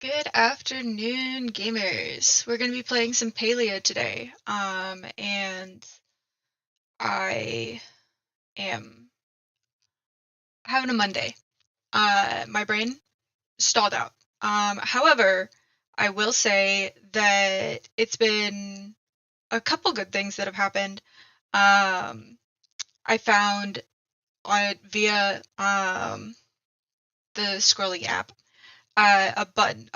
Good afternoon, gamers. We're going to be playing some Palia today. And I am having a Monday. My brain stalled out. However, I will say that it's been a couple good things that have happened. I found via the scrolling app a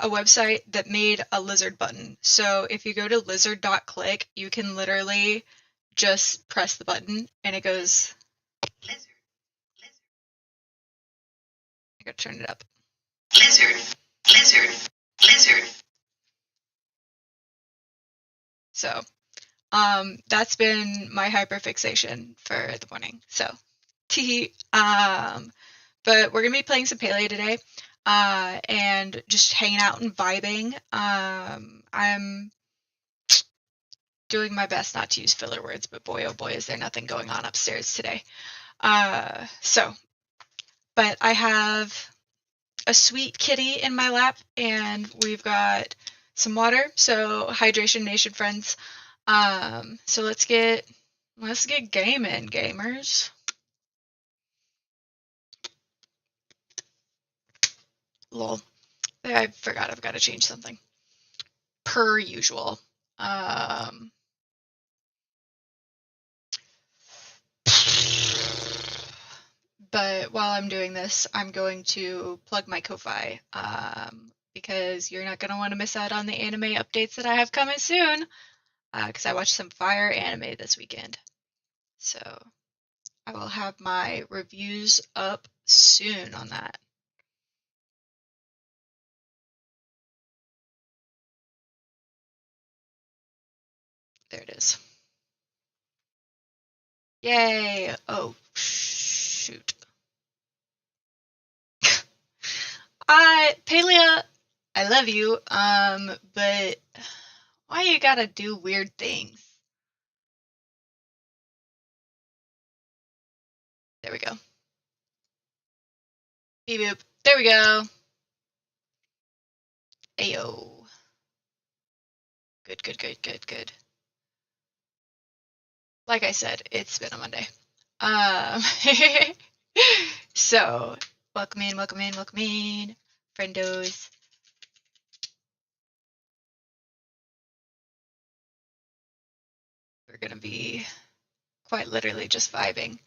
website that made a lizard button. So if you go to lizard.click, you can literally just press the button and it goes lizard. I gotta turn it up. Lizard. So that's been my hyperfixation for the morning. So but we're gonna be playing some Palia today. And just hanging out and vibing. I'm doing my best not to use filler words, but boy, oh boy, is there nothing going on upstairs today. But I have a sweet kitty in my lap, and we've got some water, so hydration nation friends. So let's get gaming, gamers. Lol. I forgot I've got to change something. Per usual. But while I'm doing this, I'm going to plug my Ko-Fi, because you're not going to want to miss out on the anime updates that I have coming soon, because I watched some fire anime this weekend. So I will have my reviews up soon on that. There it is. Yay! Oh, shoot. Palia, I love you, but why you gotta do weird things? There we go. Beep boop. There we go. Ayo. Good. Like I said, it's been a Monday. So, welcome in, friendos. We're gonna be quite literally just vibing.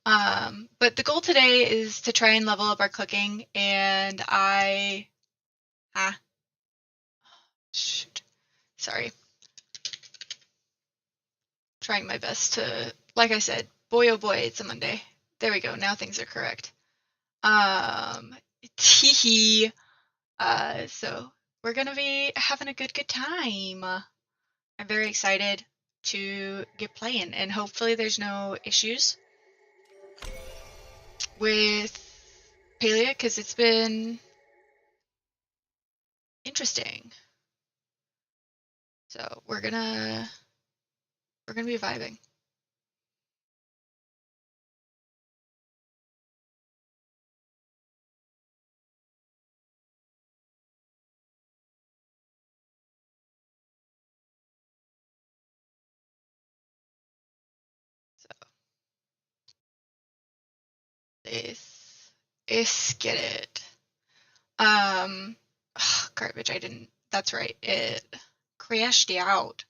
But the goal today is to try and level up our cooking, and shoot, sorry. Trying my best to, like I said, boy oh boy, it's a Monday. There we go, now things are correct. Teehee. So we're gonna be having a good time. I'm very excited to get playing, and hopefully there's no issues with Palia, because it's been interesting. So we're gonna be vibing. So let's get it. Garbage. I didn't. That's right. It crashed out.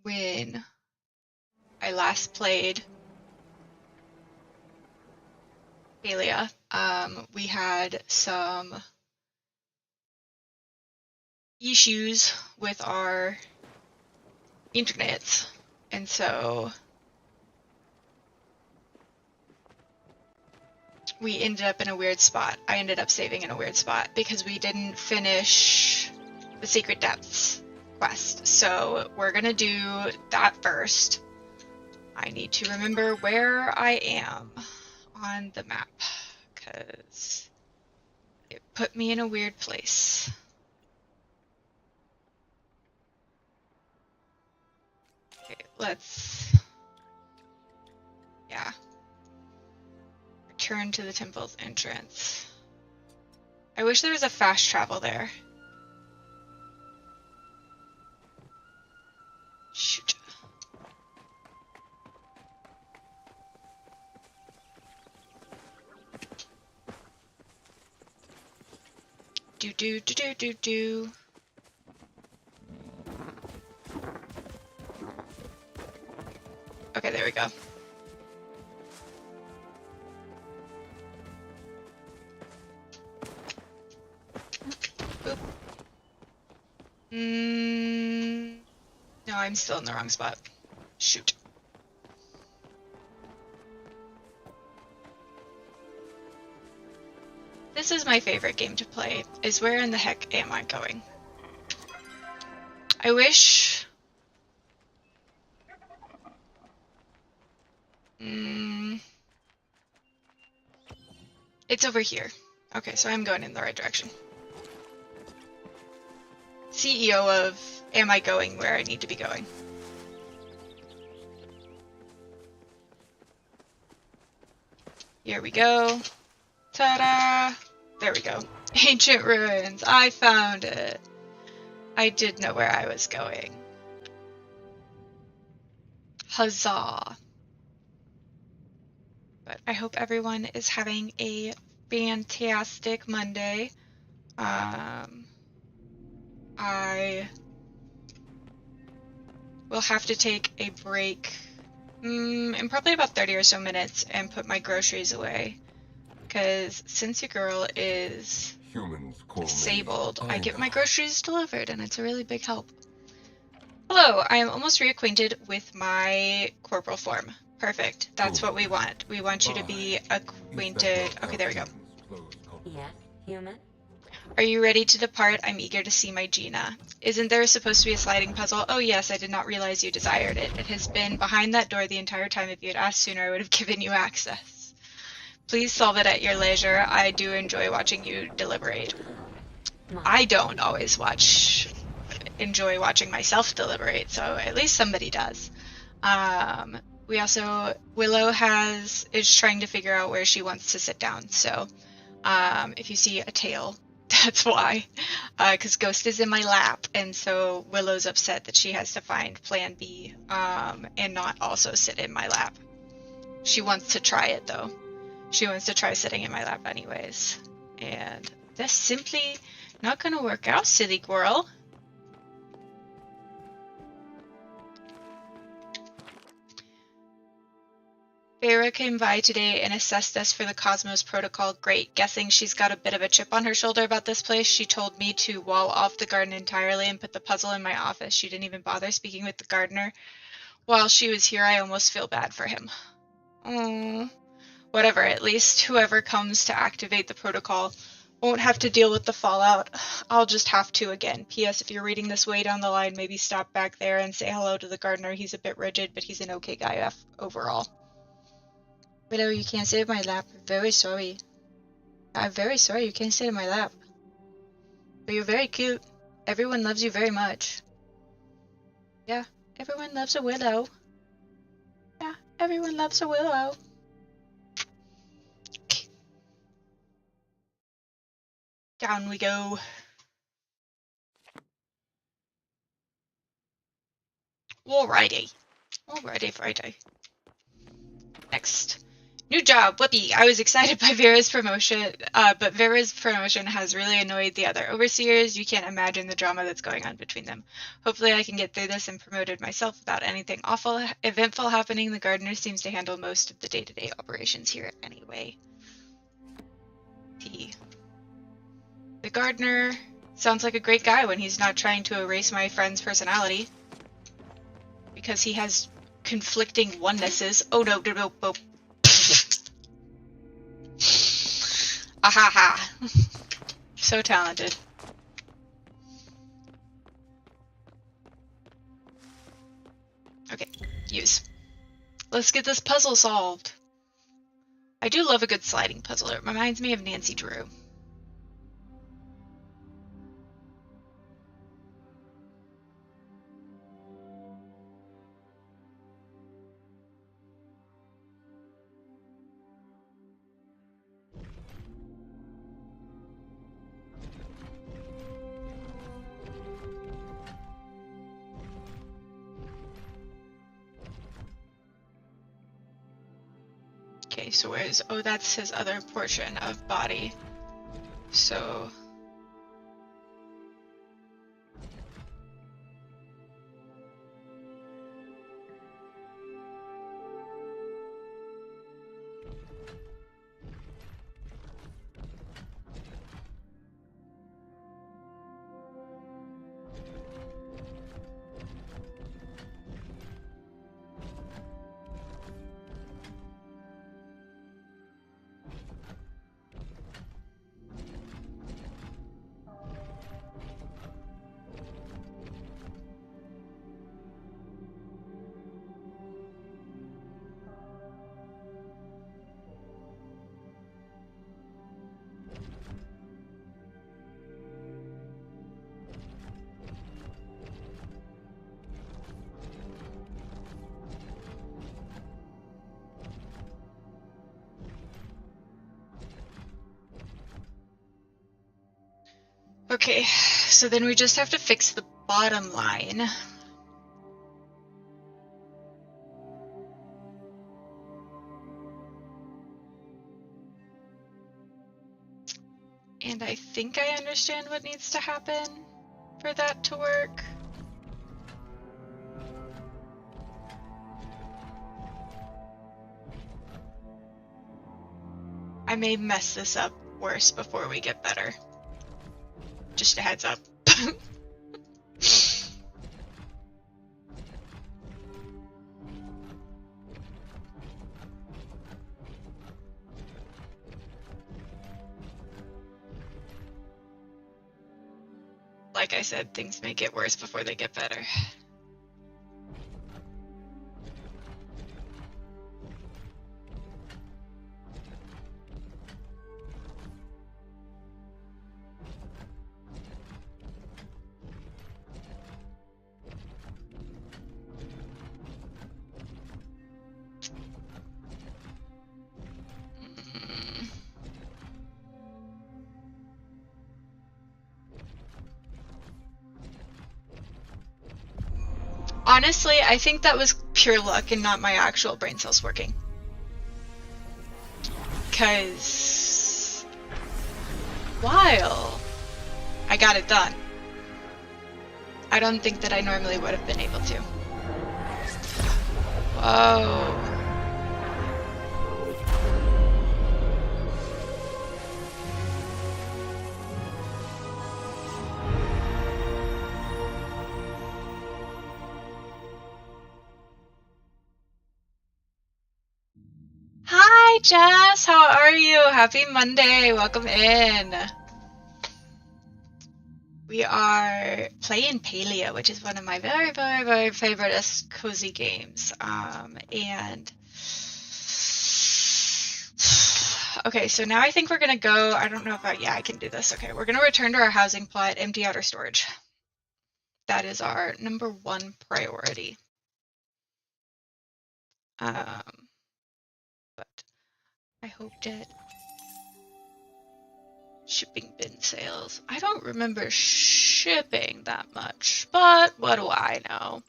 When I last played Palia, we had some issues with our internet, and so we ended up in a weird spot. I ended up saving in a weird spot because we didn't finish the Secret Depths quest. So we're gonna do that first. I need to remember where I am on the map, because it put me in a weird place. Okay, yeah. Return to the temple's entrance. I wish there was a fast travel there. Shoot. Do do do do do do. Okay, there we go. Boop. No, I'm still in the wrong spot. Shoot. This is my favorite game to play, is where in the heck am I going? I wish... It's over here. Okay, so I'm going in the right direction. CEO of am I going where I need to be going? Here we go. Ta-da! There we go. Ancient ruins. I found it. I did know where I was going. Huzzah! But I hope everyone is having a fantastic Monday. I will have to take a break in probably about 30 or so minutes and put my groceries away. Because since your girl is disabled, I get my groceries delivered and it's a really big help. Hello, I am almost reacquainted with my corporal form. Perfect. That's what we want. We want you to be acquainted. Okay, there we go. Yes, human? Are you ready to depart? I'm eager to see my Gina. Isn't there supposed to be a sliding puzzle? Oh yes, I did not realize you desired it. It has been behind that door the entire time. If you had asked sooner, I would have given you access. Please solve it at your leisure. I do enjoy watching you deliberate. I don't always enjoy watching myself deliberate, so at least somebody does. We also, Willow is trying to figure out where she wants to sit down, so if you see a tail, that's why, because Ghost is in my lap, and so Willow's upset that she has to find Plan B, and not also sit in my lap. She wants to try it, though. She wants to try sitting in my lap anyways, and that's simply not gonna work out, silly squirrel. Vera came by today and assessed us for the Cosmos Protocol. Great. Guessing she's got a bit of a chip on her shoulder about this place. She told me to wall off the garden entirely and put the puzzle in my office. She didn't even bother speaking with the gardener. While she was here, I almost feel bad for him. Whatever, at least whoever comes to activate the protocol won't have to deal with the fallout. I'll just have to again. P.S. If you're reading this way down the line, maybe stop back there and say hello to the gardener. He's a bit rigid, but he's an okay guy overall. Widow, you can't sit in my lap. I'm very sorry. I'm very sorry you can't sit in my lap. But you're very cute. Everyone loves you very much. Yeah, everyone loves a willow. Yeah, everyone loves a willow. Down we go. Alrighty. Alrighty, Friday. Next. New job, whoopee! I was excited by Vera's promotion, but Vera's promotion has really annoyed the other overseers. You can't imagine the drama that's going on between them. Hopefully I can get through this and promoted myself without anything eventful happening. The gardener seems to handle most of the day-to-day operations here anyway. The gardener sounds like a great guy when he's not trying to erase my friend's personality. Because he has conflicting onenesses. Oh no, no, no, no. Ahaha. So talented. Okay, use. Let's get this puzzle solved. I do love a good sliding puzzle. It reminds me of Nancy Drew. Okay, so where's... Oh, that's his other portion of body. So... Okay, so then we just have to fix the bottom line. And I think I understand what needs to happen for that to work. I may mess this up worse before we get better. Just a heads up. Like I said, things may get worse before they get better. Honestly, I think that was pure luck and not my actual brain cells working. Because while I got it done, I don't think that I normally would have been able to. Whoa. Hi, Jess. How are you? Happy Monday. Welcome in. We are playing Palia, which is one of my very, very, very favorite cozy games. And okay, so now I think we're gonna go. I don't know if I can do this. Okay, we're gonna return to our housing plot, empty out our storage. That is our number one priority. But I hope that shipping bin sales. I don't remember shipping that much, but what do I know?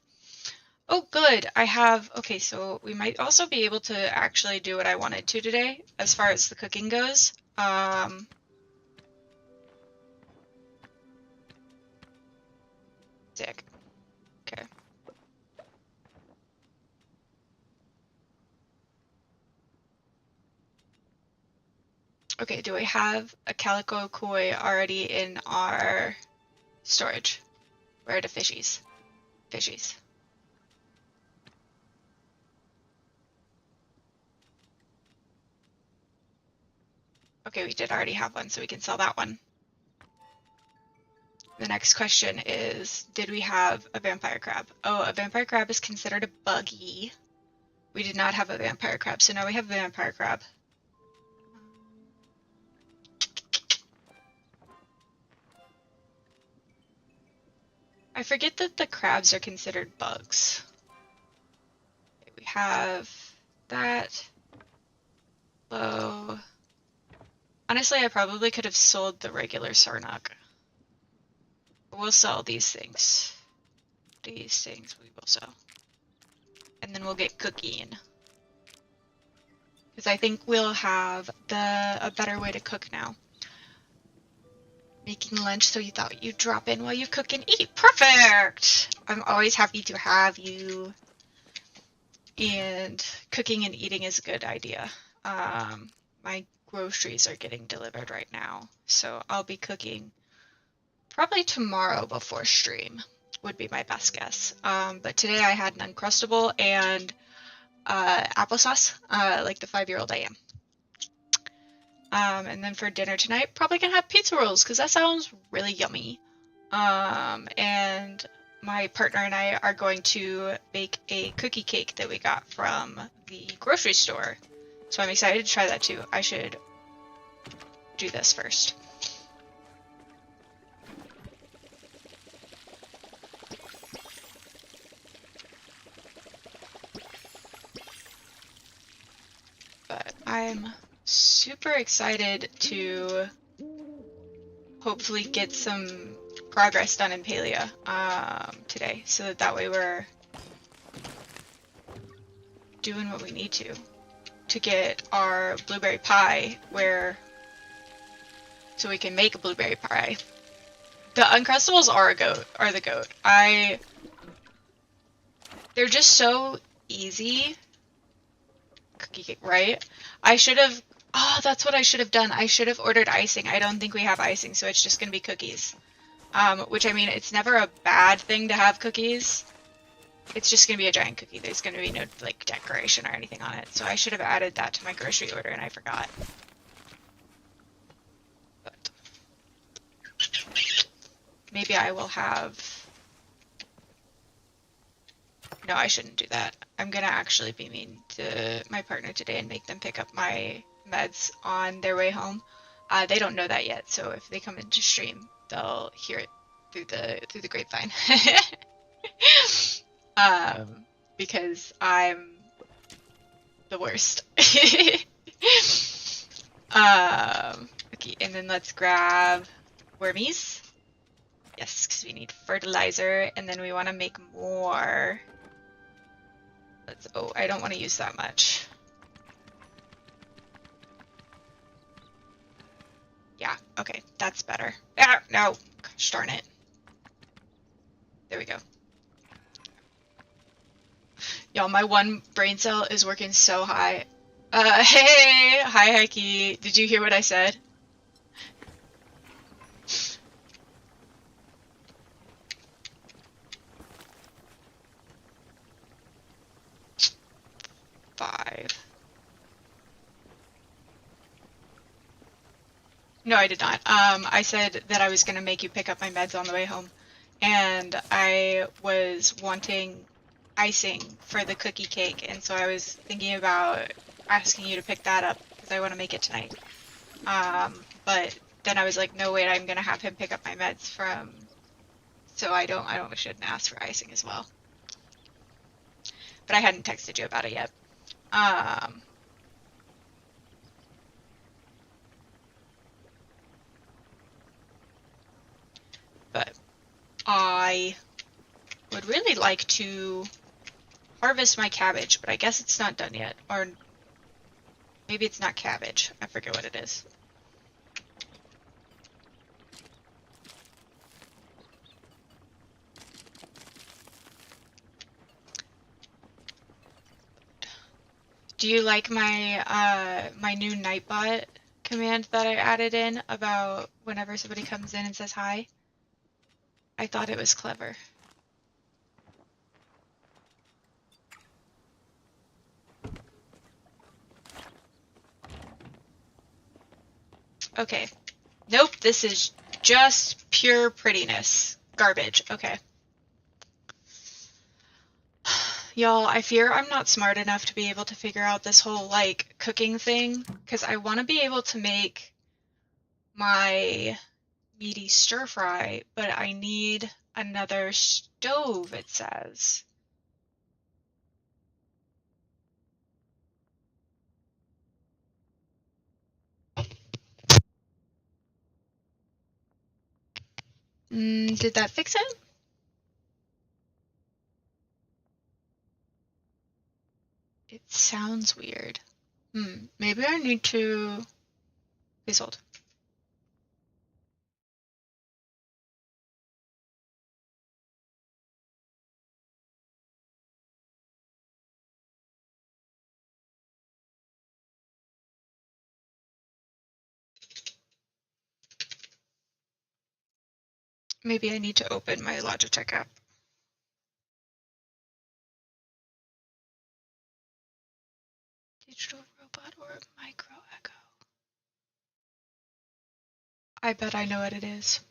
Oh, good. I have, okay, so we might also be able to actually do what I wanted to today as far as the cooking goes. Sick. Okay. Okay, do we have a calico koi already in our storage? Where are the fishies? Fishies. Okay, we did already have one, so we can sell that one. The next question is, did we have a vampire crab? Oh, a vampire crab is considered a buggy. We did not have a vampire crab, so now we have a vampire crab. I forget that the crabs are considered bugs. Okay, we have that. Low. Honestly, I probably could have sold the regular Sarnak. We'll sell these things. These things we will sell. And then we'll get cooking. because I think we'll have a better way to cook now. Making lunch, so you thought you'd drop in while you cook and eat. Perfect! I'm always happy to have you. And cooking and eating is a good idea. My groceries are getting delivered right now, so I'll be cooking probably tomorrow before stream would be my best guess. But today I had an Uncrustable and applesauce, like the 5-year-old I am. And then for dinner tonight, probably gonna have pizza rolls because that sounds really yummy. And my partner and I are going to bake a cookie cake that we got from the grocery store. So I'm excited to try that too. I should do this first. But I'm super excited to hopefully get some progress done in Palia today, so that way we're doing what we need to get our blueberry pie so we can make a blueberry pie. The Uncrustables are the goat. They're just so easy. Cookie cake, right? That's what I should have done. I should have ordered icing. I don't think we have icing, so it's just gonna be cookies. Which, I mean, it's never a bad thing to have cookies. It's just gonna be a giant cookie. There's gonna be no, like, decoration or anything on it. So I should have added that to my grocery order, and I forgot. But maybe I will have... No, I shouldn't do that. I'm gonna actually be mean to my partner today and make them pick up my meds on their way home. They don't know that yet, so if they come into stream, they'll hear it through the grapevine. Because I'm the worst. Okay, and then let's grab wormies. Yes, because we need fertilizer, and then we want to make more. Oh, I don't want to use that much. Yeah, okay, that's better. Ah, no, gosh darn it. There we go. Y'all, my one brain cell is working so high. Hey! Hi, Heike. Did you hear what I said? Five. No, I did not. I said that I was going to make you pick up my meds on the way home. And I was wanting icing for the cookie cake, and so I was thinking about asking you to pick that up because I want to make it tonight. But then I was like, no, wait, I'm gonna have him pick up my meds so I shouldn't ask for icing as well. But I hadn't texted you about it yet. But I would really like to harvest my cabbage, but I guess it's not done yet. Or maybe it's not cabbage. I forget what it is. Do you like my new Nightbot command that I added in about whenever somebody comes in and says hi? I thought it was clever. Okay. Nope, this is just pure prettiness. Garbage. Okay. Y'all, I fear I'm not smart enough to be able to figure out this whole, like, cooking thing, because I want to be able to make my meaty stir fry, but I need another stove, it says. Did that fix it? It sounds weird. Maybe I need to... Please hold. Maybe I need to open my Logitech app. Digital robot or micro echo? I bet I know what it is.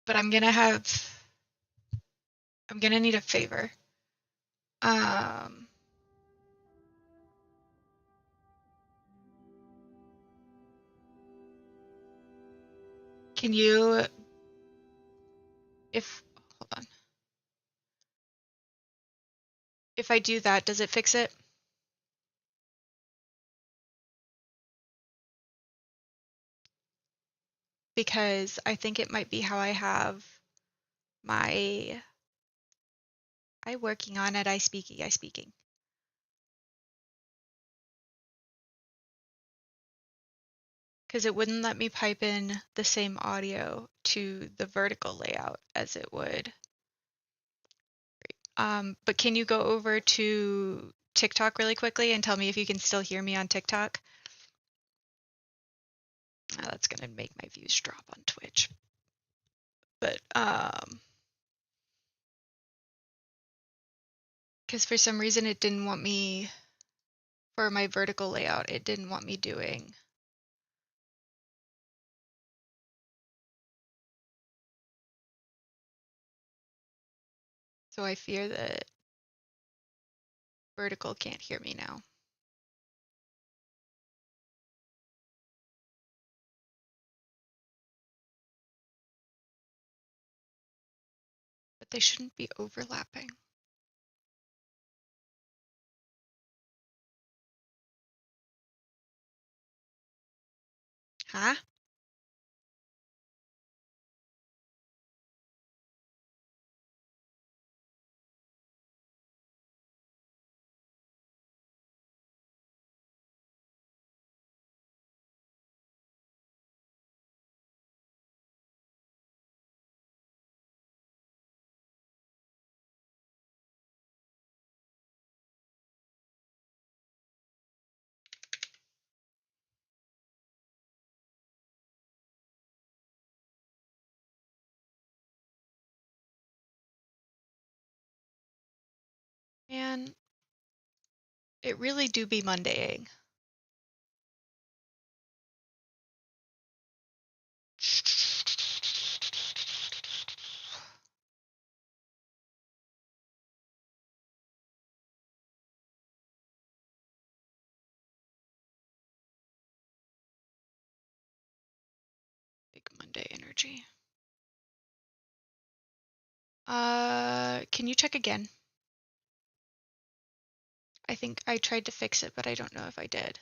But I'm gonna need a favor. Um, can you, hold on. If I do that, does it fix it? Because I think it might be how I have my, I working on it, I speaking. Because it wouldn't let me pipe in the same audio to the vertical layout as it would. But can you go over to TikTok really quickly and tell me if you can still hear me on TikTok? Oh, that's gonna make my views drop on Twitch. But because for some reason it didn't want me, for my vertical layout, it didn't want me doing. So I fear that vertical can't hear me now. But they shouldn't be overlapping. Huh? And it really do be Mondaying. Big Monday energy. Can you check again? I think I tried to fix it, but I don't know if I did.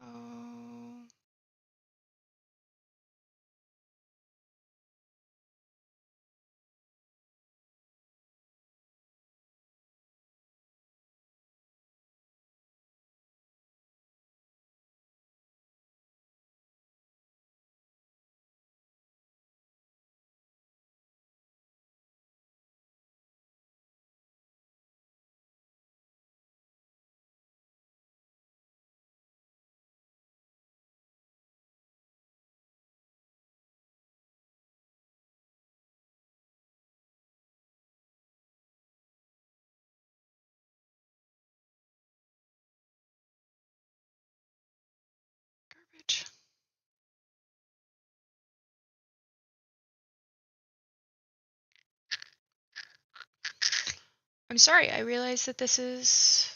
Oh. Garbage. I'm sorry, I realize that this is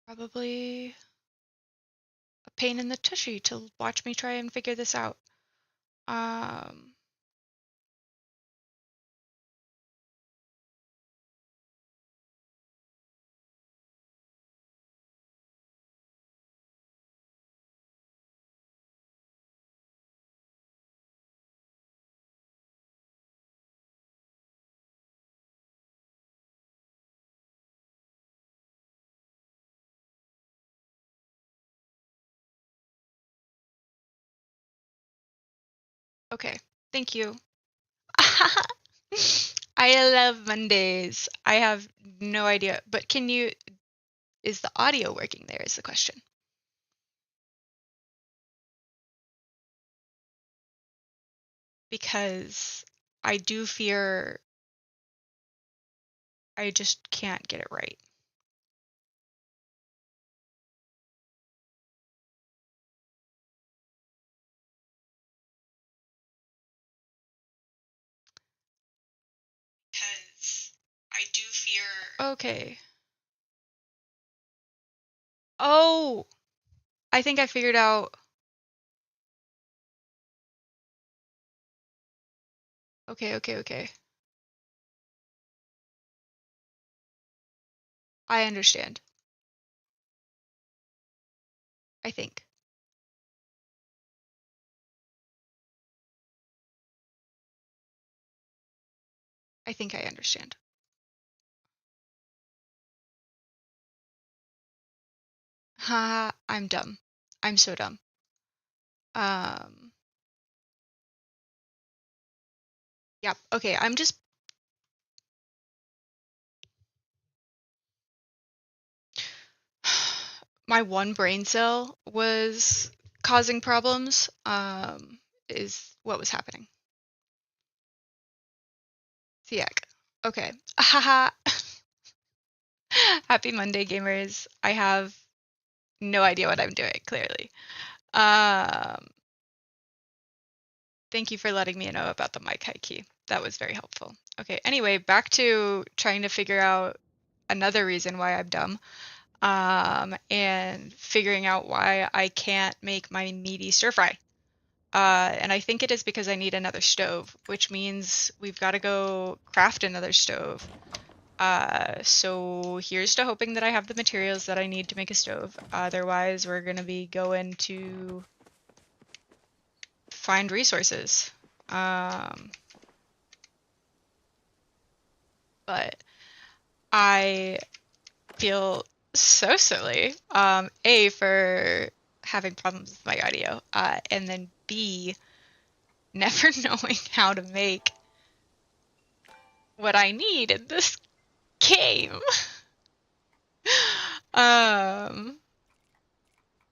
probably a pain in the tushy to watch me try and figure this out. Um, Okay, thank you. I love Mondays. I have no idea, but is the audio working there is the question. Because I do fear I just can't get it right. Because I do fear. Okay. Oh, I think I figured out. Okay. I understand. I think. I think I understand. Ha, I'm dumb. I'm so dumb. Um, yep. Okay, I'm just my one brain cell was causing problems. Is what was happening. Siak. Okay. Haha. Happy Monday, gamers. I have no idea what I'm doing, clearly. Um, Thank you for letting me know about the mic high key. That was very helpful. Okay, anyway, back to trying to figure out another reason why I'm dumb. And figuring out why I can't make my meaty stir fry. And I think it is because I need another stove, which means we've got to go craft another stove. So here's to hoping that I have the materials that I need to make a stove. Otherwise, we're gonna be going to find resources. But I feel so silly. A, for having problems with my audio, and then B, never knowing how to make what I need in this game. um,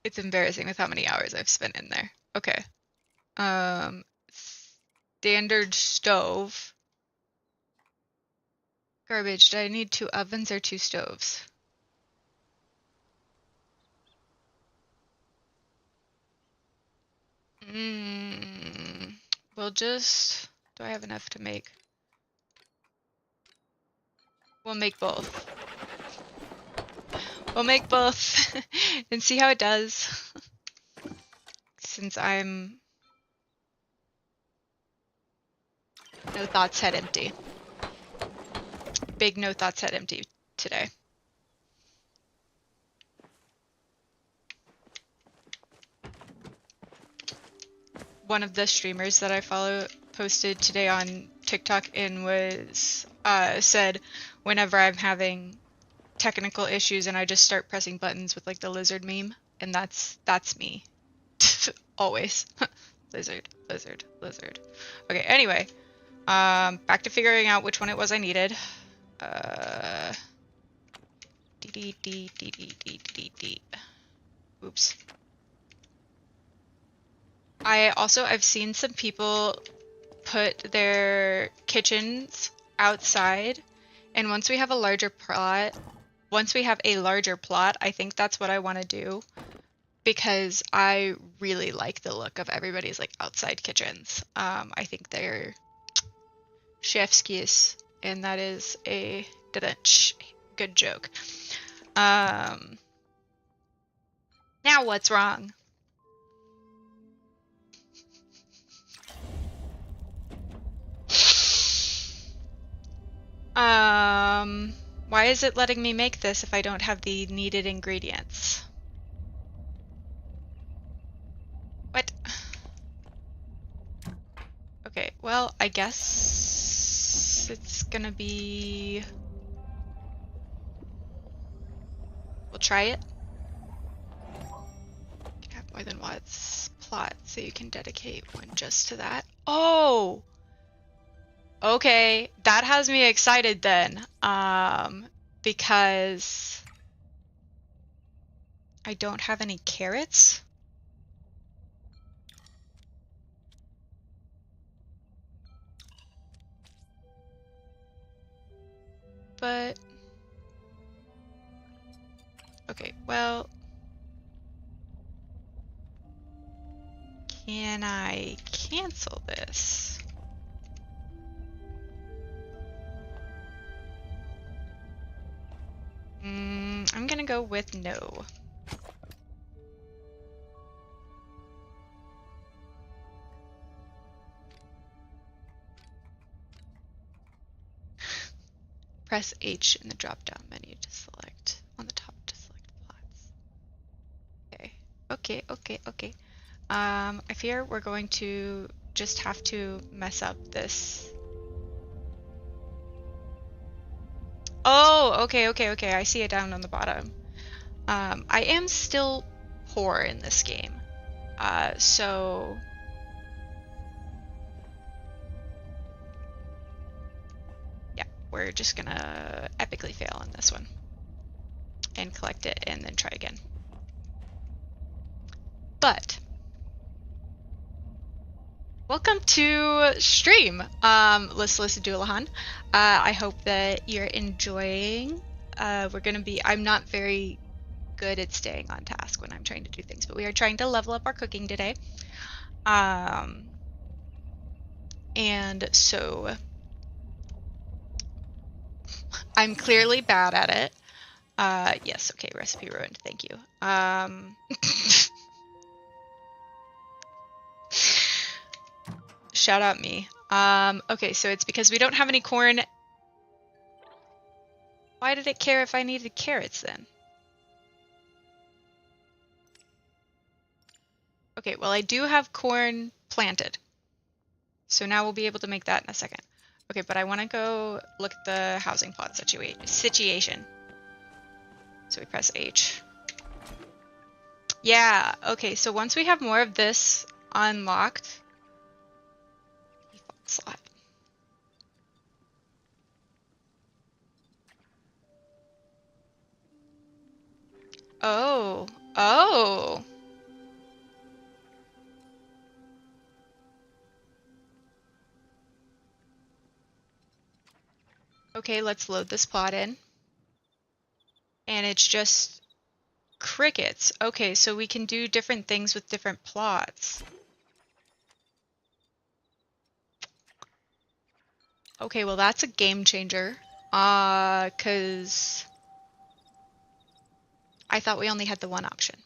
it's embarrassing with how many hours I've spent in there. Okay. Um, Standard stove. Garbage. Do I need 2 ovens or 2 stoves? Mm, we'll just. Do I have enough to make? We'll make both. We'll make both and see how it does. Since I'm no thoughts head empty. Big no thoughts head empty today. One of the streamers that I follow posted today on TikTok and was said whenever I'm having technical issues and I just start pressing buttons with like the lizard meme, and that's me. Always. Lizard. Okay, anyway. Back to figuring out which one it was I needed. Oops. I've seen some people put their kitchens outside, and once we have a larger plot, I think that's what I want to do, because I really like the look of everybody's like outside kitchens. I think they're chef's kiss, and that is a good joke. Now what's wrong? Why is it letting me make this if I don't have the needed ingredients? What? Okay, well, I guess it's gonna be... We'll try it. Can have more than once. plot, so you can dedicate one just to that. Oh! Okay, that has me excited then. Because I don't have any carrots. But okay, well, can I cancel this? I'm gonna go with no. Press H in the drop-down menu to select on the top to select plots. Okay, okay, okay, okay. I fear we're going to just have to mess up this. Oh, okay, okay, okay. I see it down on the bottom. I am still poor in this game. So yeah, we're just gonna epically fail on this one and collect it and then try again. But welcome to stream, Listless Doulahan. I hope that you're enjoying. I'm not very good at staying on task when I'm trying to do things, but we are trying to level up our cooking today. And so I'm clearly bad at it. Yes, okay, recipe ruined, thank you. Shout out me. Okay, so it's because we don't have any corn. Why did it care if I needed carrots then? Okay, well I do have corn planted. So now we'll be able to make that in a second. Okay, but I want to go look at the housing plot situation. So we press H. Yeah, okay, so once we have more of this unlocked, default slot. Oh, oh. Okay, let's load this plot in. And it's just crickets. Okay, so we can do different things with different plots. Okay, well that's a game changer. 'Cause I thought we only had the one option.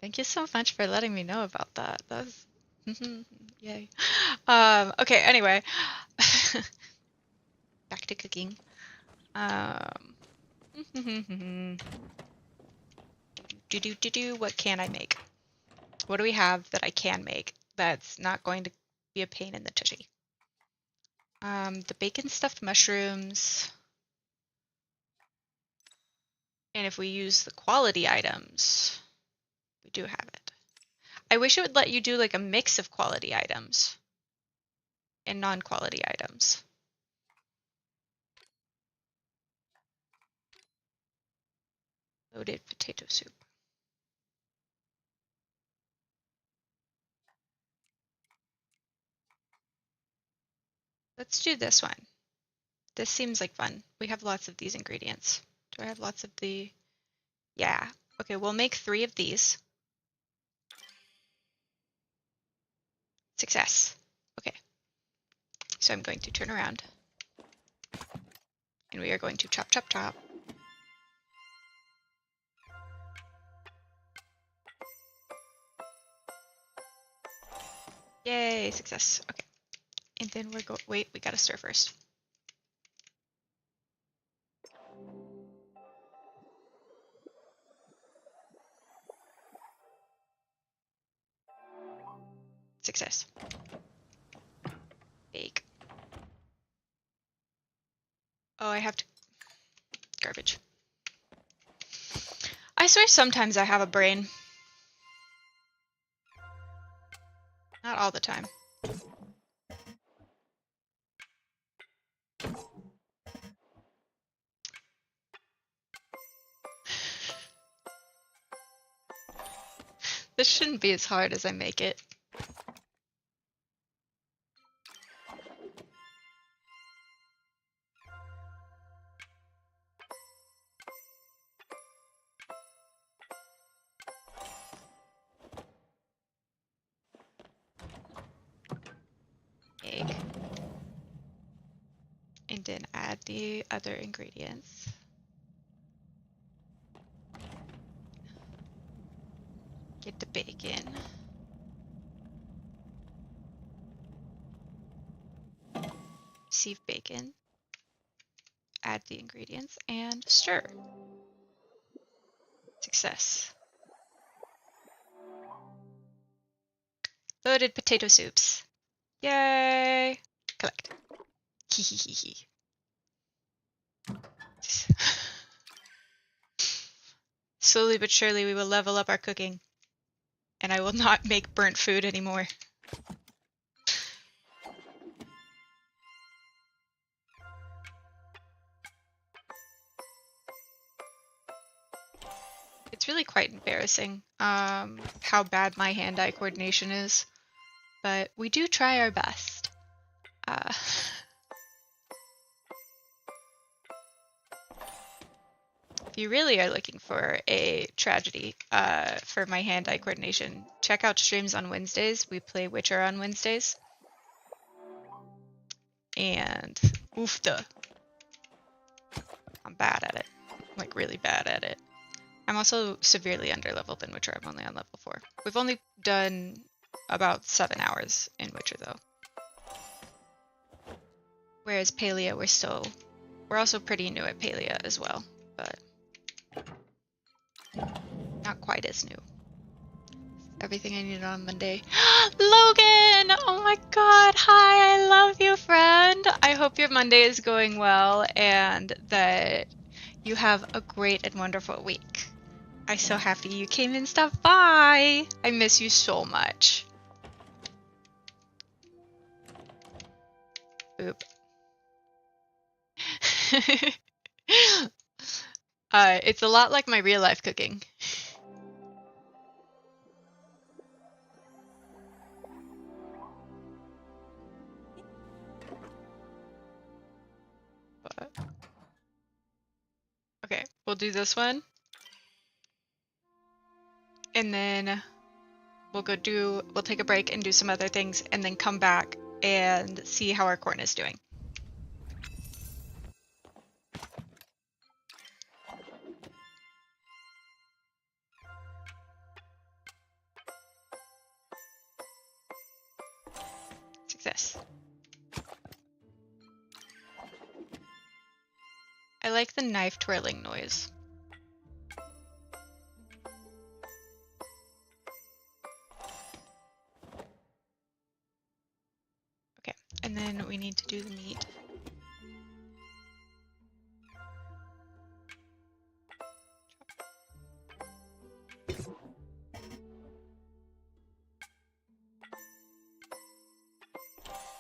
Thank you so much for letting me know about that. That's yay. Okay, anyway. Back to cooking. What can I make? What do we have that I can make that's not going to be a pain in the tushy? The bacon stuffed mushrooms. And if we use the quality items, we do have it. I wish it would let you do like a mix of quality items and non-quality items. Loaded potato soup. Let's do this one. This seems like fun. We have lots of these ingredients. Do I have lots of the... Yeah. Okay, we'll make 3 of these. Success. Okay. So I'm going to turn around. And we are going to chop, chop, chop. Yay, success. Okay. And then we're wait, we gotta stir first. Success. Bake. Oh, I have to... Garbage. I swear sometimes I have a brain. Not all the time. This shouldn't be as hard as I make it. Egg. And then add the other ingredients. Get the bacon. Sieve bacon. Add the ingredients and stir. Success. Loaded potato soups. Yay! Collect. Hehehehe. Slowly but surely we will level up our cooking. And I will not make burnt food anymore. It's really quite embarrassing how bad my hand-eye coordination is. But we do try our best. If you really are looking for a tragedy for my hand-eye coordination, check out streams on Wednesdays. We play Witcher on Wednesdays. And oofda. I'm bad at it. Like really bad at it. I'm also severely underleveled in Witcher. I'm only on level 4. We've only done about 7 hours in Witcher though. Whereas Palia, we're also pretty new at Palia as well, but not quite as new. Everything I needed on Monday. Logan! Oh my god, hi, I love you, friend! I hope your Monday is going well and that you have a great and wonderful week. I'm so happy you came and stopped by! I miss you so much. Boop. It's a lot like my real life cooking. Okay, we'll do this one. And then we'll take a break and do some other things and then come back and see how our corn is doing. Success. I like the knife twirling noise. Okay, and then we need to do the meat.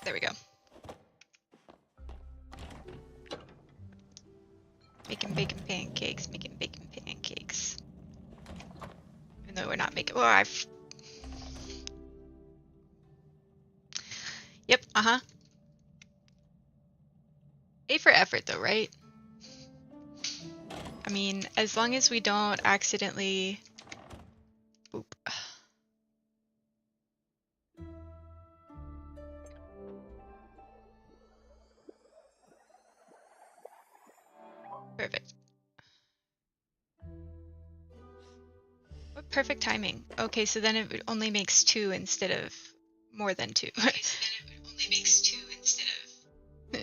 There we go. Making bacon pancakes, making bacon pancakes. Even though we're not making, oh, yep, A for effort though, right? I mean, as long as we don't accidentally, boop. Perfect. What perfect timing. Okay, so then it only makes 2 instead of more than 2. Okay, so then it only makes 2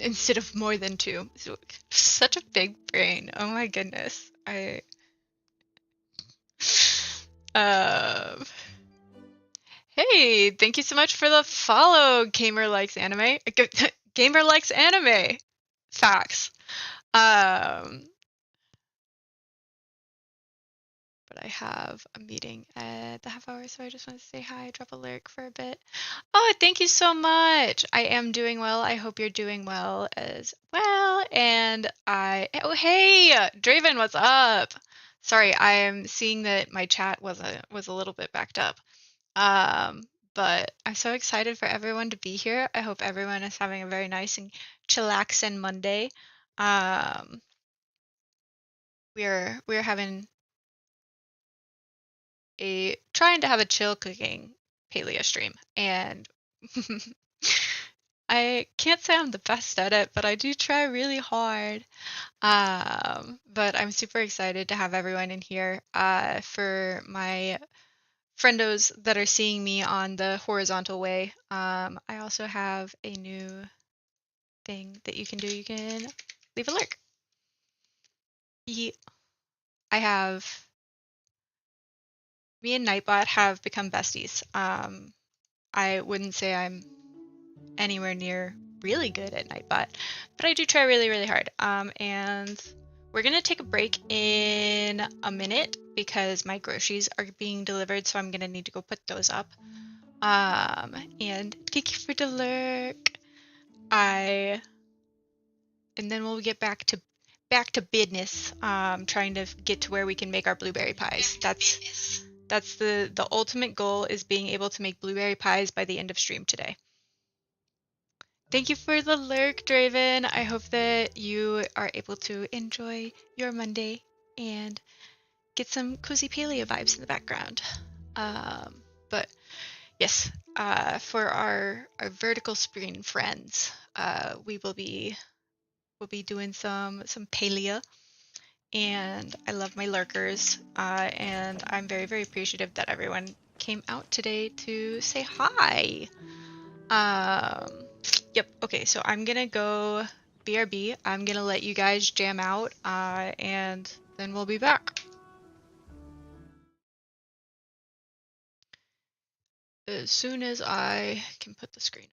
instead of more than 2. So, such a big brain. Oh my goodness. Um Hey, thank you so much for the follow, Gamer Likes Anime. Gamer Likes Anime. Facts. but I have a meeting at the half hour, so I just want to say hi, drop a lyric for a bit. Oh, thank you so much. I am doing well. I hope you're doing well as well. And oh, hey, Draven, what's up? Sorry, I am seeing that my chat was a little bit backed up. Um, but I'm so excited for everyone to be here. I hope everyone is having a very nice and chillaxing Monday. Um, we're having a trying to have a chill cooking paleo stream, and I can't say I'm the best at it, but I do try really hard. But I'm super excited to have everyone in here. For my friendos that are seeing me on the horizontal way, I also have a new thing that you can do. You can leave a lurk. I have Me and Nightbot have become besties. I wouldn't say I'm anywhere near really good at Nightbot, but I do try really, really hard. And we're gonna take a break in a minute because my groceries are being delivered, so I'm gonna need to go put those up. And thank you for the lurk. I and then we'll get back to business. Trying to get to where we can make our blueberry pies. That's the ultimate goal is being able to make blueberry pies by the end of stream today. Thank you for the lurk, Draven. I hope that you are able to enjoy your Monday and get some cozy paleo vibes in the background. But yes, for our vertical screen friends, we'll be doing some paleo, and I love my lurkers, and I'm very very appreciative that everyone came out today to say hi. Yep. Okay, so I'm gonna go BRB. I'm gonna let you guys jam out, and then we'll be back as soon as I can put the screen.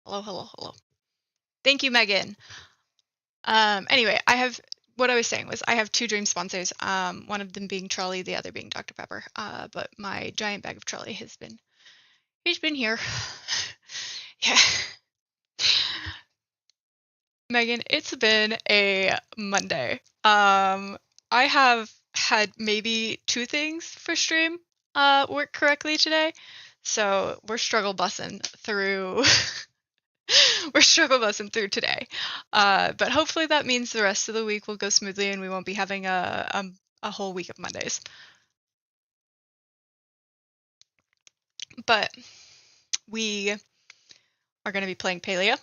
Hello, hello, hello. Thank you, Megan. Anyway, what I was saying was I have 2 dream sponsors. One of them being Trolley, the other being Dr. Pepper. But my giant bag of Trolley he's been here. Yeah. Megan, it's been a Monday. I have had maybe 2 things for stream work correctly today. So we're struggle bussing through we're struggle bussing through today. But hopefully that means the rest of the week will go smoothly and we won't be having a whole week of Mondays. But we are going to be playing Palia.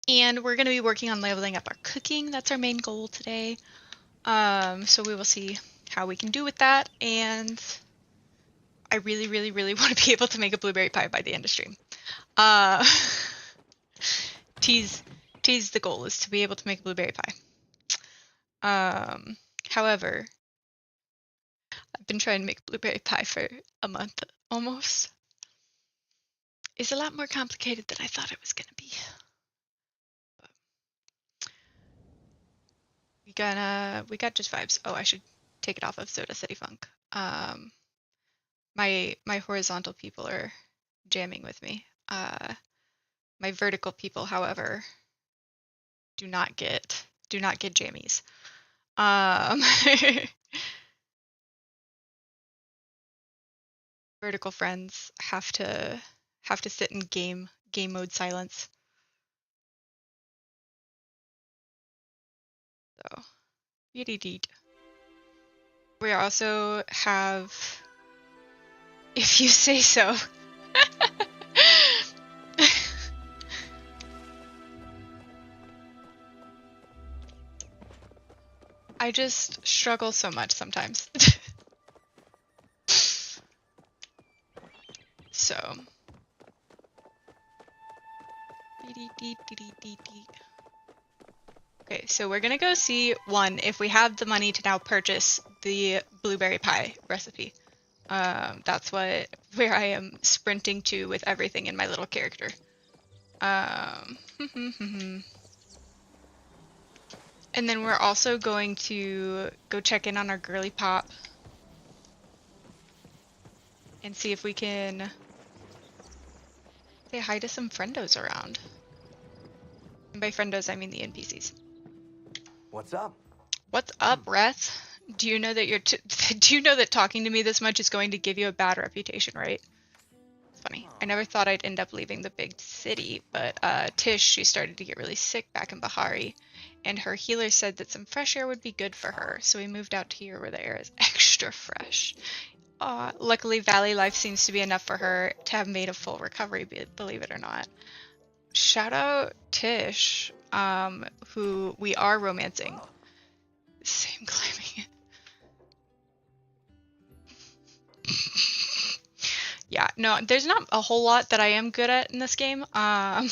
And we're going to be working on leveling up our cooking. That's our main goal today. So we will see how we can do with that. And I really, really, really want to be able to make a blueberry pie by the end of stream. Tease the goal is to be able to make a blueberry pie. However, I've been trying to make blueberry pie for a month almost. It's a lot more complicated than I thought it was going to be. We got just vibes. Oh, I should take it off of Soda City Funk. My horizontal people are jamming with me. My vertical people, however, do not get jammies. Vertical friends have to sit in game mode silence. So, deed. We also have, if you say so. I just struggle so much sometimes. So. Okay, so we're gonna go see, one, if we have the money to now purchase the blueberry pie recipe. That's where I am sprinting to with everything in my little character. And then we're also going to go check in on our girly pop and see if we can say hi to some friendos around. And by friendos, I mean the NPCs. What's up? What's up, Reth? Do you know that do you know that talking to me this much is going to give you a bad reputation, right? It's funny. I never thought I'd end up leaving the big city, but Tish, she started to get really sick back in Bahari, and her healer said that some fresh air would be good for her, so we moved out here where the air is extra fresh. Luckily, Valley life seems to be enough for her to have made a full recovery, believe it or not. Shout out Tish, who we are romancing. Same claiming it. Yeah, no, there's not a whole lot that I am good at in this game, but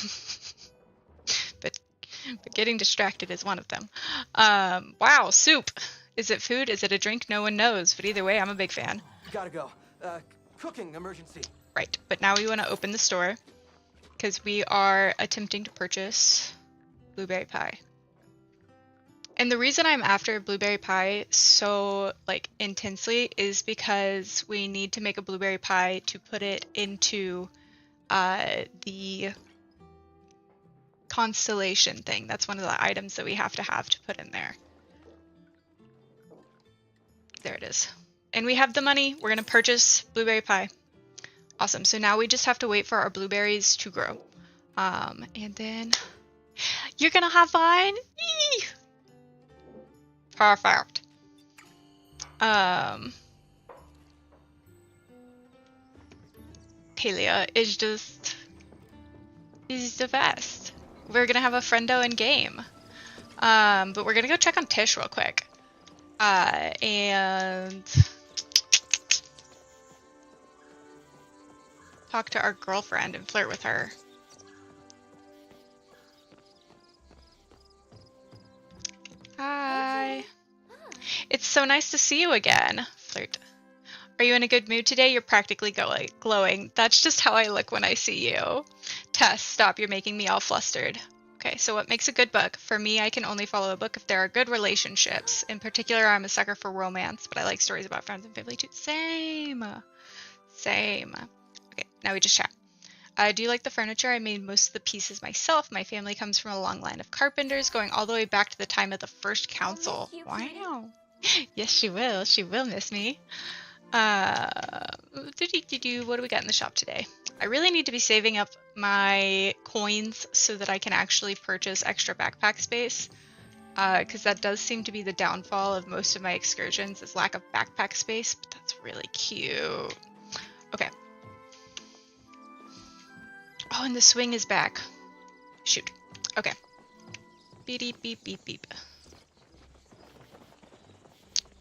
getting distracted is one of them. Wow, soup! Is it food? Is it a drink? No one knows, but either way, I'm a big fan. Gotta go. Cooking emergency. Right, but now we want to open the store, because we are attempting to purchase blueberry pie. And the reason I'm after blueberry pie so, like, intensely is because we need to make a blueberry pie to put it into the constellation thing. That's one of the items that we have to put in there. There it is. And we have the money. We're going to purchase blueberry pie. Awesome. So now we just have to wait for our blueberries to grow. And then you're going to have fun. Yee! Perfect. Palia is just the best. We're gonna have a friendo in game. But we're gonna go check on Tish real quick. And talk to our girlfriend and flirt with her. Hi. It's so nice to see you again. Flirt. Are you in a good mood today? You're practically glowing. That's just how I look when I see you. Tess, stop. You're making me all flustered. Okay, so what makes a good book? For me, I can only follow a book if there are good relationships. In particular, I'm a sucker for romance, but I like stories about friends and family too. Same. Same. Okay, now we just chat. Do you like the furniture? I made most of the pieces myself. My family comes from a long line of carpenters, going all the way back to the time of the first council. Wow. Yes, she will. She will miss me. What do we got in the shop today? I really need to be saving up my coins so that I can actually purchase extra backpack space. Because that does seem to be the downfall of most of my excursions, is lack of backpack space, but that's really cute. Okay. Oh, and the swing is back. Shoot. Okay. Beep, beep, beep, beep, beep.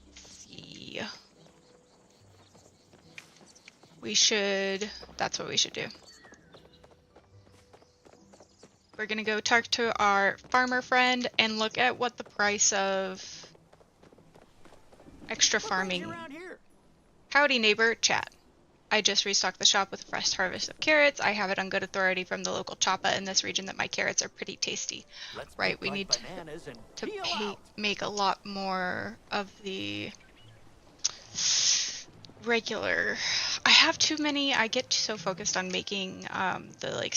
Let's see. We should... That's what we should do. We're gonna go talk to our farmer friend and look at what the price of extra farming... Howdy, neighbor. Chat. I just restocked the shop with a fresh harvest of carrots. I have it on good authority from the local choppa in this region that my carrots are pretty tasty. Right, we need to make a lot more of the regular. I have too many. I get so focused on making the like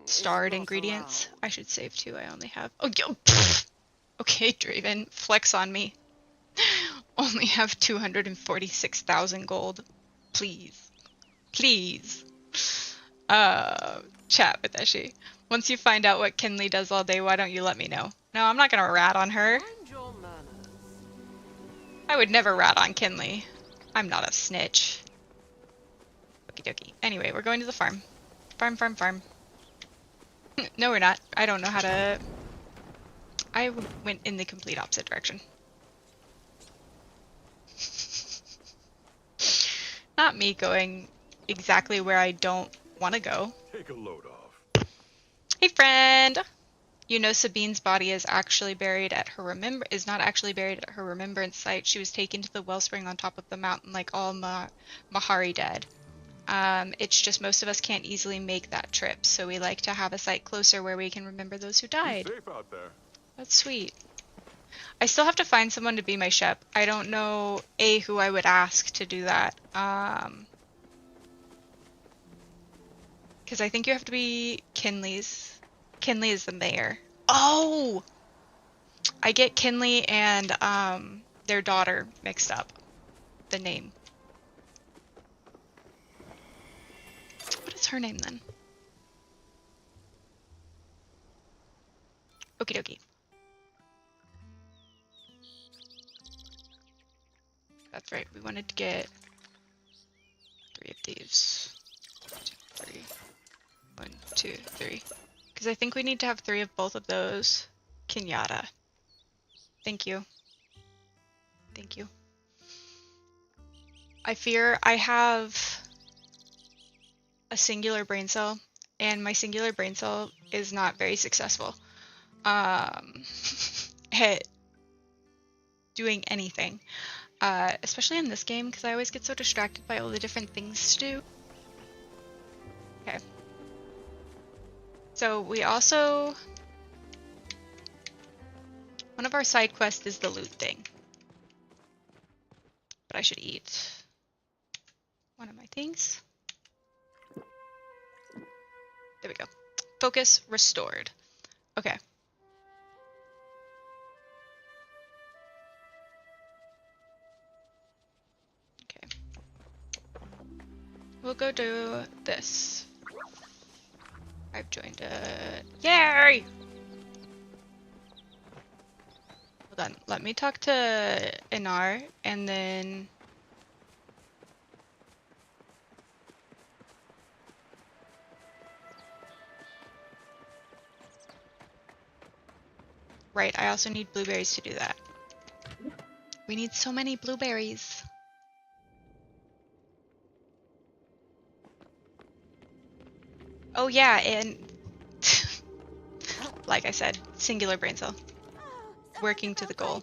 starred ingredients. I should save too. I only have. Oh, yo, okay, Draven, flex on me. Only have 246,000 gold. Please. Please. Chat with Eshi. Once you find out what Kinley does all day, why don't you let me know? No, I'm not gonna rat on her. I would never rat on Kinley. I'm not a snitch. Okie dokie. Anyway, we're going to the farm. Farm, farm, farm. No, we're not. I don't know how to... I went in the complete opposite direction. Not me going exactly where I don't want to go. Take a load off. Hey, friend! You know Sabine's body is actually buried at her not actually buried at her remembrance site. She was taken to the wellspring on top of the mountain like all Mahari dead. It's just most of us can't easily make that trip, so we like to have a site closer where we can remember those who died. Be safe out there. That's sweet. I still have to find someone to be my shep. I don't know, who I would ask to do that. Because I think you have to be Kinley's. Kinley is the mayor. Oh! I get Kinley and their daughter mixed up. The name. What is her name then? Okie dokie. That's right, we wanted to get 3 of these. 3. 1, 2, 3. Because I think we need to have 3 of both of those. Kenyatta. Thank you. Thank you. I fear I have a singular brain cell, and my singular brain cell is not very successful at doing anything. Especially in this game, because I always get so distracted by all the different things to do. Okay. So we also... One of our side quests is the loot thing. But I should eat one of my things. There we go. Focus restored. Okay. Okay. We'll go do this. I've joined a... Yay! Hold on. Let me talk to Inar and then... Right, I also need blueberries to do that. We need so many blueberries. Oh yeah, and like I said, singular brain cell. Working to the goal.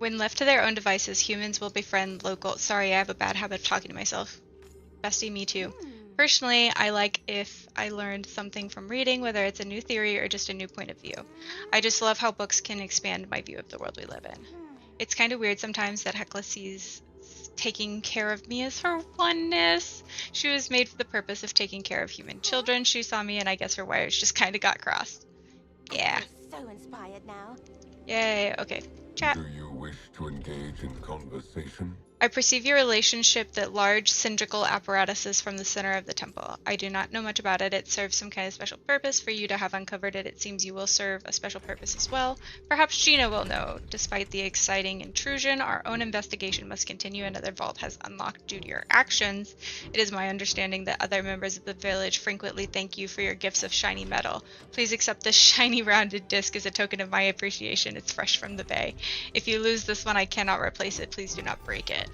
When left to their own devices, humans will befriend local. Sorry, I have a bad habit of talking to myself. Bestie, me too. Personally, I like if I learned something from reading, whether it's a new theory or just a new point of view. I just love how books can expand my view of the world we live in. It's kind of weird sometimes that Hecla sees taking care of me as her oneness. She was made for the purpose of taking care of human children. She saw me and I guess her wires just kind of got crossed. Yeah. So inspired now. Yay. Okay. Chat. Do you wish to engage in conversation? I perceive your relationship that large cylindrical apparatuses from the center of the temple. I do not know much about it. It serves some kind of special purpose. For you to have uncovered it, it seems you will serve a special purpose as well. Perhaps Gina will know. Despite the exciting intrusion, our own investigation must continue. Another vault has unlocked due to your actions. It is my understanding that other members of the village frequently thank you for your gifts of shiny metal. Please accept this shiny rounded disc as a token of my appreciation. It's fresh from the bay. If you lose this one, I cannot replace it. Please do not break it.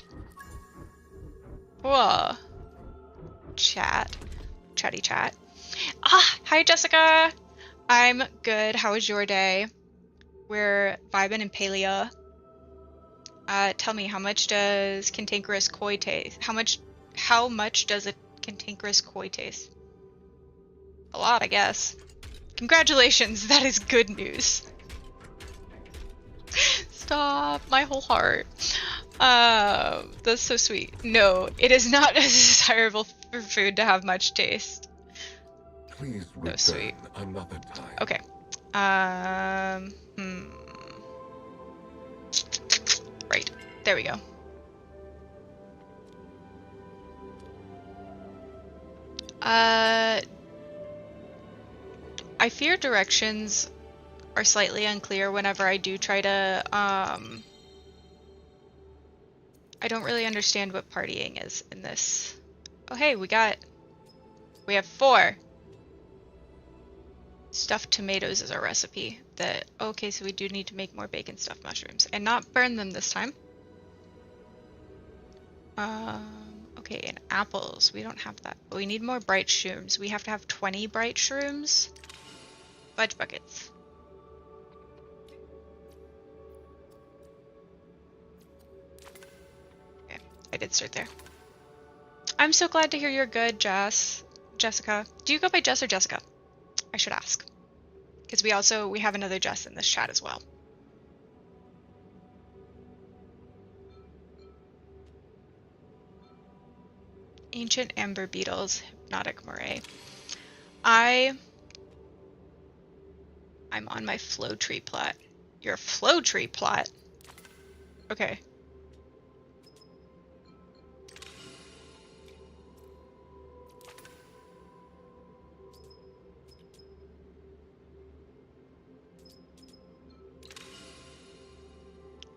Whoa. Chat. Chatty chat. Ah, hi Jessica. I'm good. How was your day? We're vibing in Palia. Tell me, how much does cantankerous koi taste? How much does a cantankerous koi taste? A lot, I guess. Congratulations, that is good news. Stop, my whole heart. That's so sweet. No, it is not desirable for food to have much taste. Please return sweet. another time. Okay. Right. There we go. I fear directions are slightly unclear whenever I do try to, I don't really understand what partying is in this. Oh hey, we have 4. Stuffed tomatoes is our recipe. Okay, so we do need to make more bacon stuffed mushrooms and not burn them this time. Okay, and apples. We don't have that. But we need more bright shrooms. We have to have 20 bright shrooms. Fudge buckets. Okay, I did start there. I'm so glad to hear you're good, Jessica. Do you go by Jess or Jessica? I should ask. Because we have another Jess in this chat as well. Ancient amber beetles, hypnotic moray. I'm on my flow tree plot. Your flow tree plot? Okay.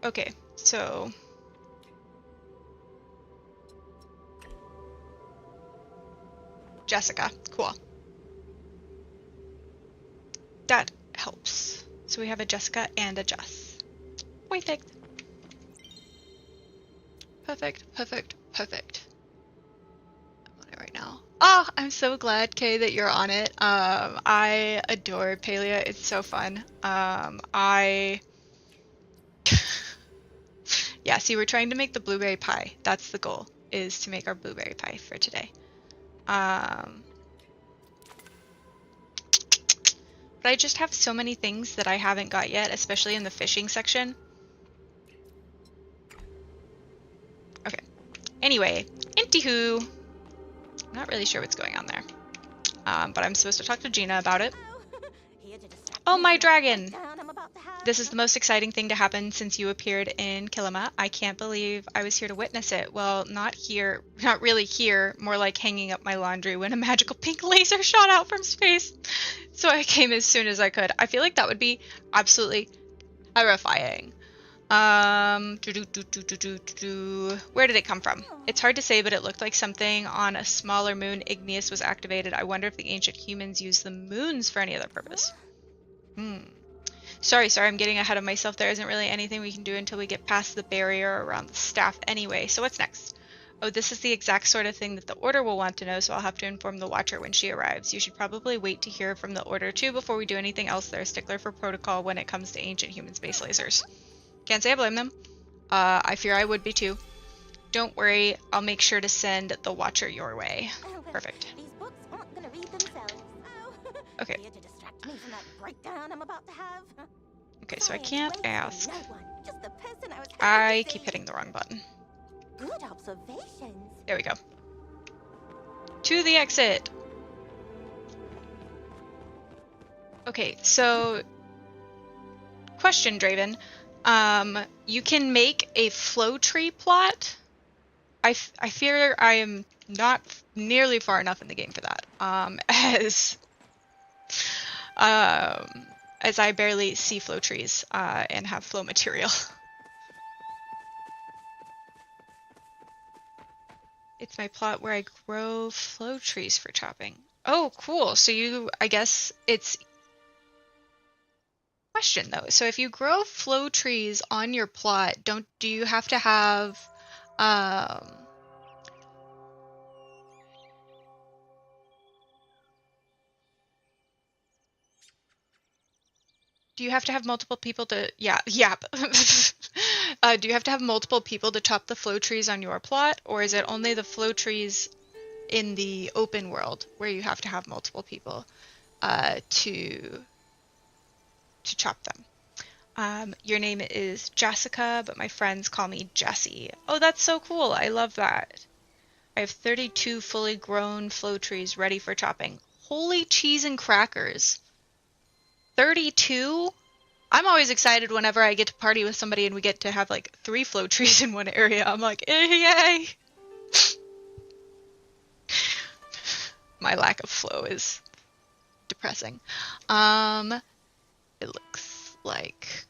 Okay, so Jessica, cool. That helps. So we have a Jessica and a Jess. Perfect. Perfect, perfect, perfect. I'm on it right now. Oh, I'm so glad, Kay, that you're on it. I adore Palia. It's so fun. Yeah, see, we're trying to make the blueberry pie. That's the goal, is to make our blueberry pie for today. But I just have so many things that I haven't got yet, especially in the fishing section. Okay. Anyway, anywho, I'm not really sure what's going on there. But I'm supposed to talk to Gina about it. Oh, my dragon! This is the most exciting thing to happen since you appeared in Kilima. I can't believe I was here to witness it. Well, not really here, more like hanging up my laundry when a magical pink laser shot out from space. So I came as soon as I could. I feel like that would be absolutely terrifying. Where did it come from? It's hard to say, but it looked like something on a smaller moon. Igneous was activated. I wonder if the ancient humans used the moons for any other purpose. Sorry, I'm getting ahead of myself. There isn't really anything we can do until we get past the barrier around the staff anyway. So what's next? Oh, this is the exact sort of thing that the Order will want to know, so I'll have to inform the Watcher when she arrives. You should probably wait to hear from the Order too before we do anything else. They're a stickler for protocol when it comes to ancient human space lasers. Can't say I blame them. I fear I would be too. Don't worry, I'll make sure to send the Watcher your way. Perfect. These books aren't gonna read themselves. Oh, Okay. here to distract me from that breakdown I'm about to have. Okay, so I Science can't waits for ask. no one, just the person I was hoping I to keep see. hitting the wrong button. Good observations. There we go. To the exit. Okay, so question, Draven. You can make a flow tree plot. I fear I am not nearly far enough in the game for that. As I barely see flow trees and have flow material. It's my plot where I grow flow trees for chopping. Oh, cool. So I guess it's question though. So if you grow flow trees on your plot, do you have to have um do you have to have multiple people to yap. Do you have to have multiple people to chop the flow trees on your plot, or is it only the flow trees in the open world where you have to have multiple people to chop them? Your name is Jessica, but my friends call me Jessie. Oh, that's so cool. I love that. I have 32 fully grown flow trees ready for chopping. Holy cheese and crackers. 32? I'm always excited whenever I get to party with somebody and we get to have like 3 flow trees in one area. I'm like, yay! My lack of flow is depressing. It looks like...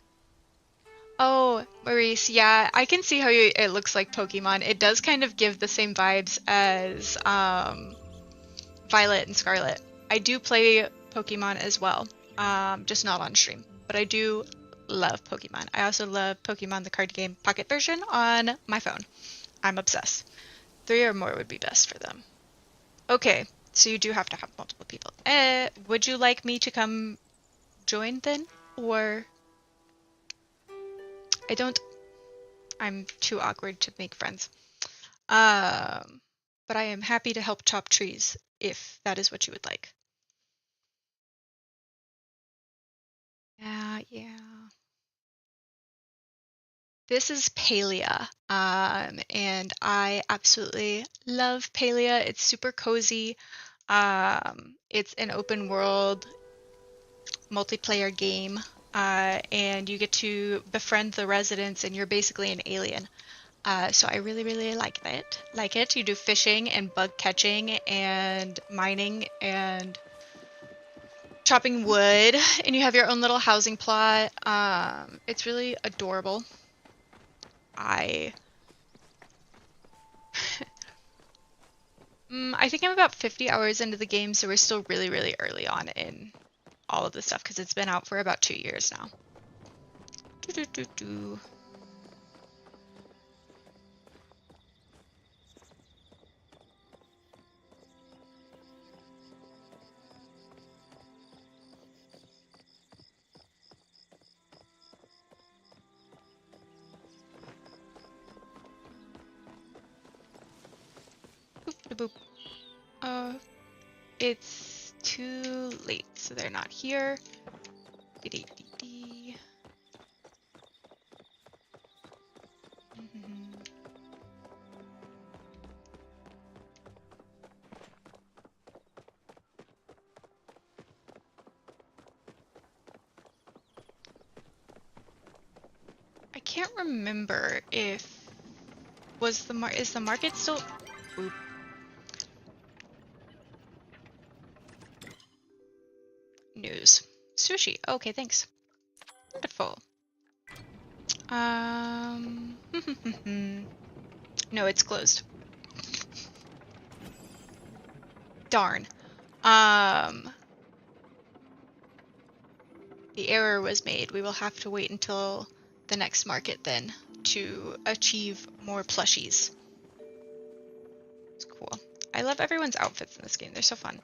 Oh, Maurice, yeah, I can see how it looks like Pokemon. It does kind of give the same vibes as Violet and Scarlet. I do play Pokemon as well, just not on stream. But I do love Pokemon. I also love Pokemon the card game Pocket version on my phone. I'm obsessed. 3 or more would be best for them. Okay, so you do have to have multiple people. Would you like me to come join then? Or... I'm too awkward to make friends. But I am happy to help chop trees if that is what you would like. Yeah. This is Palia, and I absolutely love Palia. It's super cozy. It's an open world multiplayer game, and you get to befriend the residents, and you're basically an alien. So I really, really like it. You do fishing and bug catching and mining and chopping wood, and you have your own little housing plot. It's really adorable. I think I'm about 50 hours into the game, so we're still really, really early on in all of this stuff because it's been out for about 2 years now. Do. Boop, boop. It's too late, so they're not here. Dee-dee-dee-dee. I can't remember if is the market still... Oop. News. Sushi. Okay, thanks. Wonderful. No, it's closed. Darn. The error was made. We will have to wait until the next market then to achieve more plushies. It's cool. I love everyone's outfits in this game. They're so fun.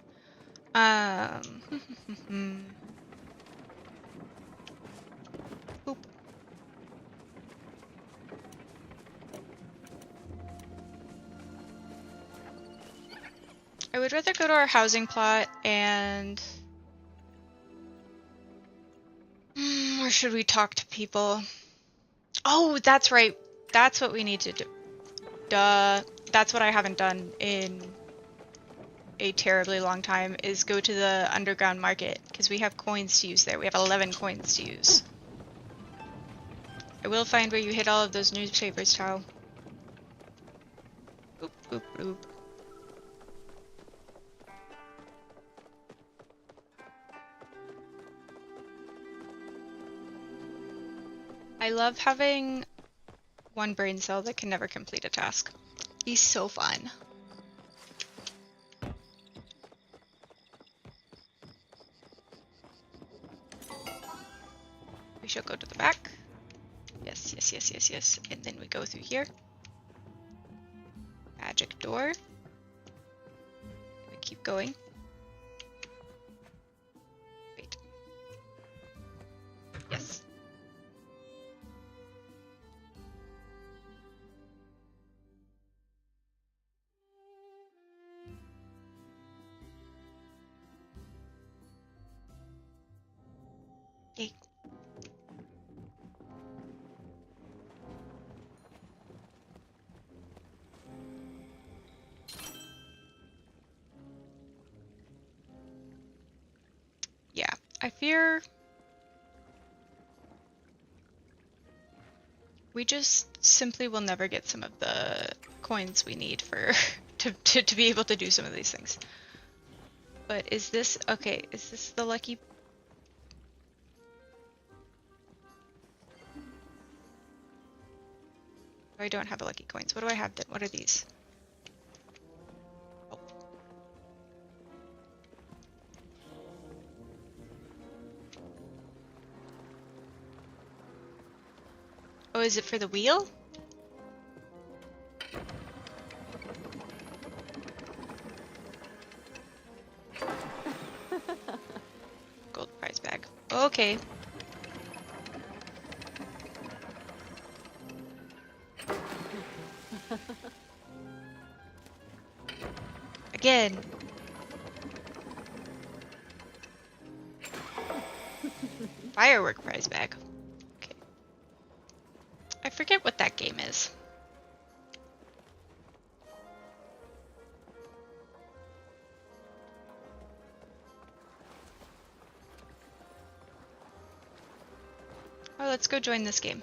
Boop. I would rather go to our housing plot and... or should we talk to people? Oh, that's right. That's what we need to do. Duh. That's what I haven't done in a terribly long time, is go to the underground market, because we have coins to use there. We have 11 coins to use. I will find where you hid all of those newspapers, Tao. Oop, oop, oop. I love having one brain cell that can never complete a task. He's so fun. We shall go to the back. Yes, yes, yes, yes, yes. And then we go through here. Magic door. We keep going. Wait. Yes. Yay. Yeah, I fear we just simply will never get some of the coins we need for to be able to do some of these things. But is this okay? Is this the lucky? I don't have a lucky coins. What do I have then? What are these? Oh. Oh, is it for the wheel? Gold prize bag. Okay. Again. Firework prize bag. Okay. I forget what that game is. Oh, let's go join this game.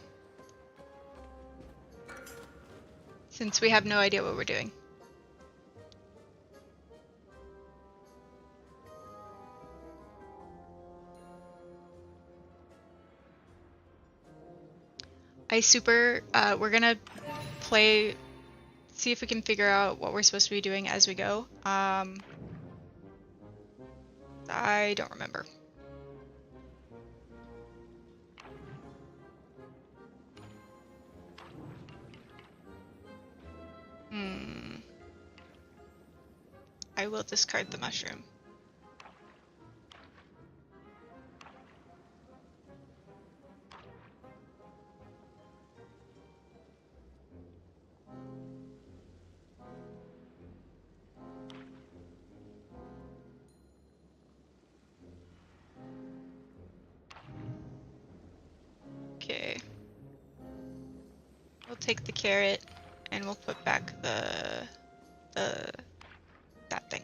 Since we have no idea what we're doing. We're gonna play, see if we can figure out what we're supposed to be doing as we go. I don't remember. I will discard the mushroom. Okay. We'll take the carrot and we'll put back that thing.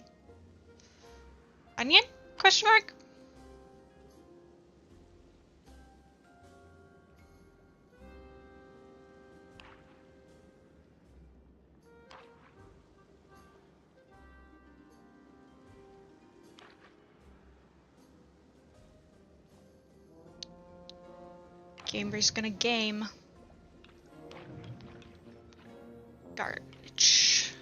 Onion? Question mark? Gamer's gonna game. Garbage.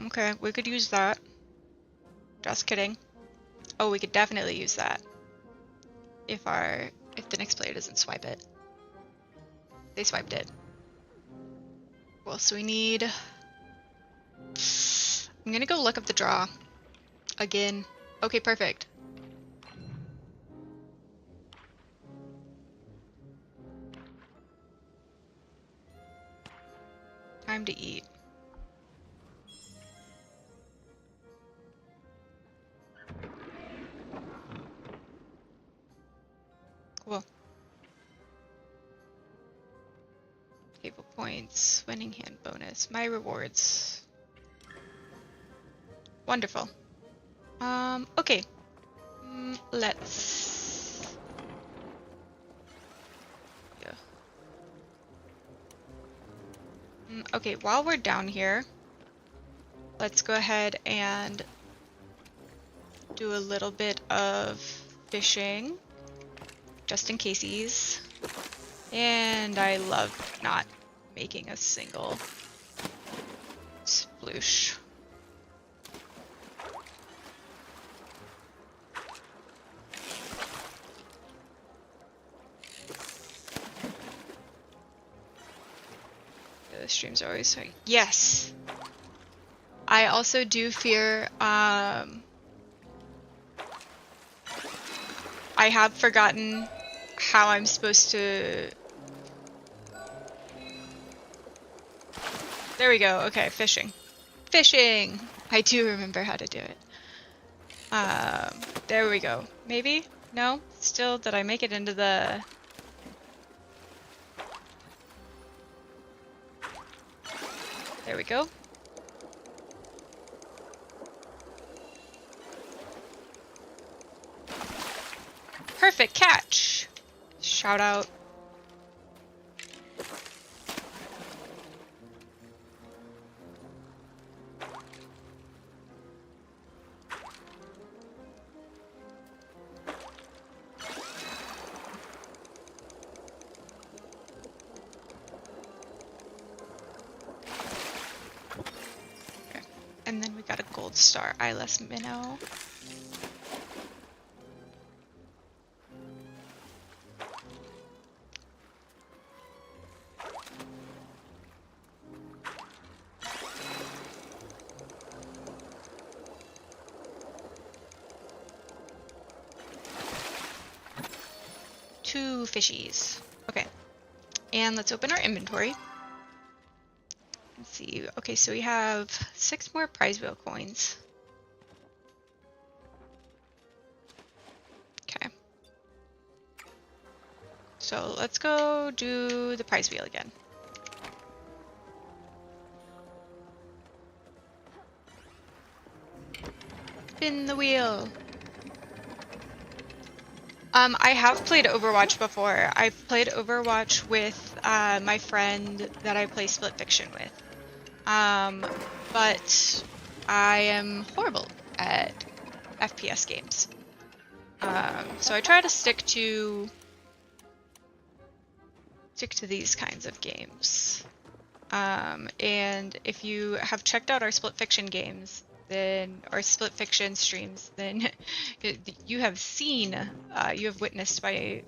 Okay, we could use that. Just kidding. Oh, we could definitely use that. If the next player doesn't swipe it. They swiped it. Well, so we need... I'm gonna go look up the draw. Again. Okay, perfect. time to eat. Cool. Table points, winning hand bonus, my rewards. Wonderful. Okay. Let's... Yeah. Okay, while we're down here, let's go ahead and do a little bit of fishing, just in caseies. And I love not making a single sploosh. The streams are always so... Yes! I also do fear, I have forgotten how I'm supposed to... There we go. Okay, fishing. Fishing! I do remember how to do it. There we go. Maybe? No? Still, did I make it into the... There we go. Perfect catch! Shout out. Okay. And then we got a gold star eyeless minnow. Two fishies. Okay. And let's open our inventory. Let's see. Okay, so we have 6 more prize wheel coins. Okay. So let's go do the prize wheel again. Spin the wheel. I have played Overwatch before. I've played Overwatch with my friend that I play Split Fiction with. But I am horrible at FPS games. So I try to stick to these kinds of games. And if you have checked out our Split Fiction games, then or Split Fiction streams, then you have seen, you have witnessed my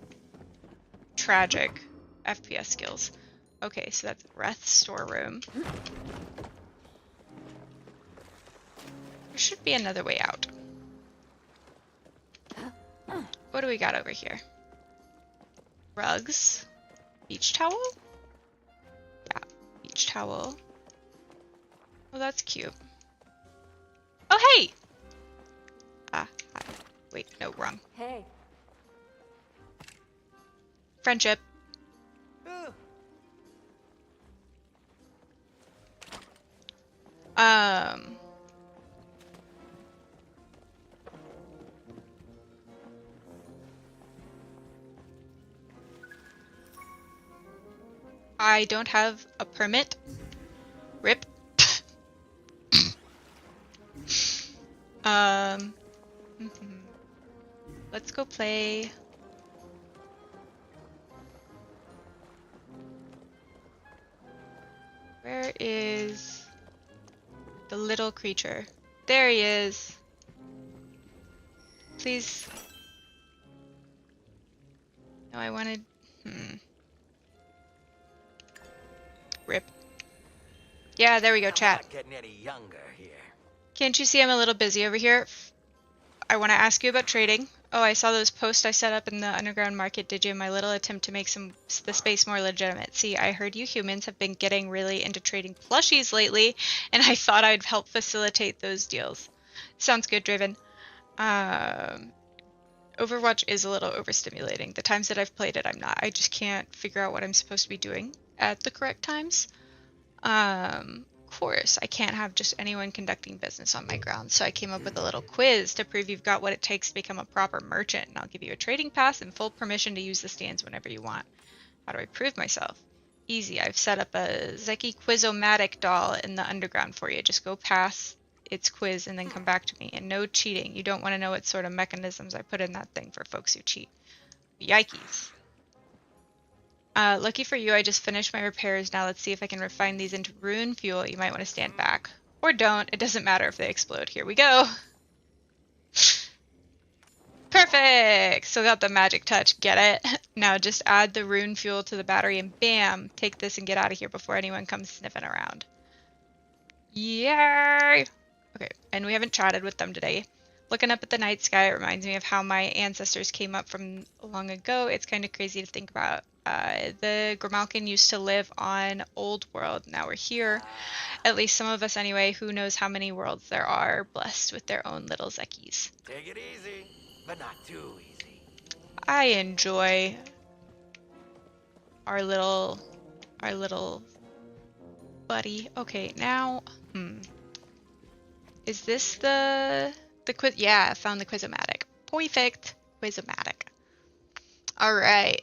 tragic FPS skills. Okay, so that's Wrath storeroom. There should be another way out. What do we got over here? Rugs. Beach towel? Yeah, beach towel. Oh, that's cute. Oh, hey! Hi. Wait, no, wrong. Hey. Friendship. I don't have a permit. Rip. Let's go play. Where is the little creature? There he is. Please. No, I wanted. Rip. Yeah, there we go, chat. Not getting any younger here. Can't you see I'm a little busy over here? I want to ask you about trading. Oh, I saw those posts I set up in the underground market, did you? My little attempt to make the space more legitimate. See, I heard you humans have been getting really into trading plushies lately, and I thought I'd help facilitate those deals. Sounds good, Draven. Overwatch is a little overstimulating. The times that I've played it, I'm not. I just can't figure out what I'm supposed to be doing at the correct times. Of course, I can't have just anyone conducting business on my grounds, so I came up with a little quiz to prove you've got what it takes to become a proper merchant, and I'll give you a trading pass and full permission to use the stands whenever you want. How do I prove myself? Easy. I've set up a Zeki Quizomatic doll in the underground for you. Just go pass its quiz and then come back to me. And no cheating. You don't want to know what sort of mechanisms I put in that thing for folks who cheat. Yikes. Lucky for you, I just finished my repairs. Now let's see if I can refine these into rune fuel. You might want to stand back. Or don't. It doesn't matter if they explode. Here we go. Perfect! Still got the magic touch. Get it? Now just add the rune fuel to the battery and bam! Take this and get out of here before anyone comes sniffing around. Yay! Okay, and we haven't chatted with them today. Looking up at the night sky, it reminds me of how my ancestors came up from long ago. It's kind of crazy to think about. The Grimalkin used to live on Old World. Now we're here. At least some of us anyway. Who knows how many worlds there are blessed with their own little Zekis. Take it easy, but not too easy. I enjoy our little buddy. Okay, now, is this the quiz? Yeah, I found the Quizomatic. Perfect. Quizomatic. All right.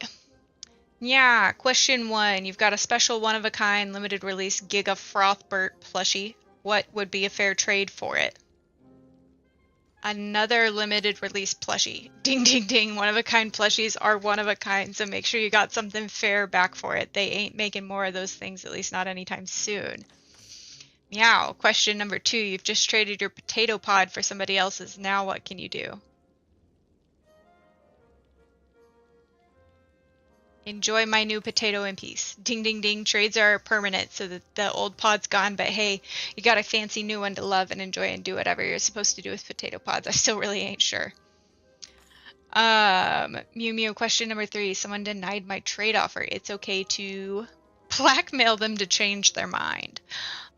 Yeah, question 1. You've got a special one-of-a-kind limited release Giga Frothbert plushie. What would be a fair trade for it? Another limited release plushie. Ding, ding, ding. One-of-a-kind plushies are one-of-a-kind, so make sure you got something fair back for it. They ain't making more of those things, at least not anytime soon. Meow. Question number 2. You've just traded your potato pod for somebody else's. Now what can you do? Enjoy my new potato in peace. Ding, ding, ding. Trades are permanent, so that the old pod's gone, but hey, you got a fancy new one to love and enjoy and do whatever you're supposed to do with potato pods. I still really ain't sure. Mew Mew, question number 3. Someone denied my trade offer. It's okay to blackmail them to change their mind.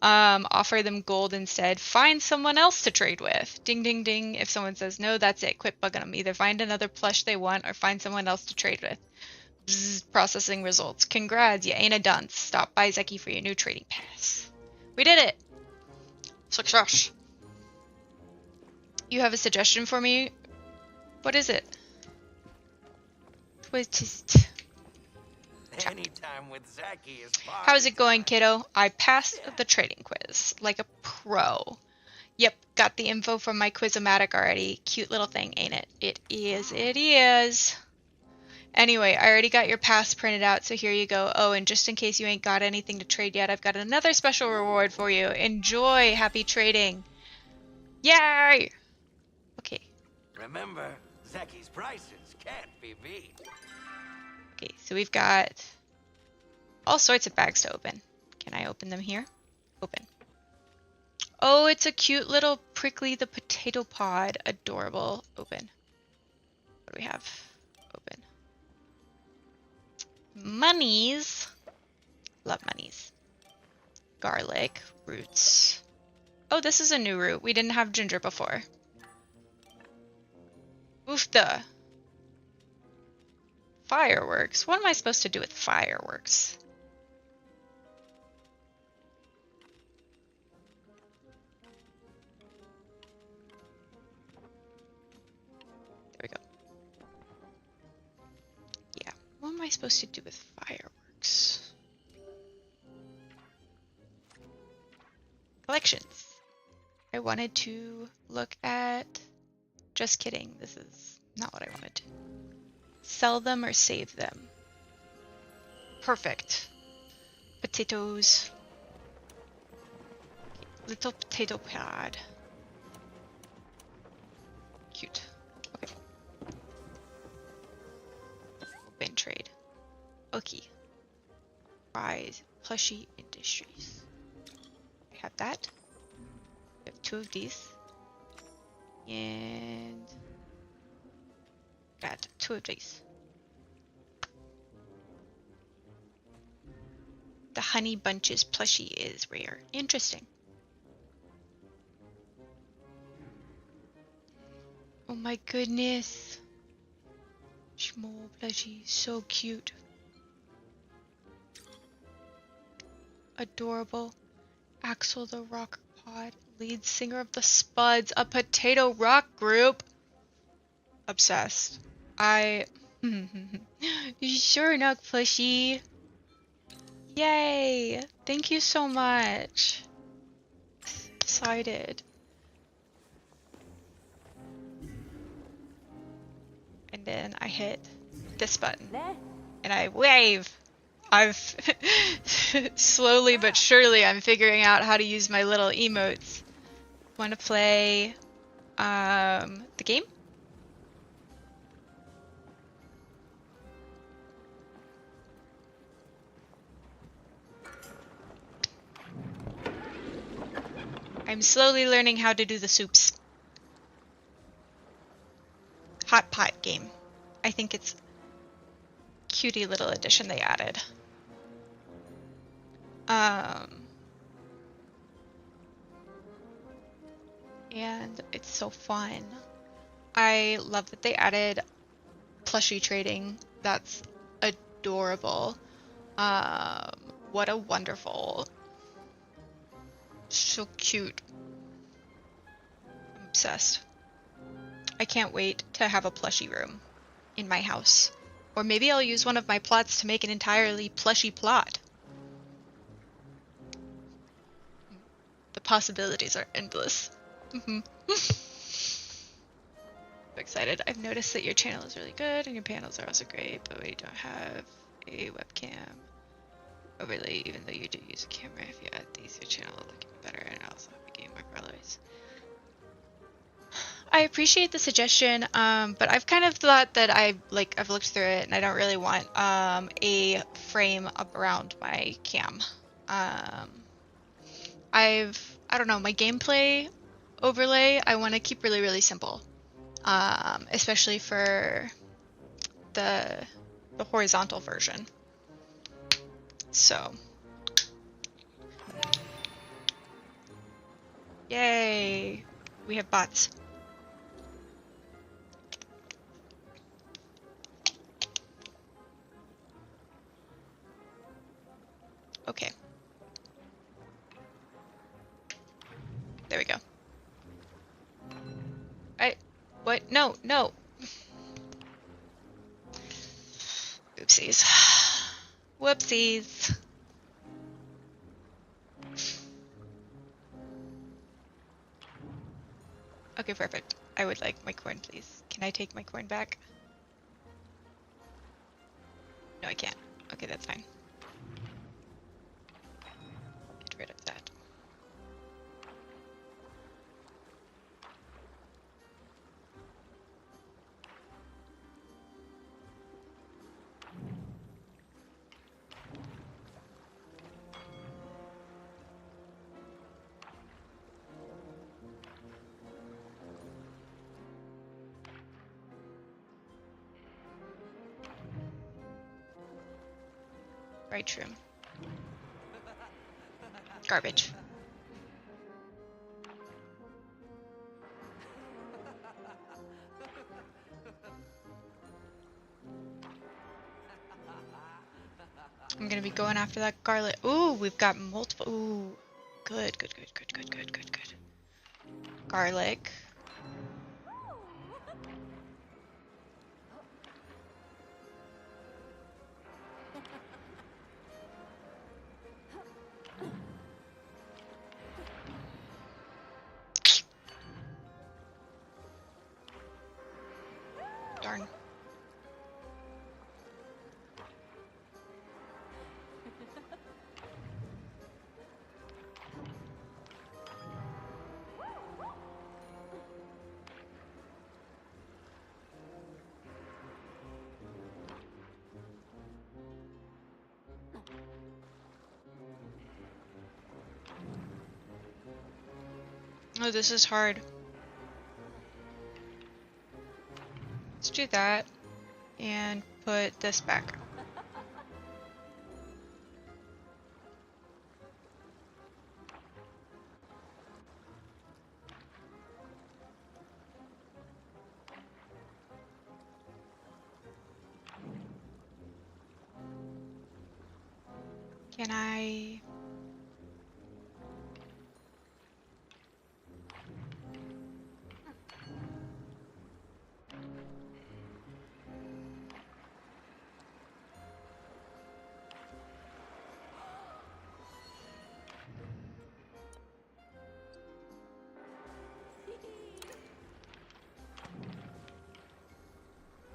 Offer them gold instead. Find someone else to trade with. Ding, ding, ding. If someone says no, that's it. Quit bugging them. Either find another plush they want or find someone else to trade with. Bzz, processing results. Congrats, you ain't a dunce. Stop by Zeki for your new trading pass. We did it! Success! You have a suggestion for me? What is it? Anytime with Zeki is fine. How's it going, kiddo? I passed the trading quiz. Like a pro. Yep, got the info from my Quizomatic already. Cute little thing, ain't it? It is, it is. Anyway, I already got your pass printed out, so here you go. Oh, and just in case you ain't got anything to trade yet, I've got another special reward for you. Enjoy! Happy trading! Yay! Okay. Remember, Zeki's prices can't be beat. Okay, so we've got all sorts of bags to open. Can I open them here? Open. Oh, it's a cute little Prickly the Potato Pod. Adorable. Open. What do we have? Open. Monies. Love monies. Garlic. Roots. Oh, this is a new root. We didn't have ginger before. Oofda. Fireworks. What am I supposed to do with fireworks? There we go. Yeah. What am I supposed to do with fireworks? Collections. I wanted to look at... Just kidding. This is not what I wanted to. Sell them or save them. Perfect. Potatoes. Little potato pod. Cute. Okay. Open trade. Okay. Rise. Plushie Industries. I have that. I have 2 of these. And Got 2 of these. The Honey Bunches plushie is rare. Interesting. Oh my goodness. Small plushie, so cute. Adorable. Axel the Rock Pod, lead singer of the Spuds, a potato rock group. Obsessed. Sure enough, plushie. Yay! Thank you so much. Excited. And then I hit this button. There. And I wave. I've slowly but surely I'm figuring out how to use my little emotes. Want to play the game? I'm slowly learning how to do the soups. Hot pot game. I think it's a cutie little addition they added. And it's so fun. I love that they added plushie trading. That's adorable. What a wonderful, so cute. I'm obsessed. I can't wait to have a plushie room in my house. Or maybe I'll use one of my plots to make an entirely plushy plot. The possibilities are endless. So excited. I've noticed that your channel is really good and your panels are also great, but we don't have a webcam overlay, even though you do use a camera. If you add these, your channel will look even better, and also have a game more colors. I appreciate the suggestion, but I've kind of thought that I've looked through it and I don't really want a frame up around my cam. I don't know, my gameplay overlay I want to keep really, really simple, especially for the horizontal version. So, yay, we have bots. Okay. There we go. What? No, no. Oopsies. Whoopsies. Okay, perfect. I would like my coin, please. Can I take my coin back? No, I can't. Okay, that's fine. Get rid of that. Right room. Garbage. I'm gonna be going after that garlic. Ooh, we've got multiple. Ooh, good, good, good, good, good, good, good, good. Garlic. Darn. Oh, this is hard. Let's do that. and put this back. Can I?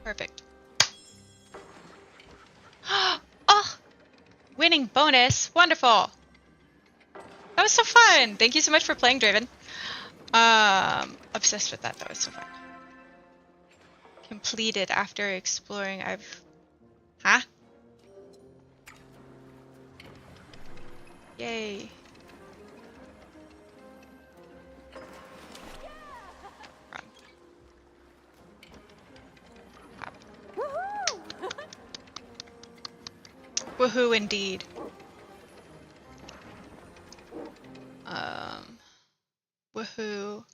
Perfect. Oh! Winning bonus! Wonderful! That was so fun! Thank you so much for playing, Draven. Obsessed with that. That was so fun. Completed after exploring. Huh? Yay. Run. Woohoo! Woohoo indeed. Woohoo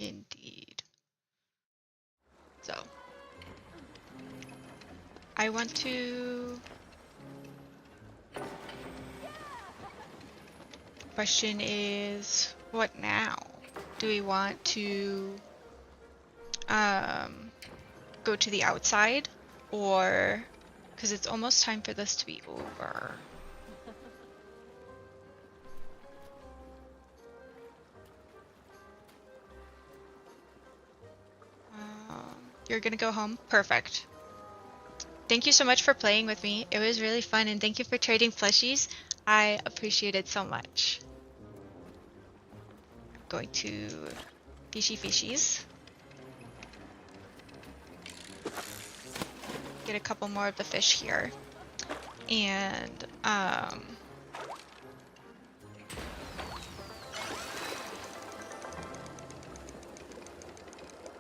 indeed. So, I want to... Question is, what now? Do we want to go to the outside, or because it's almost time for this to be over? You're gonna go home? Perfect. Thank you so much for playing with me. It was really fun, and thank you for trading plushies. I appreciate it so much. I'm going to fishies. Get a couple more of the fish here. And,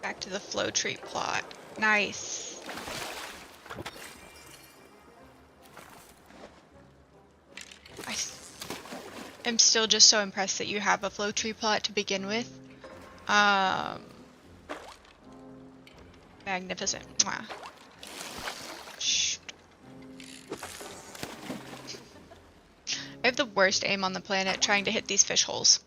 back to the flow treat plot. Nice. I'm still just so impressed that you have a flow tree plot to begin with. Magnificent. Mwah. Shh. I have the worst aim on the planet trying to hit these fish holes.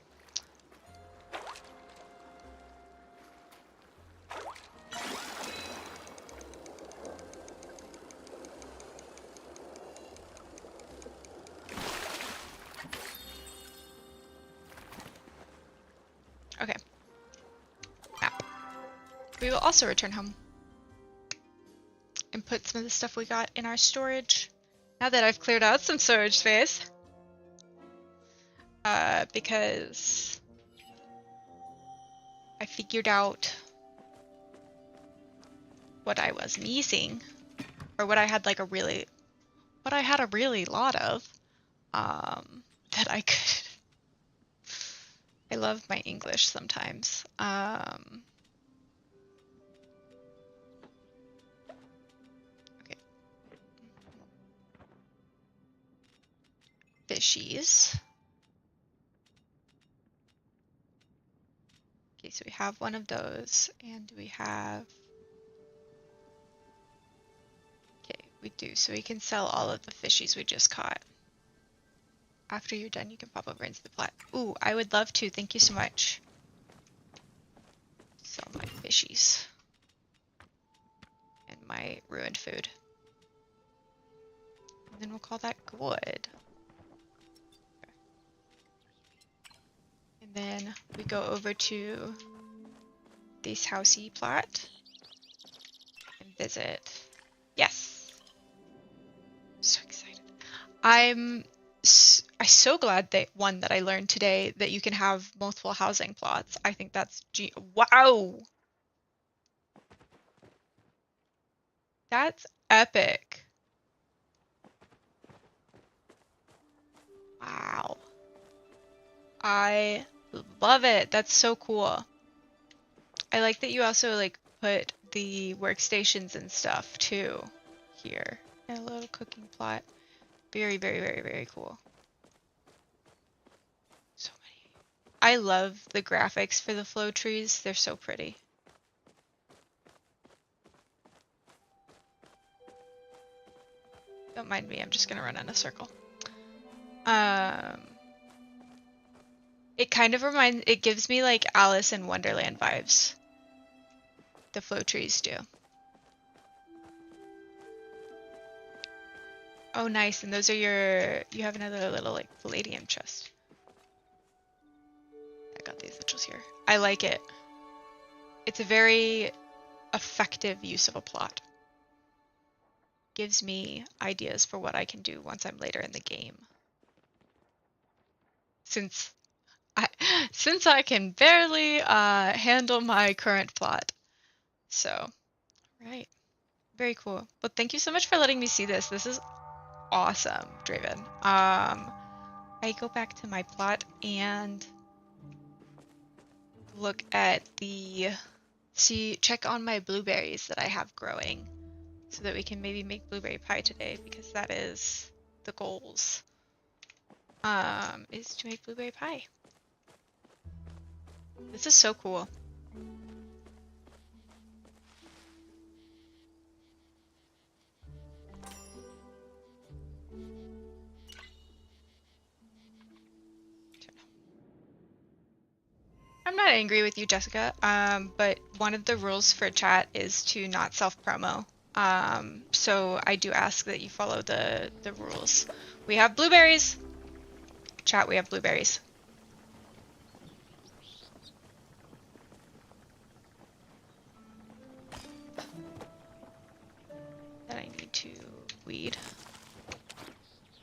Okay. Map. We will also return home and put some of the stuff we got in our storage. Now that I've cleared out some storage space. Because I figured out what I was missing, or what I had like a really lot of, that I could. I love my English sometimes. Okay. Fishies. Okay, so we have one of those, and we have... Okay, we do. So we can sell all of the fishies we just caught. After you're done, you can pop over into the plat. Ooh, I would love to. Thank you so much. Sell my fishies. And my ruined food. And then we'll call that good. And then we go over to this housey plot and visit. Yes. So excited. I'm so glad that that I learned today that you can have multiple housing plots. I think that's wow. That's epic. Wow. I love it. That's so cool. I like that you also like put the workstations and stuff too here. And a little cooking plot. Very, very, very, very cool. So many. I love the graphics for the flow trees. They're so pretty. Don't mind me, I'm just gonna run in a circle. It kind of it gives me like Alice in Wonderland vibes. The flow trees do. Oh, nice. And those are you have another little like palladium chest. I got these essentials here. I like it. It's a very effective use of a plot. Gives me ideas for what I can do once I'm later in the game. Since I can barely handle my current plot. So, right. Very cool. Well, thank you so much for letting me see this. This is awesome, Draven. I go back to my plot and look at check on my blueberries that I have growing so that we can maybe make blueberry pie today because that is the goals. Is to make blueberry pie. This is so cool. I'm not angry with you, Jessica, but one of the rules for chat is to not self-promo. So I do ask that you follow the rules. We have blueberries! Chat, we have blueberries. Then I need to weed.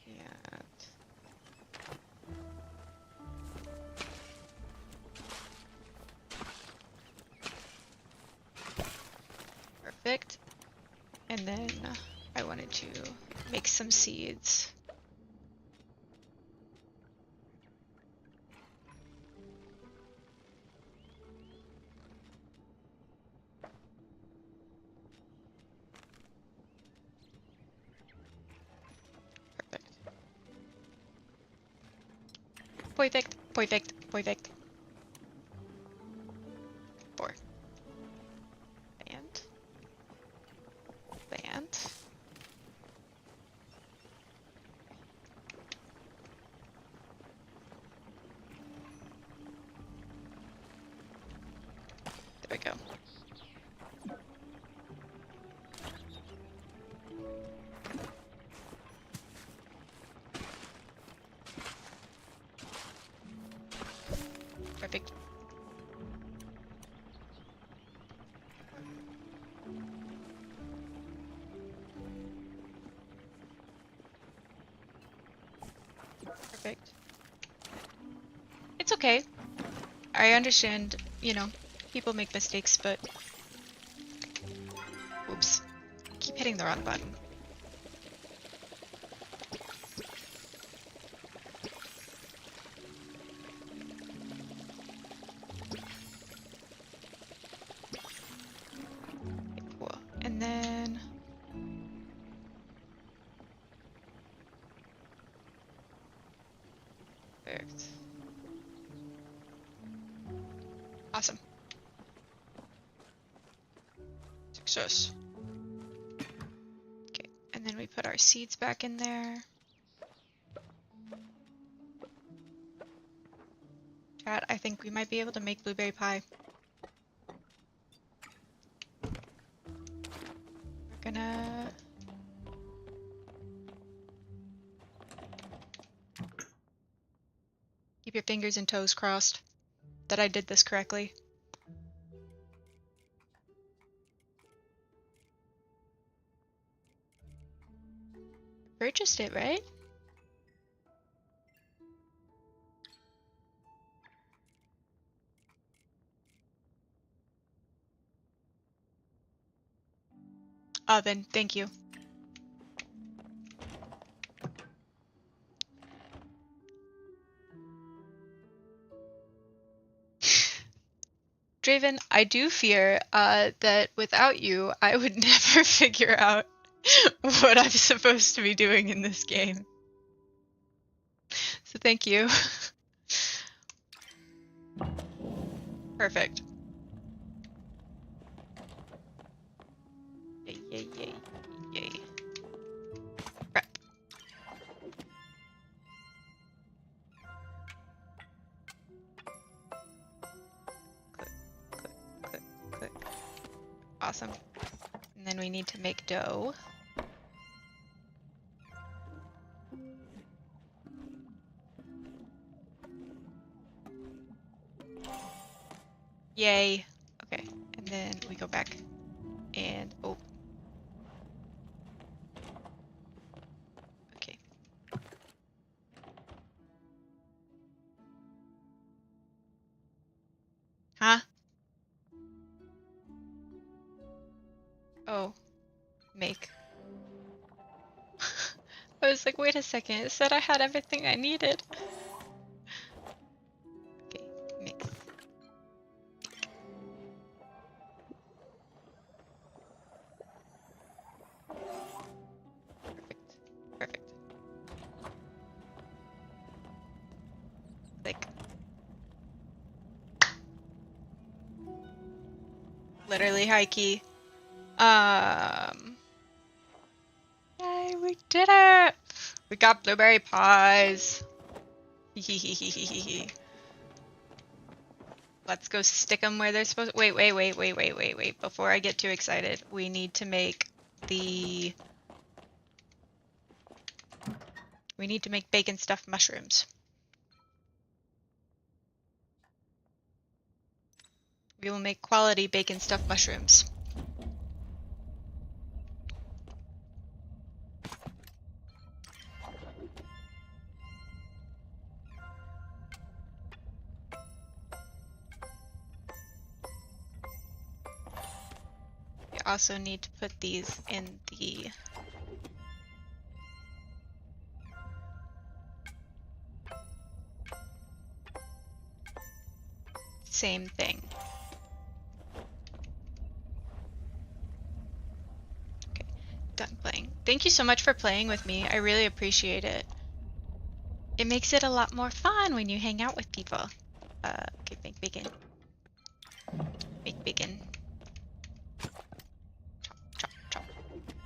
And perfect. And then I wanted to make some seeds. Perfect. Perfect, perfect, perfect. 4. And. There we go. Perfect. Perfect. It's okay. I understand, you know, people make mistakes, but... Oops. Keep hitting the wrong button. Okay, cool. And then... Perfect. Awesome. Success. Okay, and then we put our seeds back in there. Chat, I think we might be able to make blueberry pie. We're gonna... Keep your fingers and toes crossed that I did this correctly. Purchased it, right? Oh, then thank you. Draven, I do fear that without you, I would never figure out what I'm supposed to be doing in this game. So thank you. Perfect. Yay, yay, yay, yay. Prep. Click, click, click, click. Awesome. And then we need to make dough. Yay. Okay, and then we go back and oh. Okay. Huh? Oh, make. I was like, wait a second, it said I had everything I needed. Okay, mix. Perfect. Perfect. Like literally high key. Yay, we did it! We got blueberry pies. Let's go stick them where they're supposed to. Wait. Before I get too excited, we need to make the... We need to make bacon stuffed mushrooms. We will make quality bacon stuffed mushrooms. We also need to put these in the... same thing. Okay, done playing. Thank you so much for playing with me. I really appreciate it. It makes it a lot more fun when you hang out with people. Okay, make bacon. Make bacon. Chop, chop.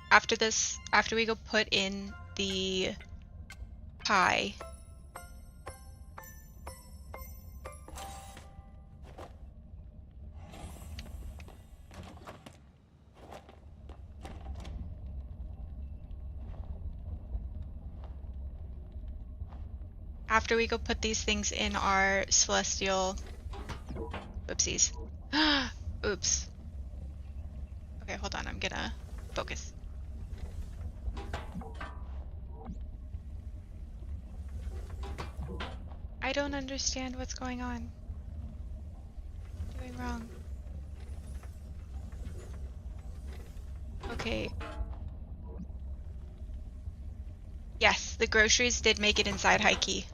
After this, after we go put in the pie, after we go put these things in our celestial... Oopsies. Oops. Okay, hold on, I'm gonna focus. I don't understand what's going on. I'm doing wrong. Okay. Yes, the groceries did make it inside Heike.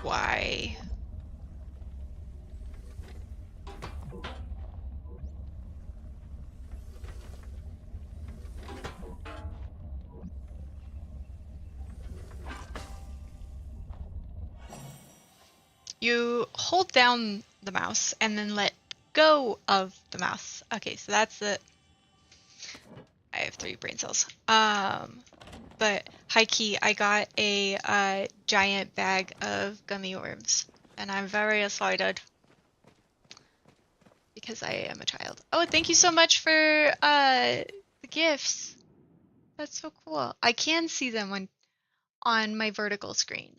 Why? You hold down the mouse and then let go of the mouse. Okay, so that's the... I have 3 brain cells. But high key, I got a giant bag of gummy worms, and I'm very excited because I am a child. Oh, thank you so much for the gifts. That's so cool. I can see them on my vertical screen.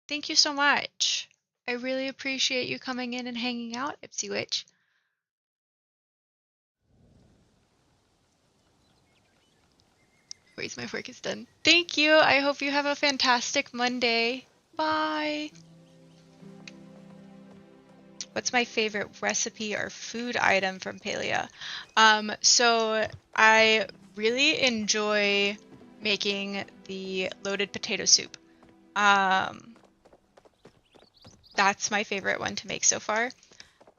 Thank you so much. I really appreciate you coming in and hanging out, Ipsy Witch. Where's my work is done. Thank you. I hope you have a fantastic Monday. Bye. What's my favorite recipe or food item from Palia? So I really enjoy making the loaded potato soup. That's my favorite one to make so far.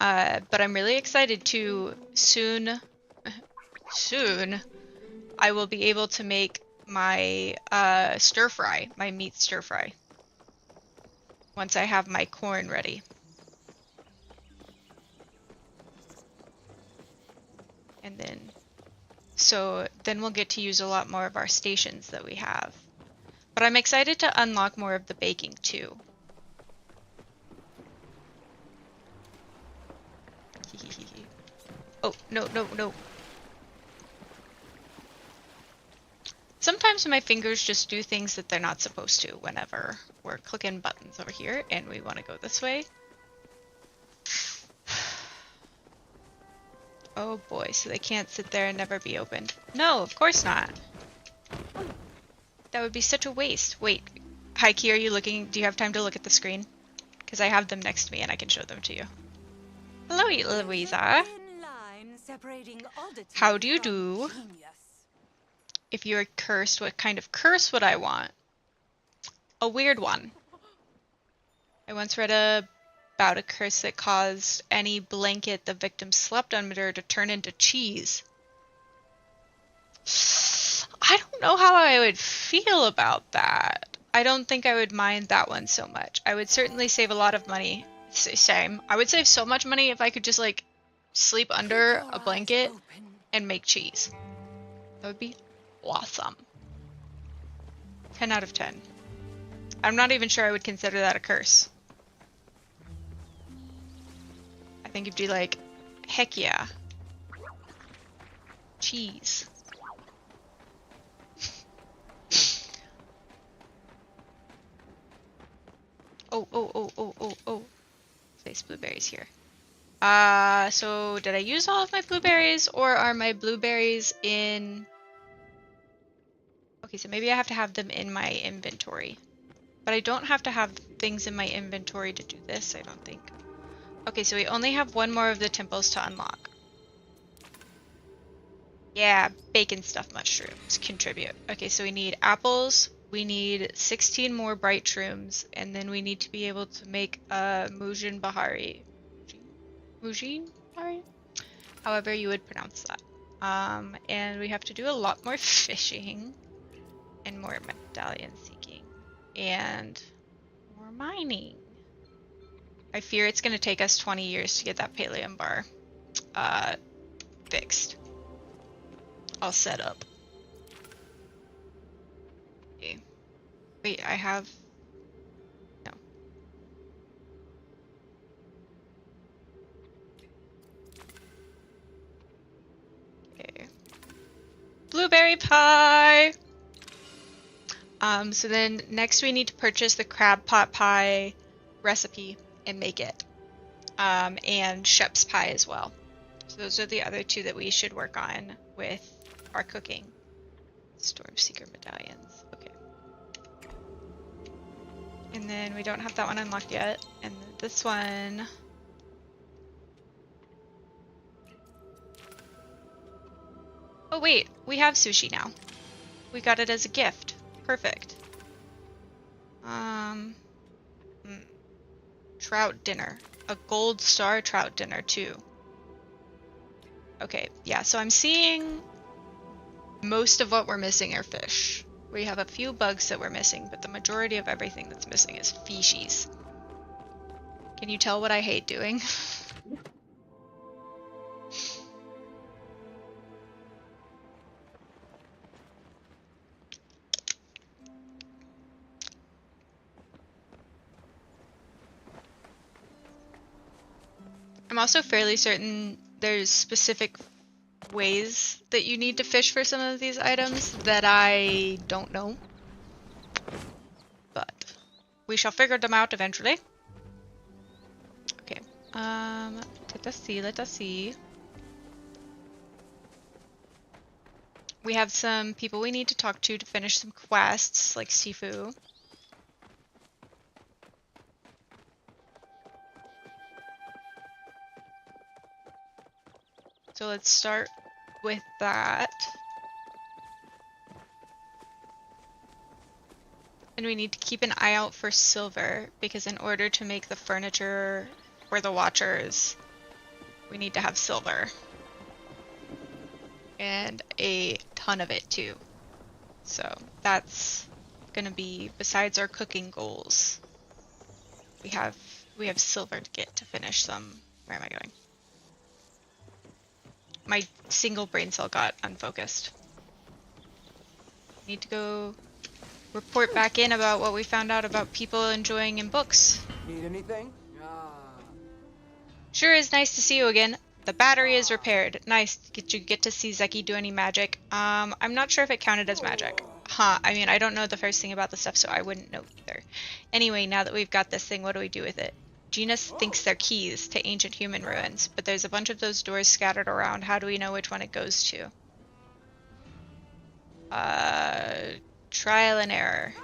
But I'm really excited to soon, I will be able to make my stir fry, my meat stir fry, once I have my corn ready. And then we'll get to use a lot more of our stations that we have. But I'm excited to unlock more of the baking too. Oh, no, no, no. Sometimes my fingers just do things that they're not supposed to whenever we're clicking buttons over here and we want to go this way. Oh boy, so they can't sit there and never be opened. No, of course not. That would be such a waste. Wait, Heike, are you looking? Do you have time to look at the screen? Because I have them next to me and I can show them to you. Hello, Louisa. How do you do? If you're cursed, what kind of curse would I want? A weird one. I once read about a curse that caused any blanket the victim slept under to turn into cheese. I don't know how I would feel about that. I don't think I would mind that one so much. I would certainly save a lot of money. Same. I would save so much money if I could just like sleep under a blanket and make cheese. That would be awesome. 10 out of 10. I'm not even sure I would consider that a curse. I think it'd be like, heck yeah. Cheese. Oh. Place blueberries here. So did I use all of my blueberries or are my blueberries in... Okay, so maybe I have to have them in my inventory. But I don't have to have things in my inventory to do this, I don't think. Okay, so we only have one more of the temples to unlock. Yeah, bacon stuffed mushrooms contribute. Okay, so we need apples, we need 16 more bright shrooms, and then we need to be able to make a Mujin Bahari. Mujin Bahari? However you would pronounce that. And we have to do a lot more fishing and more medallion seeking and more mining. I fear it's going to take us 20 years to get that Palium bar fixed. All set up. Okay. Wait, I have... No. Okay. Blueberry pie! So then next we need to purchase the crab pot pie recipe and make it. And Shep's pie as well. So those are the other two that we should work on with our cooking. Storm Seeker medallions. Okay. And then we don't have that one unlocked yet. And this one... Oh wait, we have sushi now. We got it as a gift. Perfect. Trout dinner. A gold star trout dinner too. Okay, yeah, so I'm seeing most of what we're missing are fish. We have a few bugs that we're missing, but the majority of everything that's missing is fishies. Can you tell what I hate doing? I'm also fairly certain there's specific ways that you need to fish for some of these items that I don't know. But we shall figure them out eventually. Okay. Let us see. We have some people we need to talk to finish some quests, like Sifu. So let's start with that. And we need to keep an eye out for silver, because in order to make the furniture for the Watchers, we need to have silver. And a ton of it too. So that's gonna be, besides our cooking goals, we have silver to get to finish some. Where am I going? My single brain cell got unfocused. Need to go report back in about what we found out about people enjoying in books. Need anything? Sure is nice to see you again. The battery is repaired. Nice. Did you get to see Zeki do any magic? I'm not sure if it counted as magic. Huh, I mean, I don't know the first thing about the stuff, so I wouldn't know either. Anyway, now that we've got this thing, what do we do with it? Genus thinks they're keys to ancient human ruins, but there's a bunch of those doors scattered around. How do we know which one it goes to? Trial and error.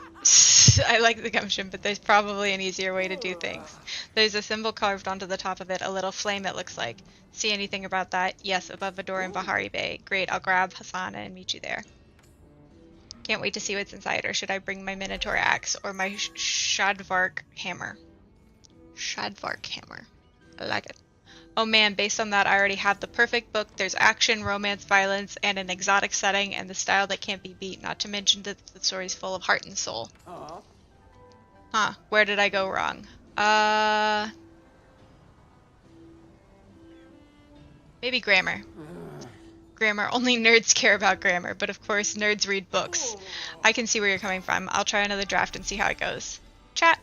I like the gumption, but there's probably an easier way to do things. There's a symbol carved onto the top of it, a little flame it looks like. See anything about that? Yes, above a door in Bahari Bay. Great, I'll grab Hassan and meet you there. Can't wait to see what's inside, or should I bring my Minotaur axe or my Shadvark hammer? Shadvark hammer. I like it. Oh man, based on that, I already have the perfect book. There's action, romance, violence, and an exotic setting, and the style that can't be beat, not to mention that the story's full of heart and soul. Huh, where did I go wrong? Maybe grammar. Grammar, only nerds care about grammar, but of course nerds read books. I can see where you're coming from. I'll try another draft and see how it goes. Chat!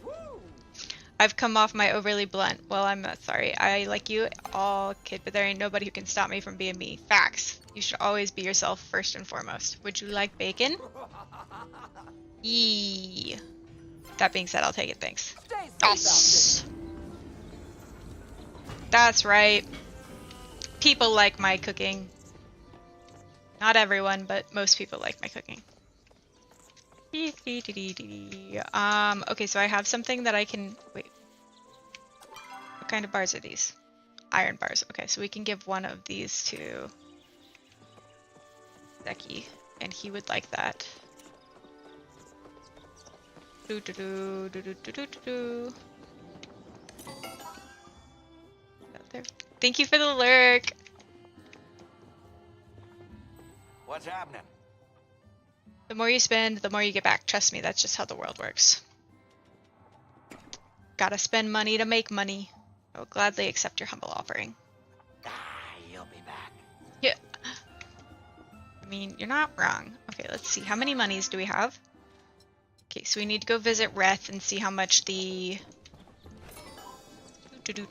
I've come off my overly blunt. Well, I'm not sorry. I like you all, kid, but there ain't nobody who can stop me from being me. Facts. You should always be yourself first and foremost. Would you like bacon? Yee. That being said, I'll take it, thanks. Yes! That's right. People like my cooking. Not everyone, but most people like my cooking. Okay, so I have something that I can... Wait. What kind of bars are these? Iron bars. Okay, so we can give one of these to Zeki, and he would like that. Thank you for the lurk. What's happening? The more you spend, the more you get back. Trust me, that's just how the world works. Gotta spend money to make money. I will gladly accept your humble offering. You'll be back. Yeah. I mean, you're not wrong. Okay, let's see. How many monies do we have? Okay, so we need to go visit Reth and see how much the... the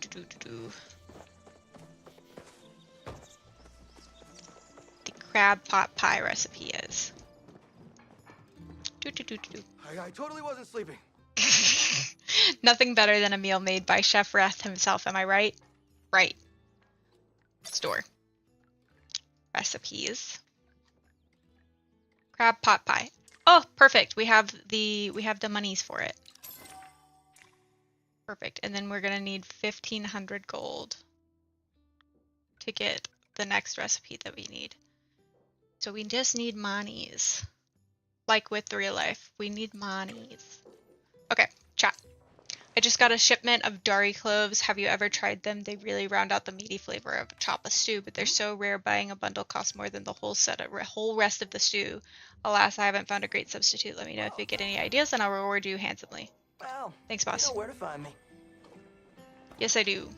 crab pot pie recipe is. I totally wasn't sleeping. Nothing better than a meal made by Chef Reth himself, am I right? Right. Store. Recipes. Crab pot pie. Oh, perfect. We have the monies for it. Perfect. And then we're gonna need 1,500 gold to get the next recipe that we need. So we just need monies. Like with real life, we need monies. Okay, chat. I just got a shipment of Dari cloves. Have you ever tried them? They really round out the meaty flavor of a choppa stew, but they're so rare buying a bundle costs more than the whole rest of the stew. Alas, I haven't found a great substitute. Let me know if you get any ideas and I'll reward you handsomely. Well, thanks, boss. You know where to find me. Yes, I do.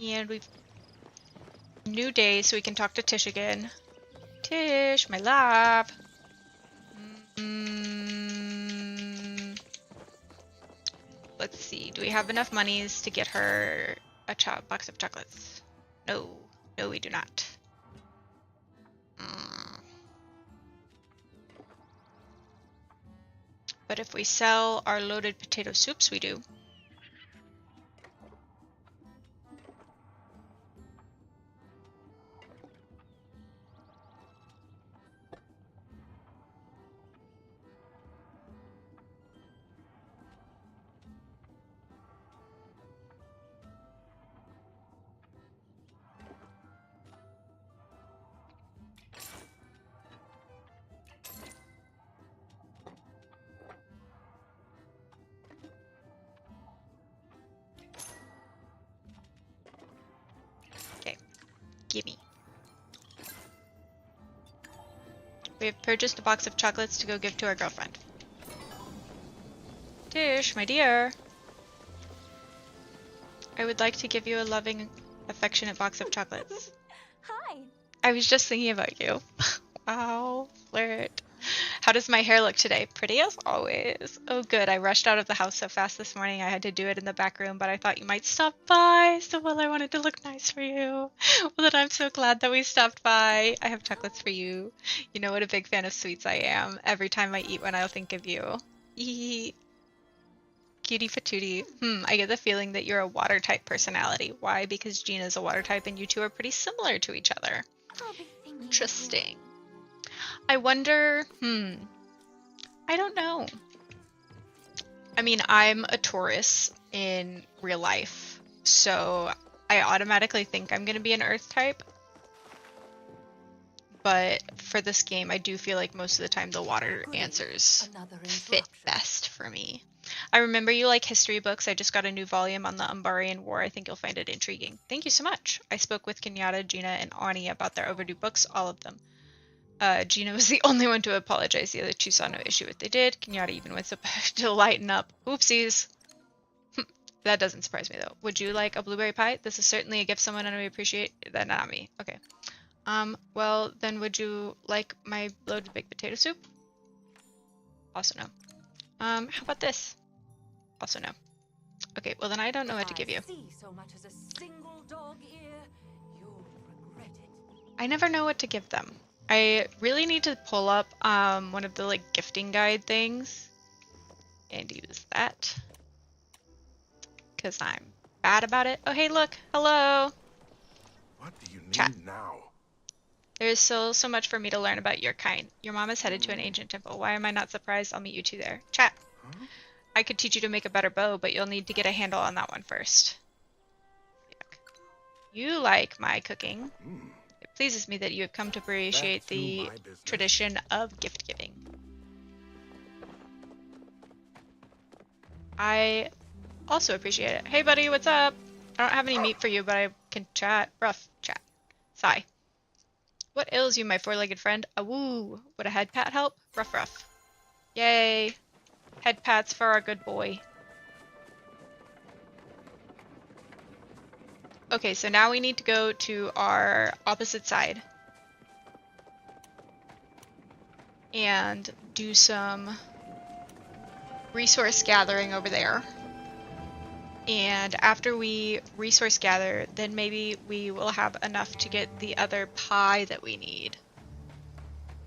And we've... New day, so we can talk to Tish again. Tish, my love. Let's see. Do we have enough monies to get her a box of chocolates? No. No, we do not. But if we sell our loaded potato soups, we do. gimme. We have purchased a box of chocolates to go give to our girlfriend. Tish, my dear. I would like to give you a loving, affectionate box of chocolates. Hi. I was just thinking about you. Wow, flirt. How does my hair look today? Pretty as always. Oh good, I rushed out of the house so fast this morning I had to do it in the back room, but I thought you might stop by, so well I wanted to look nice for you. Well then I'm so glad that we stopped by. I have chocolates for you. You know what a big fan of sweets I am. Every time I eat one I'll think of you. Eee. Cutie fatootie. I get the feeling that you're a water type personality. Why? Because Gina's a water type and you two are pretty similar to each other. I'll be thinking of you. Interesting. I wonder, I don't know. I mean, I'm a Taurus in real life, so I automatically think I'm going to be an Earth type. But for this game, I do feel like most of the time the water answers fit best for me. I remember you like history books. I just got a new volume on the Umbarian War. I think you'll find it intriguing. Thank you so much. I spoke with Kenyatta, Gina, and Ani about their overdue books, all of them. Gina was the only one to apologize. The other two saw no issue with what they did. Kenyatta even went so back to lighten up. Oopsies. That doesn't surprise me, though. Would you like a blueberry pie? This is certainly a gift someone and we appreciate that. Not me. Okay. Well, then would you like my loaded baked potato soup? Also no. How about this? Also no. Okay, well then I don't know what to give you. I never know what to give them. I really need to pull up one of the like gifting guide things and use that because I'm bad about it. Oh hey look, hello. What do you need Chat. now? There is still so much for me to learn about your kind. Your mom is headed to an ancient temple. Why am I not surprised? I'll meet you two there. Chat. Huh? I could teach you to make a better bow, but you'll need to get a handle on that one first. Yuck. You like my cooking. It pleases me that you have come to appreciate That's the my business. tradition of gift giving. I also appreciate it. Hey buddy, what's up? I don't have any meat for you, but I can chat. Rough chat. Sigh. What ails you, my four-legged friend? Awoo. Would a head pat help? Ruff ruff. Yay. Head pats for our good boy. Okay, so now we need to go to our opposite side. And do some resource gathering over there. And after we resource gather, then maybe we will have enough to get the other pie that we need.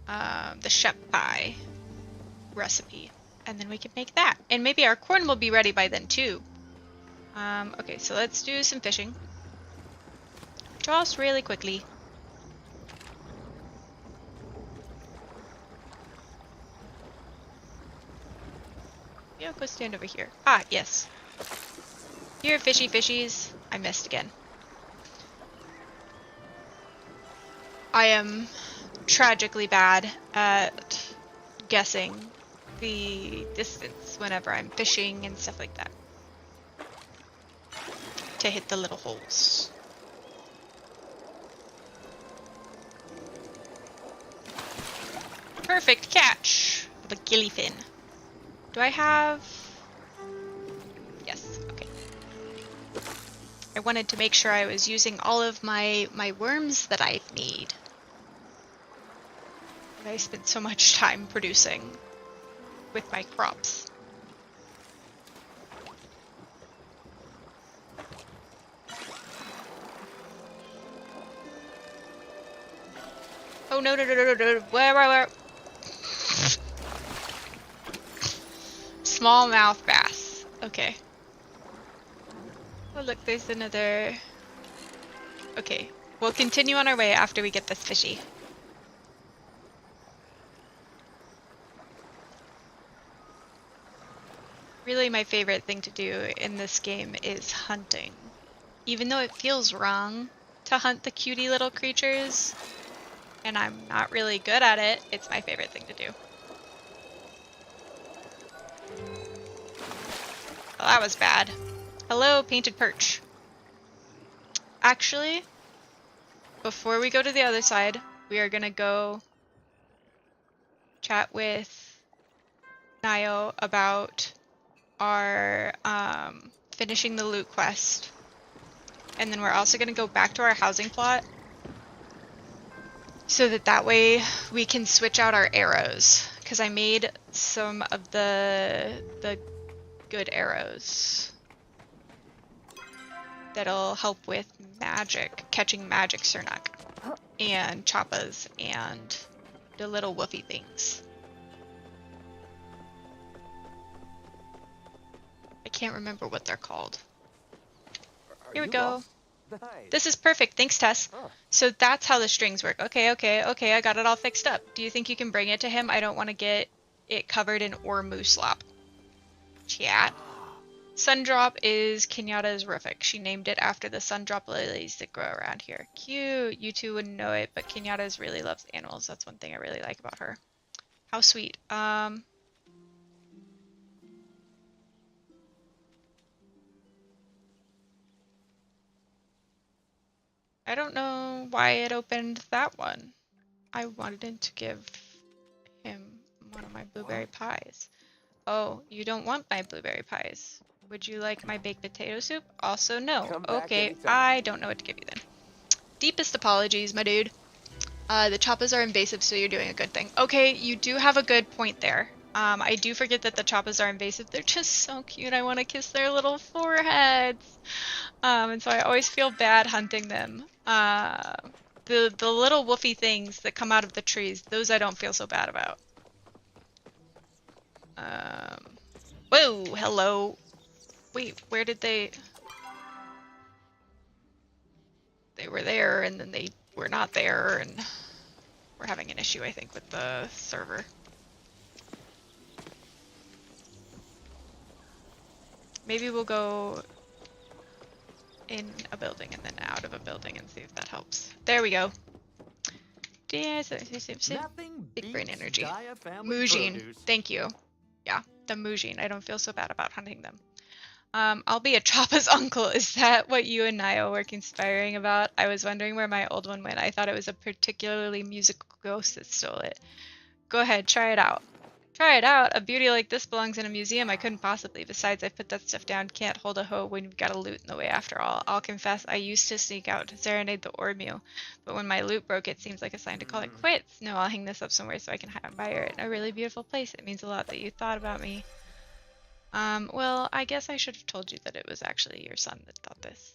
The shep pie recipe. And then we can make that. And maybe our corn will be ready by then too. Okay, so let's do some fishing. Just really quickly. Yeah, go stand over here. Ah, yes. Here, fishy fishies. I missed again. I am tragically bad at guessing the distance whenever I'm fishing and stuff like that. To hit the little holes. Perfect catch of a gillyfin. Do I have... Yes, okay. I wanted to make sure I was using all of my worms that I need. I spent so much time producing with my crops. Oh no no no no no no! Where? Smallmouth bass. Okay. Oh look, there's another. Okay, we'll continue on our way after we get this fishy. Really, my favorite thing to do in this game is hunting. Even though it feels wrong to hunt the cutie little creatures, and I'm not really good at it, it's my favorite thing to do. Well, that was bad. Hello, painted perch. Actually, before we go to the other side, we are gonna go chat with Nio about our finishing the loot quest. And then we're also gonna go back to our housing plot so that way we can switch out our arrows. Because I made some of the good arrows that'll help with magic, catching magic Sernuk, and choppas, and the little woofy things. I can't remember what they're called. Here we go. Nice. This is perfect, thanks Tess. Huh. So that's how the strings work. Okay, I got it all fixed up. Do you think you can bring it to him? I don't want to get it covered in Ormu slop. Chat. Sundrop is Kenyatta's Ruffic. She named it after the sundrop lilies that grow around here. Cute. You two wouldn't know it, but Kenyatta's really loves animals. That's one thing I really like about her. How sweet. I don't know why it opened that one. I wanted to give him one of my blueberry pies. Oh, you don't want my blueberry pies. Would you like my baked potato soup? Also, no. Come back Okay, anytime. I don't know what to give you then. Deepest apologies, my dude. The choppas are invasive, so you're doing a good thing. Okay, you do have a good point there. I do forget that the choppas are invasive. They're just so cute. I want to kiss their little foreheads. And so I always feel bad hunting them. The little woofy things that come out of the trees, those I don't feel so bad about. Whoa, hello. Wait, where did they... They were there, and then they were not there, and we're having an issue, I think, with the server. Maybe we'll go in a building and then out of a building and see if that helps. There we go. Nothing Big brain beats energy. Gaia family Mujin, produce. thank you. Yeah, the Mujin. I don't feel so bad about hunting them. I'll be a Choppa's uncle. Is that what you and Nio were conspiring about? I was wondering where my old one went. I thought it was a particularly musical ghost that stole it. Go ahead, try it out. Try it out. A beauty like this belongs in a museum. I couldn't possibly. Besides, I put that stuff down. Can't hold a hoe when you've got a loot in the way after all. I'll confess, I used to sneak out to serenade the Ormu, but when my loot broke, it seems like a sign to call it quits. No, I'll hang this up somewhere so I can admire it. A really beautiful place. It means a lot that you thought about me. Well, I guess I should have told you that it was actually your son that thought this.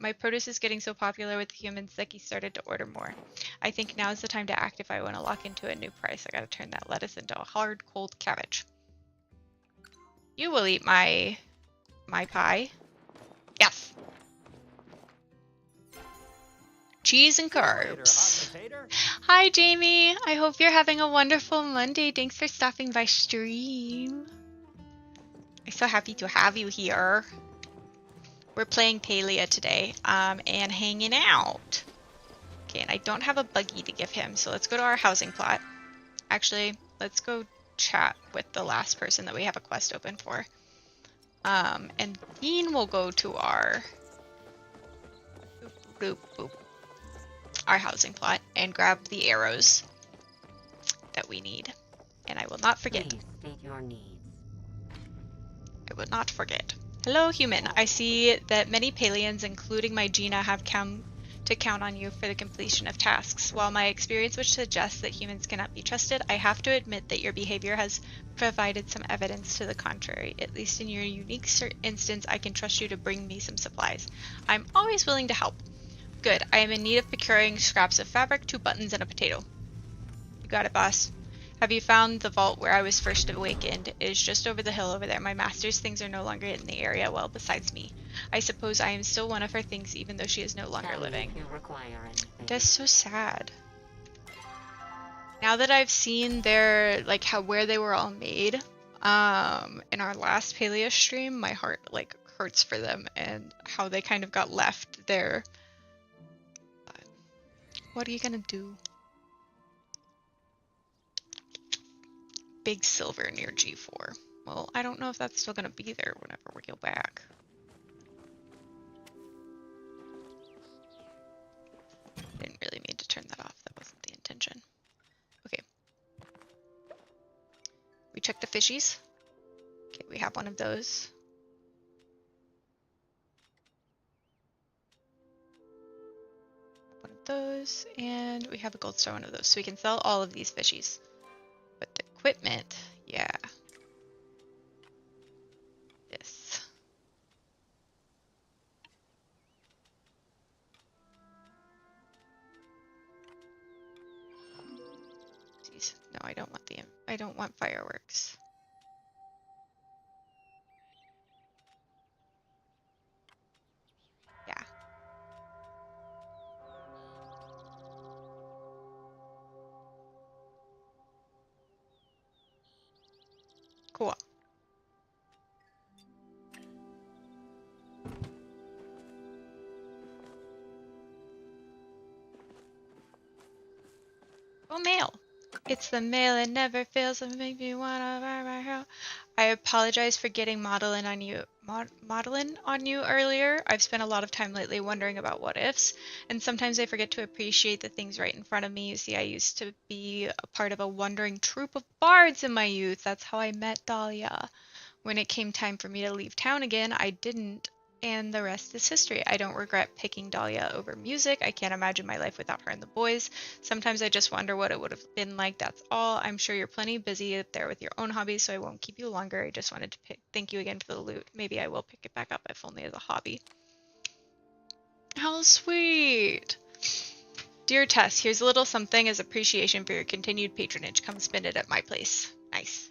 My produce is getting so popular with the humans that he started to order more. I think now's the time to act if I want to lock into a new price. I gotta turn that lettuce into a hard, cold cabbage. You will eat my pie. Yes. Cheese and carbs. Hi, Jamie. I hope you're having a wonderful Monday. Thanks for stopping by stream. I'm so happy to have you here. We're playing Palia today, and hanging out. Okay, and I don't have a buggy to give him, so let's go to our housing plot. Actually, let's go chat with the last person that we have a quest open for. And then we'll go to our our housing plot and grab the arrows that we need. And I will not forget. Please state your needs. I will not forget. Hello, human. I see that many Palians, including my Gina, have come to count on you for the completion of tasks. While my experience would suggest that humans cannot be trusted, I have to admit that your behavior has provided some evidence to the contrary. At least in your unique instance, I can trust you to bring me some supplies. I'm always willing to help. Good. I am in need of procuring scraps of fabric, 2 buttons, and a potato. You got it, boss. Have you found the vault where I was first awakened? It is just over the hill over there. My master's things are no longer in the area, well, besides me. I suppose I am still one of her things, even though she is no longer Tell me living. if you require anything. That's so sad. Now that I've seen their, like, where they were all made, in our last Palia stream, my heart, like, hurts for them and how they kind of got left there. But what are you gonna do? Big silver near G4. Well, I don't know if that's still gonna be there whenever we go back. Didn't fishies. Okay, we have one of those. One of those, and we have a gold star one of those. So we can sell all of these fishies. But the equipment, yeah. This. No, I don't want I don't want fireworks. Yeah. Cool. Oh, mail. It's the mail, it never fails to make me wanna buy my house. I apologize for getting modeling on you earlier. I've spent a lot of time lately wondering about what ifs, and sometimes I forget to appreciate the things right in front of me. You see, I used to be a part of a wandering troupe of bards in my youth. That's how I met Dahlia. When it came time for me to leave town again, I didn't, and the rest is history. I don't regret picking Dahlia over music. I can't imagine my life without her and the boys. Sometimes I just wonder what it would have been like, that's all. I'm sure you're plenty busy up there with your own hobbies, so I won't keep you longer. I just wanted to thank you again for the loot. Maybe I will pick it back up, if only as a hobby. How sweet! Dear Tess, here's a little something as appreciation for your continued patronage. Come spend it at my place. Nice.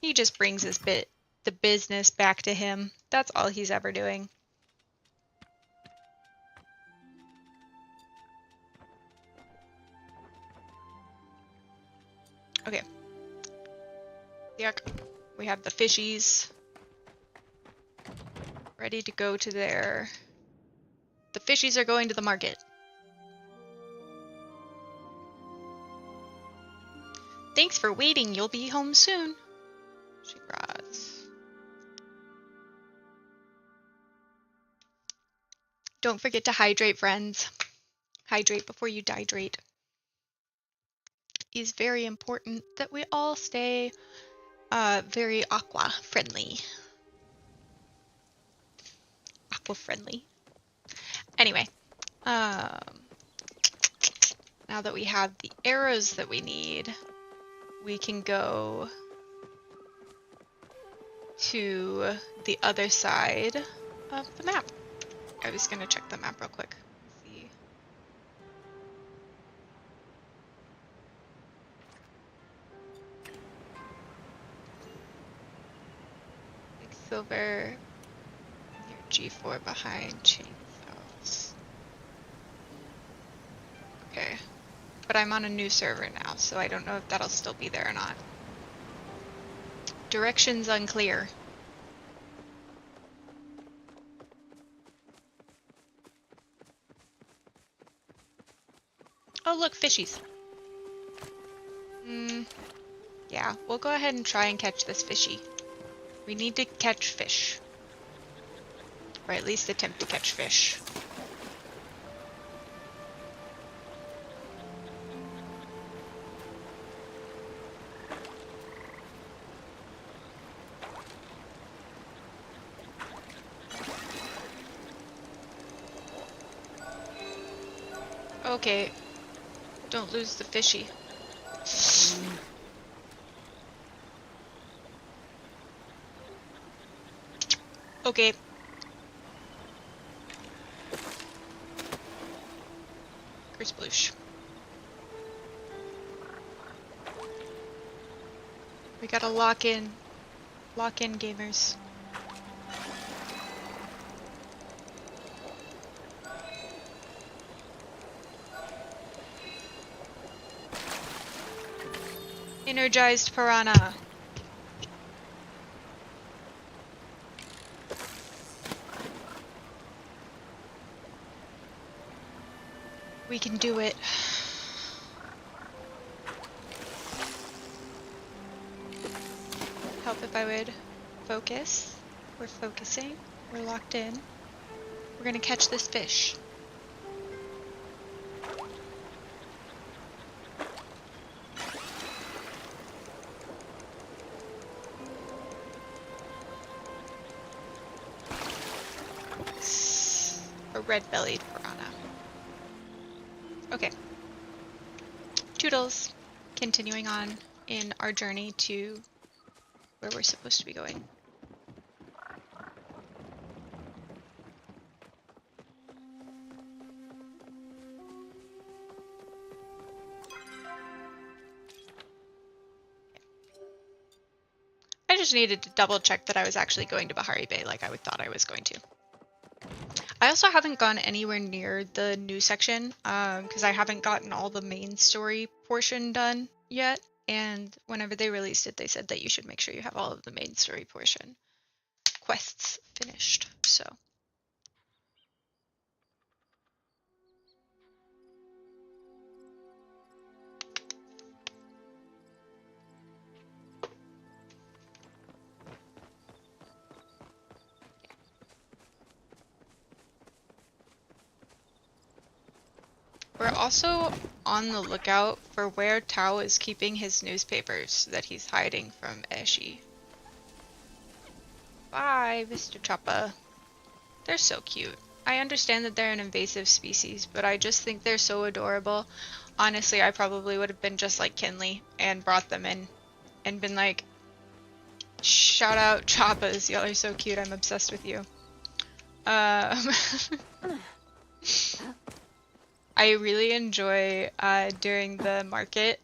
He just brings the business back to him. That's all he's ever doing. Okay. Yuck. We have the fishies ready to go to their... The fishies are going to the market. Thanks for waiting. You'll be home soon. Congrats. Don't forget to hydrate, friends. Hydrate before you dihydrate. It's very important that we all stay very aqua friendly. Aqua friendly. Anyway, now that we have the arrows that we need, we can go to the other side of the map. I was gonna check the map real quick. See. Silver near G4 behind chainsaws. Okay. But I'm on a new server now, so I don't know if that'll still be there or not. Directions unclear. Oh look, fishies. Yeah, we'll go ahead and try and catch this fishy. We need to catch fish. Or at least attempt to catch fish. Okay. Don't lose the fishy. Okay. Kersploosh. We gotta lock in. Lock in, gamers. Energized piranha. We can do it. Help if I would focus. We're focusing. We're locked in. We're gonna catch this fish. A red-bellied piranha. Okay. Toodles. Continuing on in our journey to where we're supposed to be going. I just needed to double check that I was actually going to Bahari Bay like I thought I was going to. I also haven't gone anywhere near the new section because I haven't gotten all the main story portion done yet. And whenever they released it, they said that you should make sure you have all of the main story portion quests finished. So we're also on the lookout for where Tao is keeping his newspapers that he's hiding from Eshi. Bye, Mr. Choppa. They're so cute. I understand that they're an invasive species, but I just think they're so adorable. Honestly, I probably would have been just like Kinley and brought them in and been like, shout out Choppas, y'all are so cute, I'm obsessed with you. I really enjoy during the market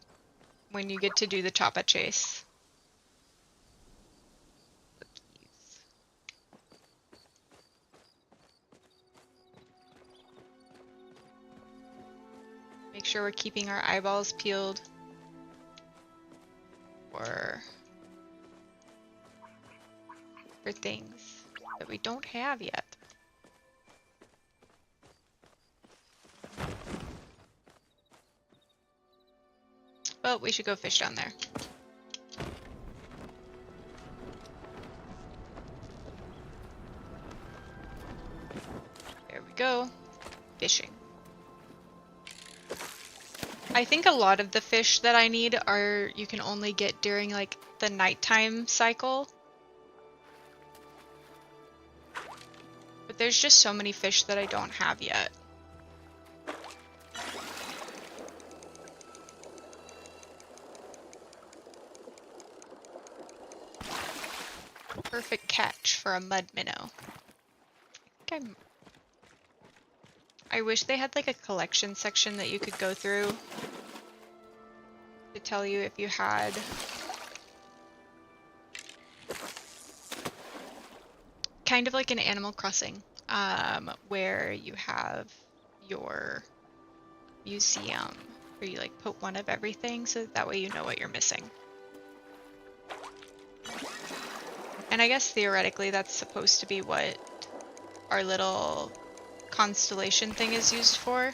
when you get to do the Choppa chase. Make sure we're keeping our eyeballs peeled for things that we don't have yet. Well, we should go fish down there. There we go. Fishing. I think a lot of the fish that I need are you can only get during like the nighttime cycle. But there's just so many fish that I don't have yet. Perfect catch for a mud minnow. I wish they had like a collection section that you could go through to tell you if you had kind of like an Animal Crossing, where you have your museum where you like put one of everything so that way you know what you're missing. And I guess theoretically that's supposed to be what our little constellation thing is used for.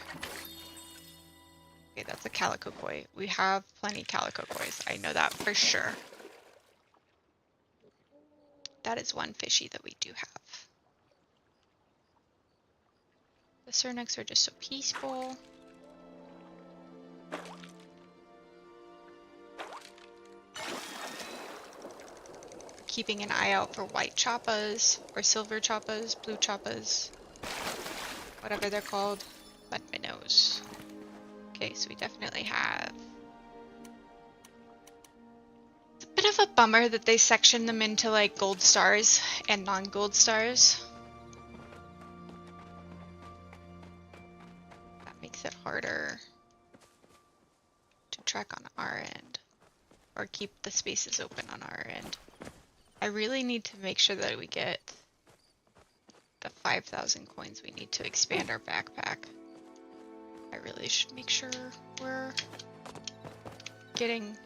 Okay, that's a calico koi. We have plenty calico kois. I know that for sure. That is one fishy that we do have. The Cernex are just so peaceful. Keeping an eye out for white choppas, or silver choppas, blue choppas, whatever they're called, mud minnows. Okay, so we definitely have. It's a bit of a bummer that they section them into like gold stars and non-gold stars. That makes it harder to track on our end, or keep the spaces open on our end. I really need to make sure that we get the 5,000 coins we need to expand our backpack. I really should make sure we're getting...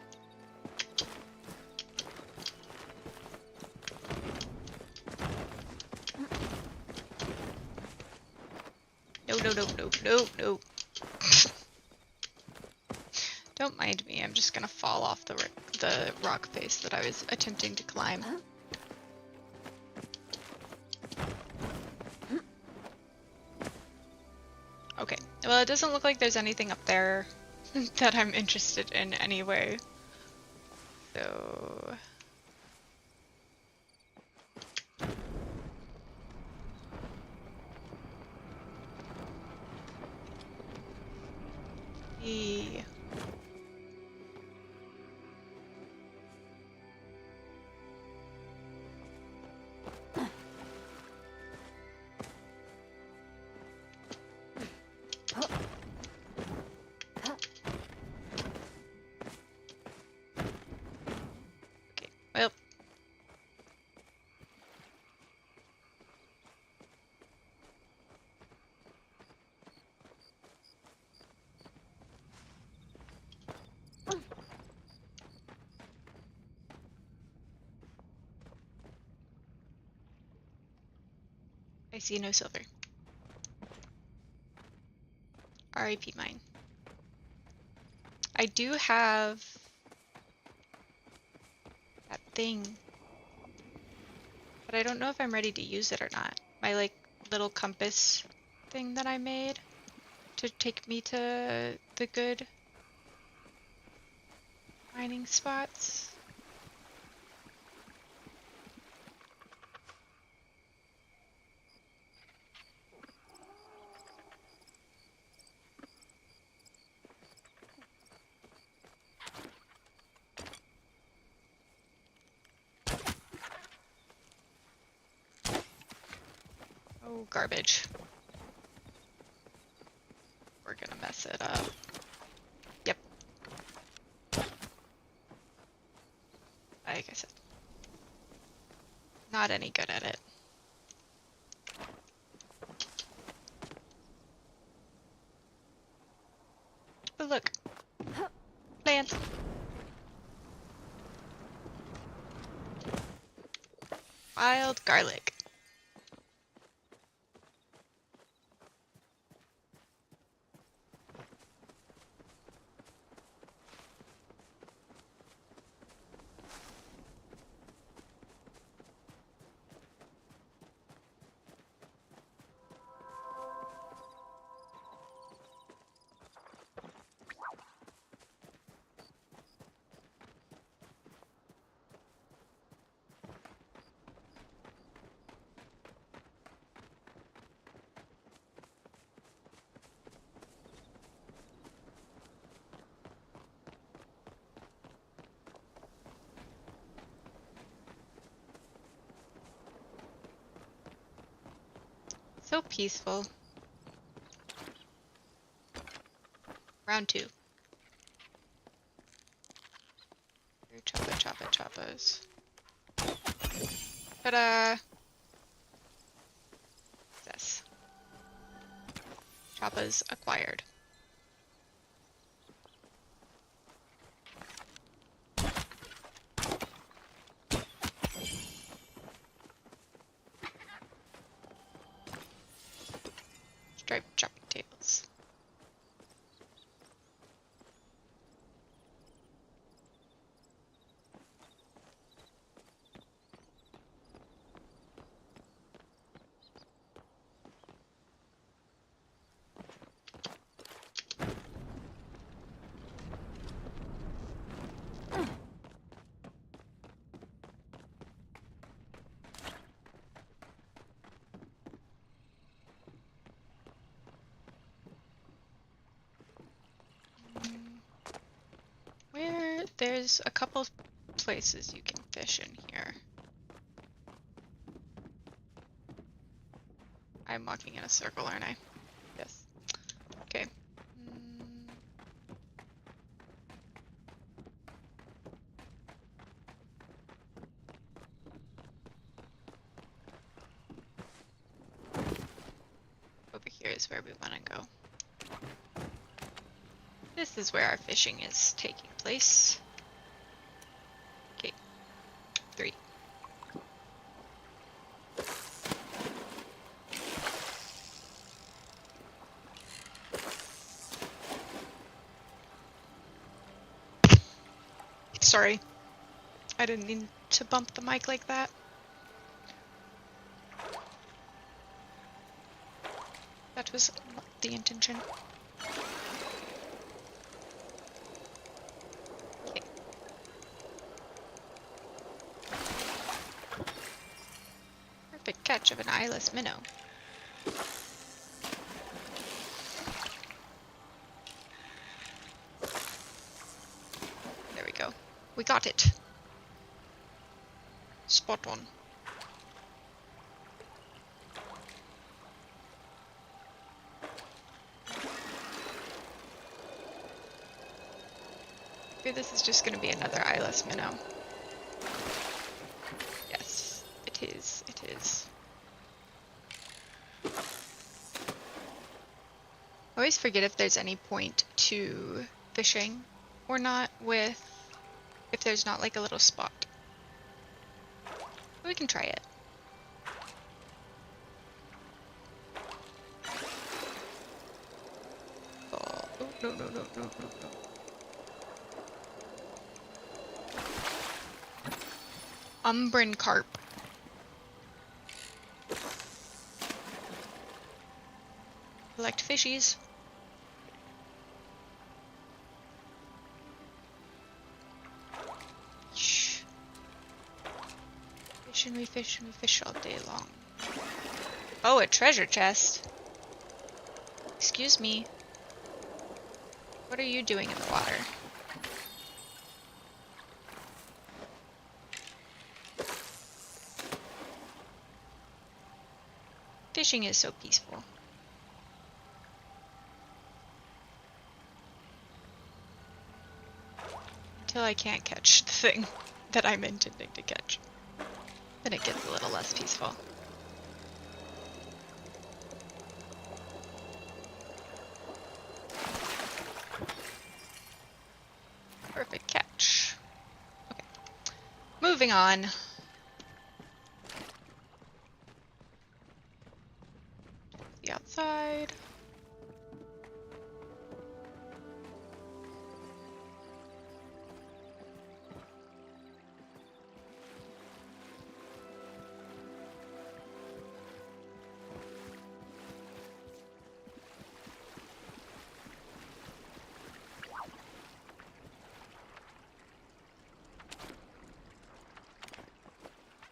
No. Don't mind me, I'm just gonna fall off the rock face that I was attempting to climb. Okay, well it doesn't look like there's anything up there that I'm interested in anyway. So... I see no silver. R.I.P. mine. I do have that thing, but I don't know if I'm ready to use it or not. My like little compass thing that I made to take me to the good mining spots. Oh, garbage. We're gonna mess it up. Yep. Like I said, not any good at it. But look, plants. Wild garlic. So peaceful. Round 2. Choppa choppa choppas. Ta-da! Success. Choppas acquired. Striped chopping tails. There's a couple places you can fish in here. I'm walking in a circle, aren't I? Yes. Okay. Over here is where we want to go. This is where our fishing is taking place. Okay. 3. Sorry. I didn't mean to bump the mic like that. That was not the intention. Okay. Perfect catch of an eyeless minnow. There we go. We got it. Spot on. Okay, this is just going to be another eyeless minnow. Yes, it is. It is. I always forget if there's any point to fishing or not with if there's not like a little spot. But we can try it. no, no, no, no, no, no. Umbran carp. Collect fishies. Shh. Fish and we fish all day long. Oh, a treasure chest. Excuse me. What are you doing in the water? Fishing is so peaceful. Until I can't catch the thing that I'm intending to catch. Then it gets a little less peaceful. Perfect catch. Okay. Moving on. The outside.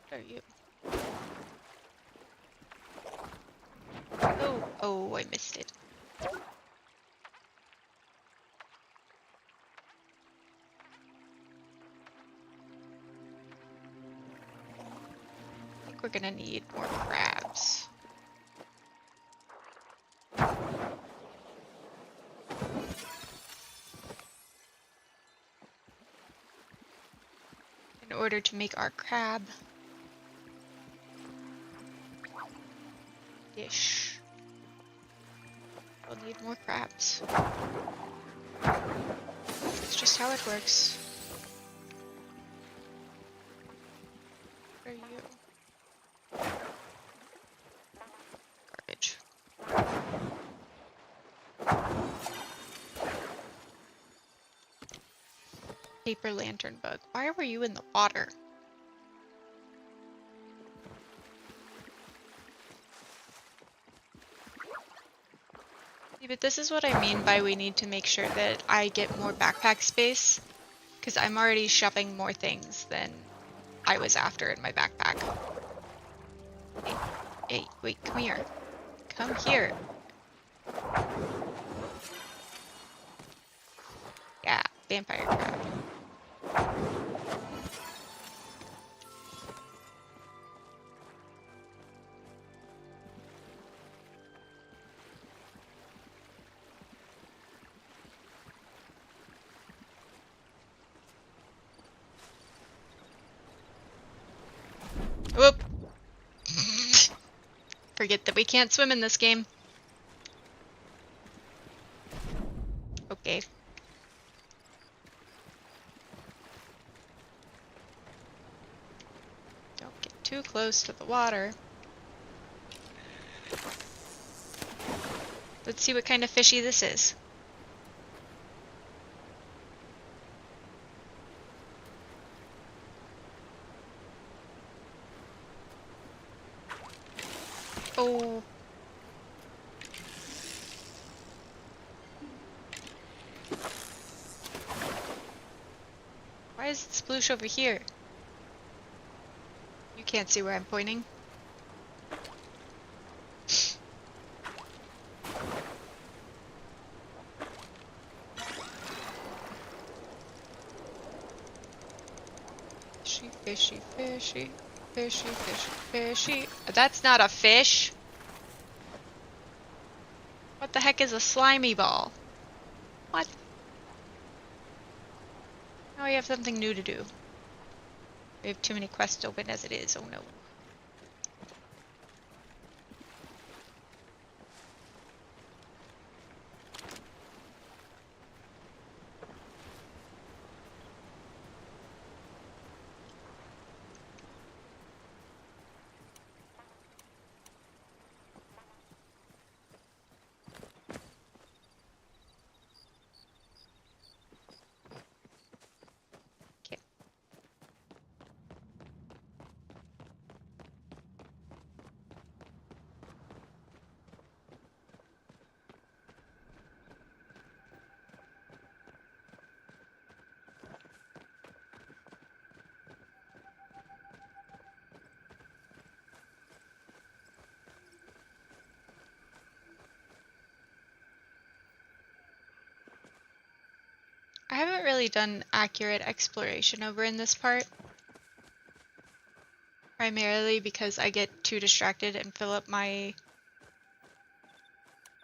What are you? Oh, oh, I missed it. I think we're gonna need more crabs. In order to make our crab dish. We'll need more crabs. That's just how it works. What are you? Garbage. Paper lantern bug. Why were you in the water? See, but this is what I mean by we need to make sure that I get more backpack space. Because I'm already shoving more things than I was after in my backpack. Hey, hey, wait, come here. Come here. Yeah, vampire crab. Whoop! Forget that we can't swim in this game. Okay. Don't get too close to the water. Let's see what kind of fishy this is. Oh. Why is it sploosh over here? You can't see where I'm pointing. Fishy, fishy, fishy. Fishy, fishy, fishy. That's not a fish. What the heck is a slimy ball? What? Now we have something new to do. We have too many quests open as it is. Oh no. really done accurate exploration over in this part. Primarily because I get too distracted and fill up my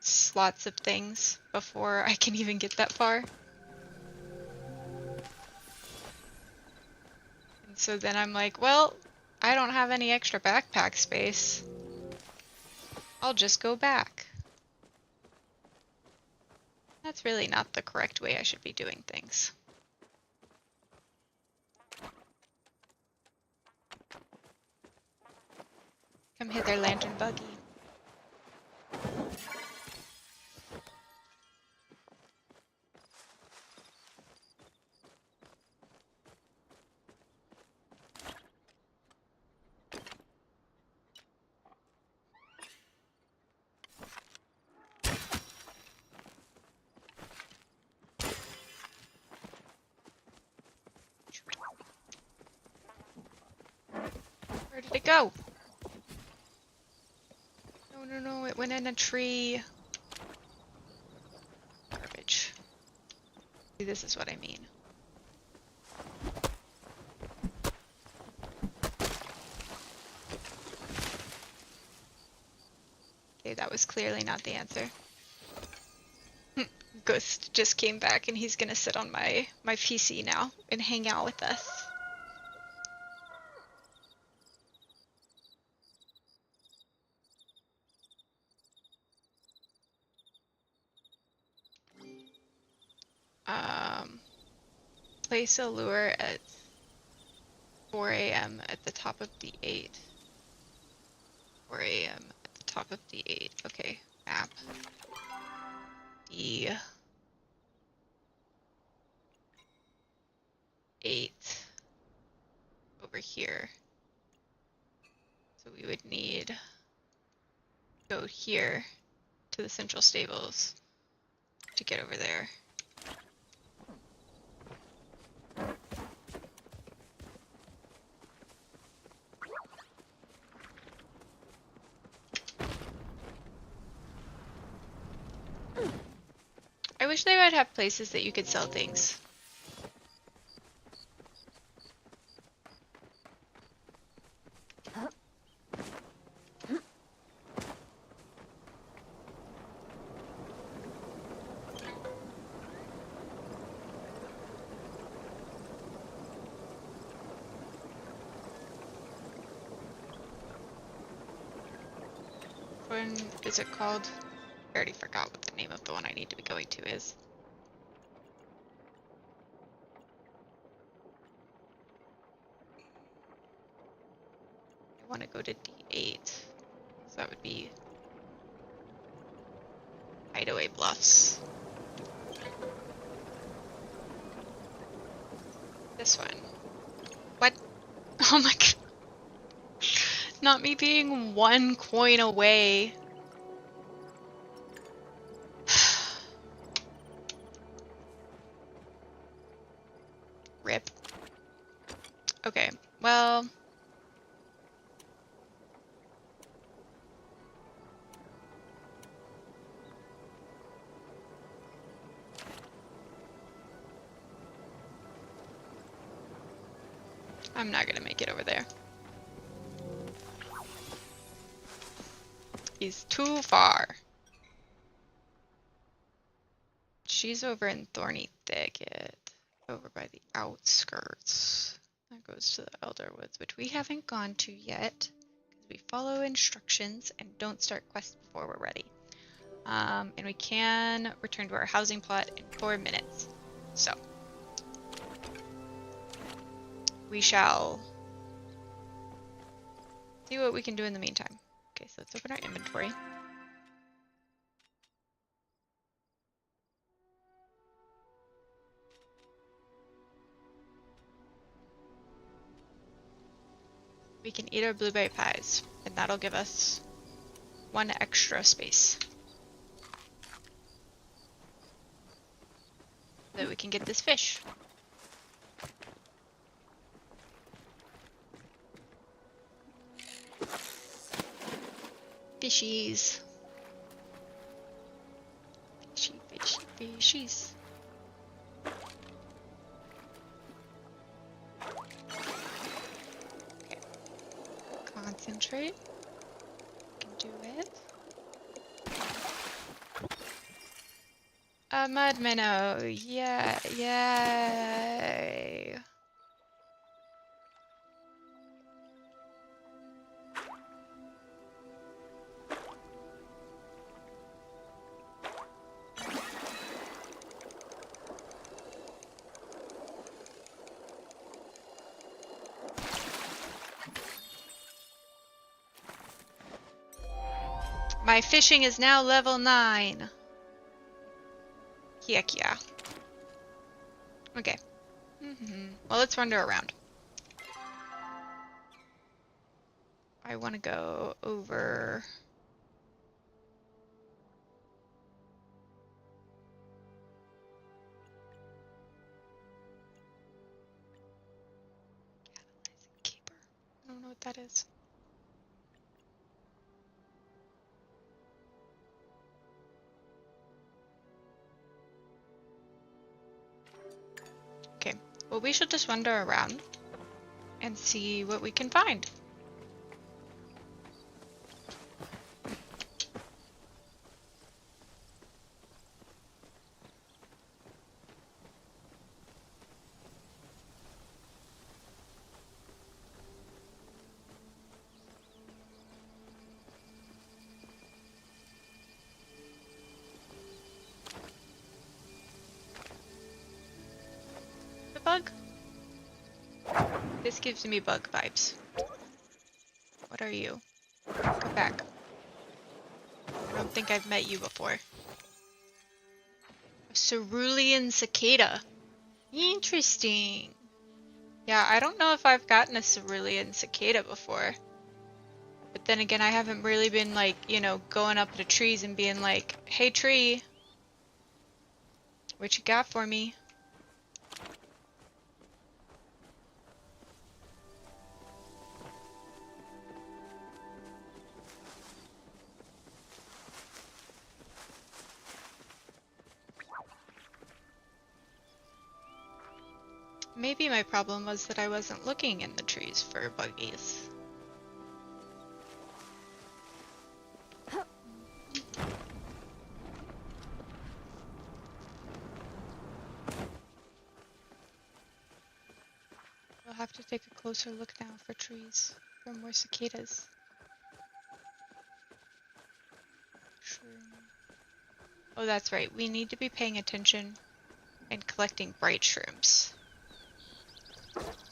slots of things before I can even get that far. And so then I'm like, well, I don't have any extra backpack space. I'll just go back. That's really not the correct way I should be doing things. Come hither, lantern buggy. Where did it go? No, no, no, it went in a tree. Garbage. See, this is what I mean. Okay, that was clearly not the answer. Ghost just came back and he's gonna sit on my PC now and hang out with us. Place a lure at 4 a.m. at the top of the 8. 4 a.m. at the top of the 8. Okay, map. The 8 over here. So we would need to go here to the central stables to get over there. I wish they would have places that you could sell things. When is it called? I already forgot what the name of the one I need to be going to is. I want to go to D8. So that would be Hideaway Bluffs. This one. What? Oh my god. Not me being 1 coin away. Rip. Okay, well. I'm not gonna make it over there. He's too far. She's over in Thorny Thicket, over by the outskirts. That goes to the Elder Woods, which we haven't gone to yet, because we follow instructions and don't start quests before we're ready. And we can return to our housing plot in 4 minutes. So, we shall see what we can do in the meantime. Okay, so let's open our inventory. We can eat our blueberry pies, and that'll give us 1 extra space. So that we can get this fish. Fishies. Fishy, fishy, fishies. concentrate. Can do it. A mud minnow. Yeah, yay. My fishing is now level 9. Heck yeah. Okay. Well, let's wander around. I want to go over... Catalyzing keeper. I don't know what that is. Okay. Well, we should just wander around and see what we can find. The bug? This gives me bug vibes. What are you? Come back. I don't think I've met you before. A cerulean cicada. Interesting. Yeah, I don't know if I've gotten a cerulean cicada before. But then again, I haven't really been like, you know, going up to trees and being like, hey tree, what you got for me? Maybe my problem was that I wasn't looking in the trees for buggies. We'll have to take a closer look now for trees, for more cicadas. Shroom. Oh, that's right. We need to be paying attention and collecting bright shrooms.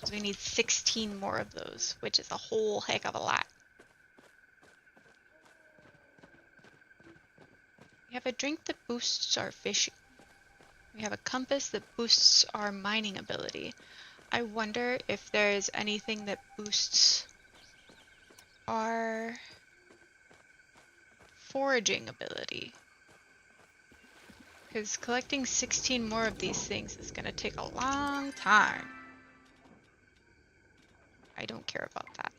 So we need 16 more of those, which is a whole heck of a lot. We have a drink that boosts our fishing. We have a compass that boosts our mining ability. I wonder if there's anything that boosts our foraging ability. Because collecting 16 more of these things is going to take a long time. I don't care about that.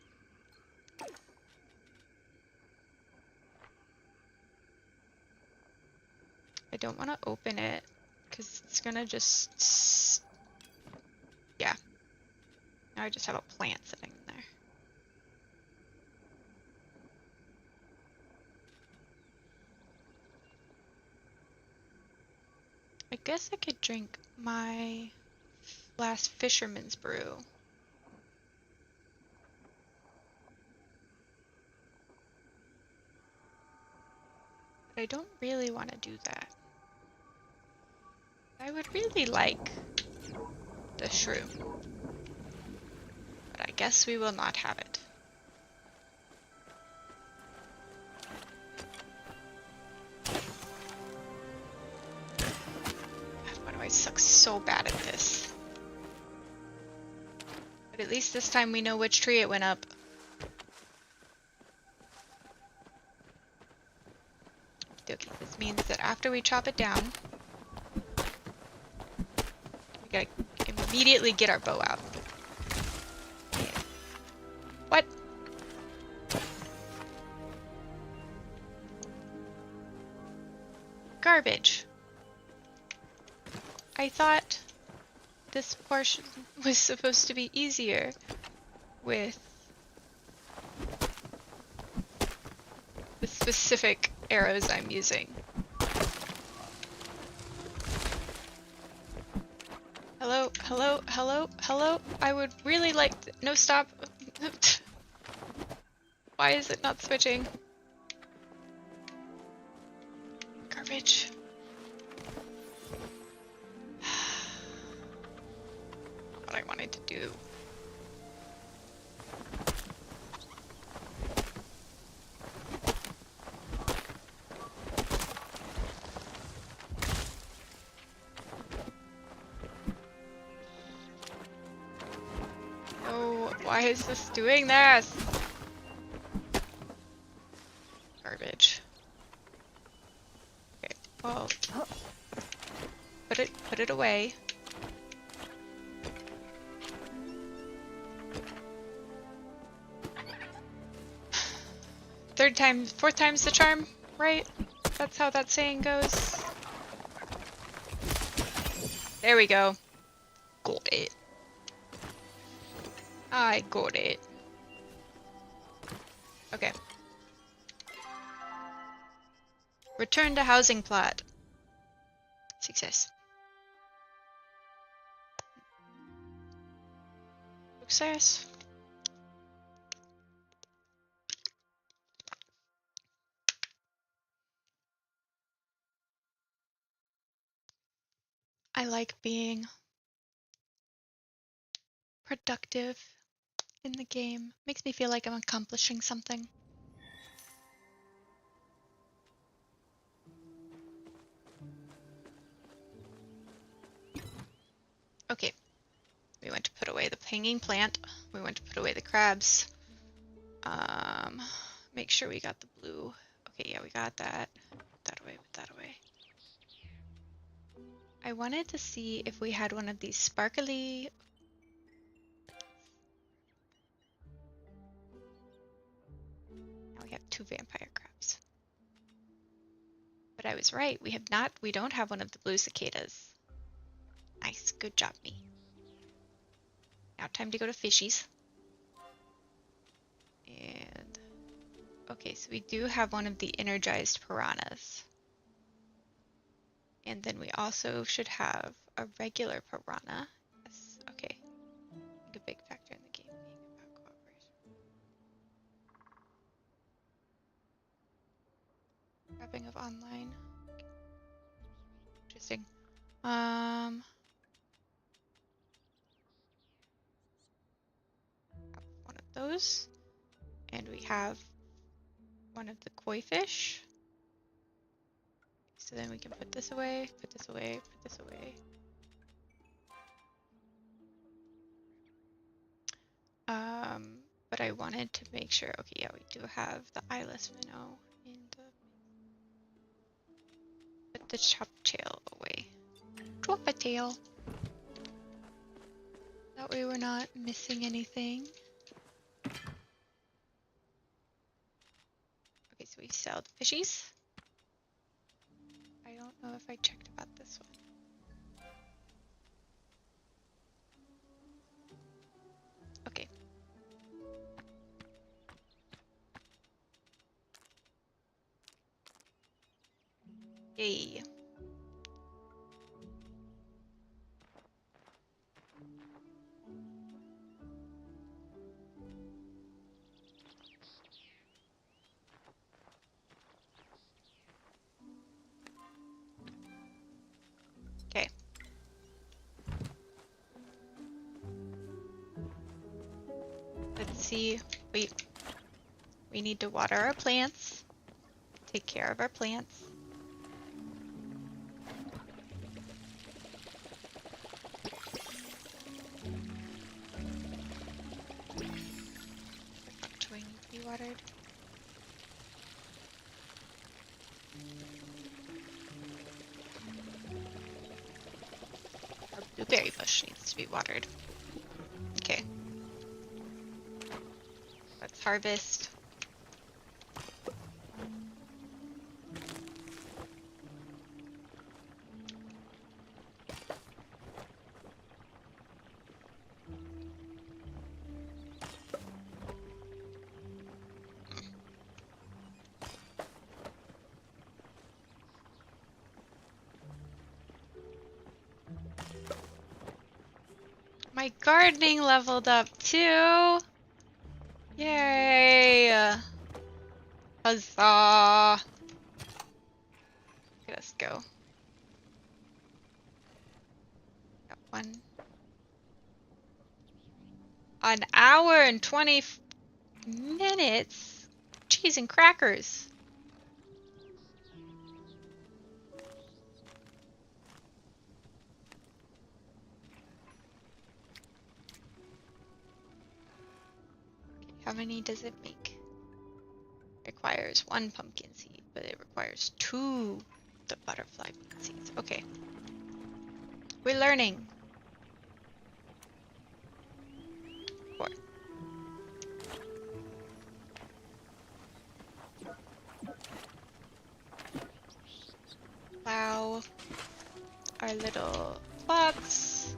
I don't want to open it because it's going to just... Yeah. Now I just have a plant sitting in there. I guess I could drink my last fisherman's brew. But I don't really want to do that. I would really like the shroom. But I guess we will not have it. God, why do I suck so bad at this? But at least this time we know which tree it went up. Okay, this means that after we chop it down, we gotta immediately get our bow out. What? Garbage. I thought this portion was supposed to be easier with the specific arrows I'm using. Hello, hello, hello, hello. I would really like to... No, stop. Why is it not switching? Garbage. Not what I wanted to do. Oh, why is this doing this? Garbage. Okay, well, put it away. Fourth time's the charm, right? That's how that saying goes. There we go. Got it. I got it. Okay. Return to housing plot. Success. Success. I like being productive in the game. Makes me feel like I'm accomplishing something. Okay. We went to put away the hanging plant. We went to put away the crabs. Make sure we got the blue. Okay, yeah, we got that. Put that away, put that away. I wanted to see if we had one of these sparkly... Now we have 2 vampire crabs. But I was right, we don't have one of the blue cicadas. Nice, good job, me. Now time to go to fishies. And... Okay, so we do have one of the energized piranhas. And then we also should have a regular piranha. Yes, okay. A big factor in the game being about cooperation. Wrapping of online. Interesting. One of those. And we have one of the koi fish. So then we can put this away, put this away, put this away. But I wanted to make sure, okay, yeah, we do have the eyeless minnow in the... Put the chopped tail away. Drop a tail. That way we're not missing anything. Okay, so we sell the fishies. I don't know if I checked about this one. Okay. Yay. Okay. Let's see. Wait. We need to water our plants. Take care of our plants. Do I need to be watered? Our blueberry bush needs to be watered. Okay. Let's harvest. My gardening leveled up too. Yay! Huzzah! Look at us go. Got one. An hour and 20 minutes? Cheese and crackers. How many does it make? Requires 1 pumpkin seed, but it requires 2 the butterfly bean seeds. Okay. We're learning. 4. Plow our little plots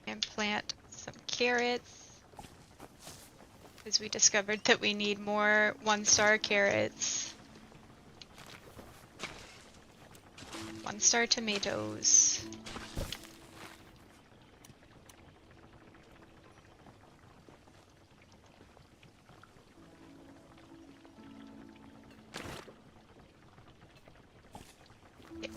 and plant some carrots, because we discovered that we need more 1-star carrots. 1-star tomatoes. Yep.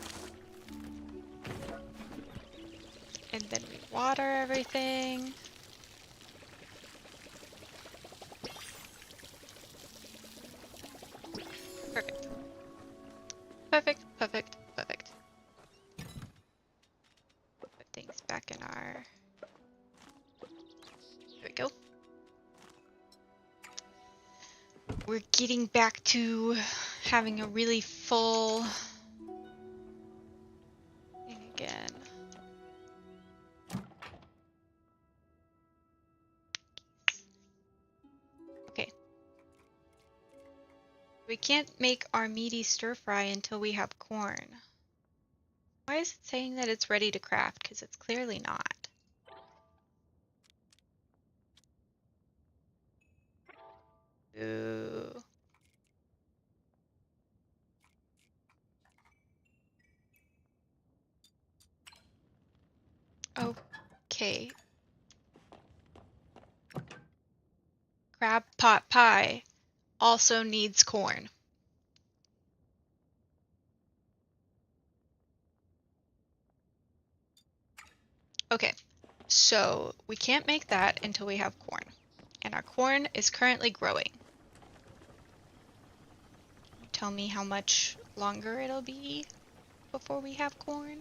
And then we water everything. Perfect. Perfect, perfect, perfect. Put things back in our... There we go. We're getting back to having a really full thing again. Okay. We can't make our meaty stir fry until we have corn. Why is it saying that it's ready to craft? Because it's clearly not. Ooh. Okay. Crab pot pie also needs corn. Okay, so we can't make that until we have corn. And our corn is currently growing. Tell me how much longer it'll be before we have corn?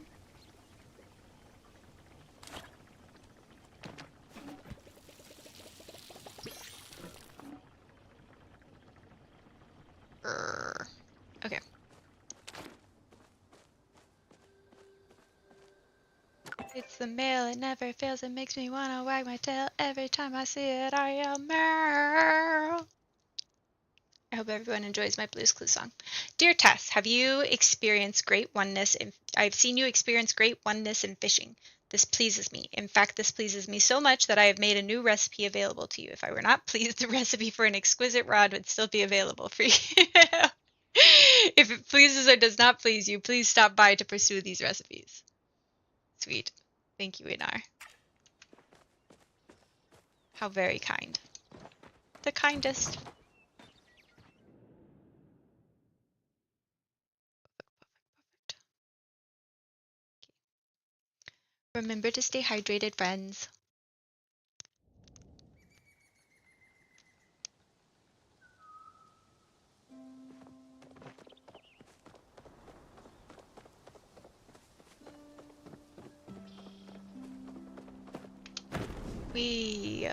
Okay. It's the mail, it never fails, it makes me wanna wag my tail. Every time I see it, I yell, Meryl. I hope everyone enjoys my Blue's Clues song. Dear Tess, have you experienced great oneness in... I've seen you experience great oneness in fishing. This pleases me. In fact, this pleases me so much that I have made a new recipe available to you. If I were not pleased, the recipe for an exquisite rod would still be available for you. If it pleases or does not please you, please stop by to pursue these recipes. Sweet. Thank you, Inar. How very kind. The kindest. Remember to stay hydrated, friends. We...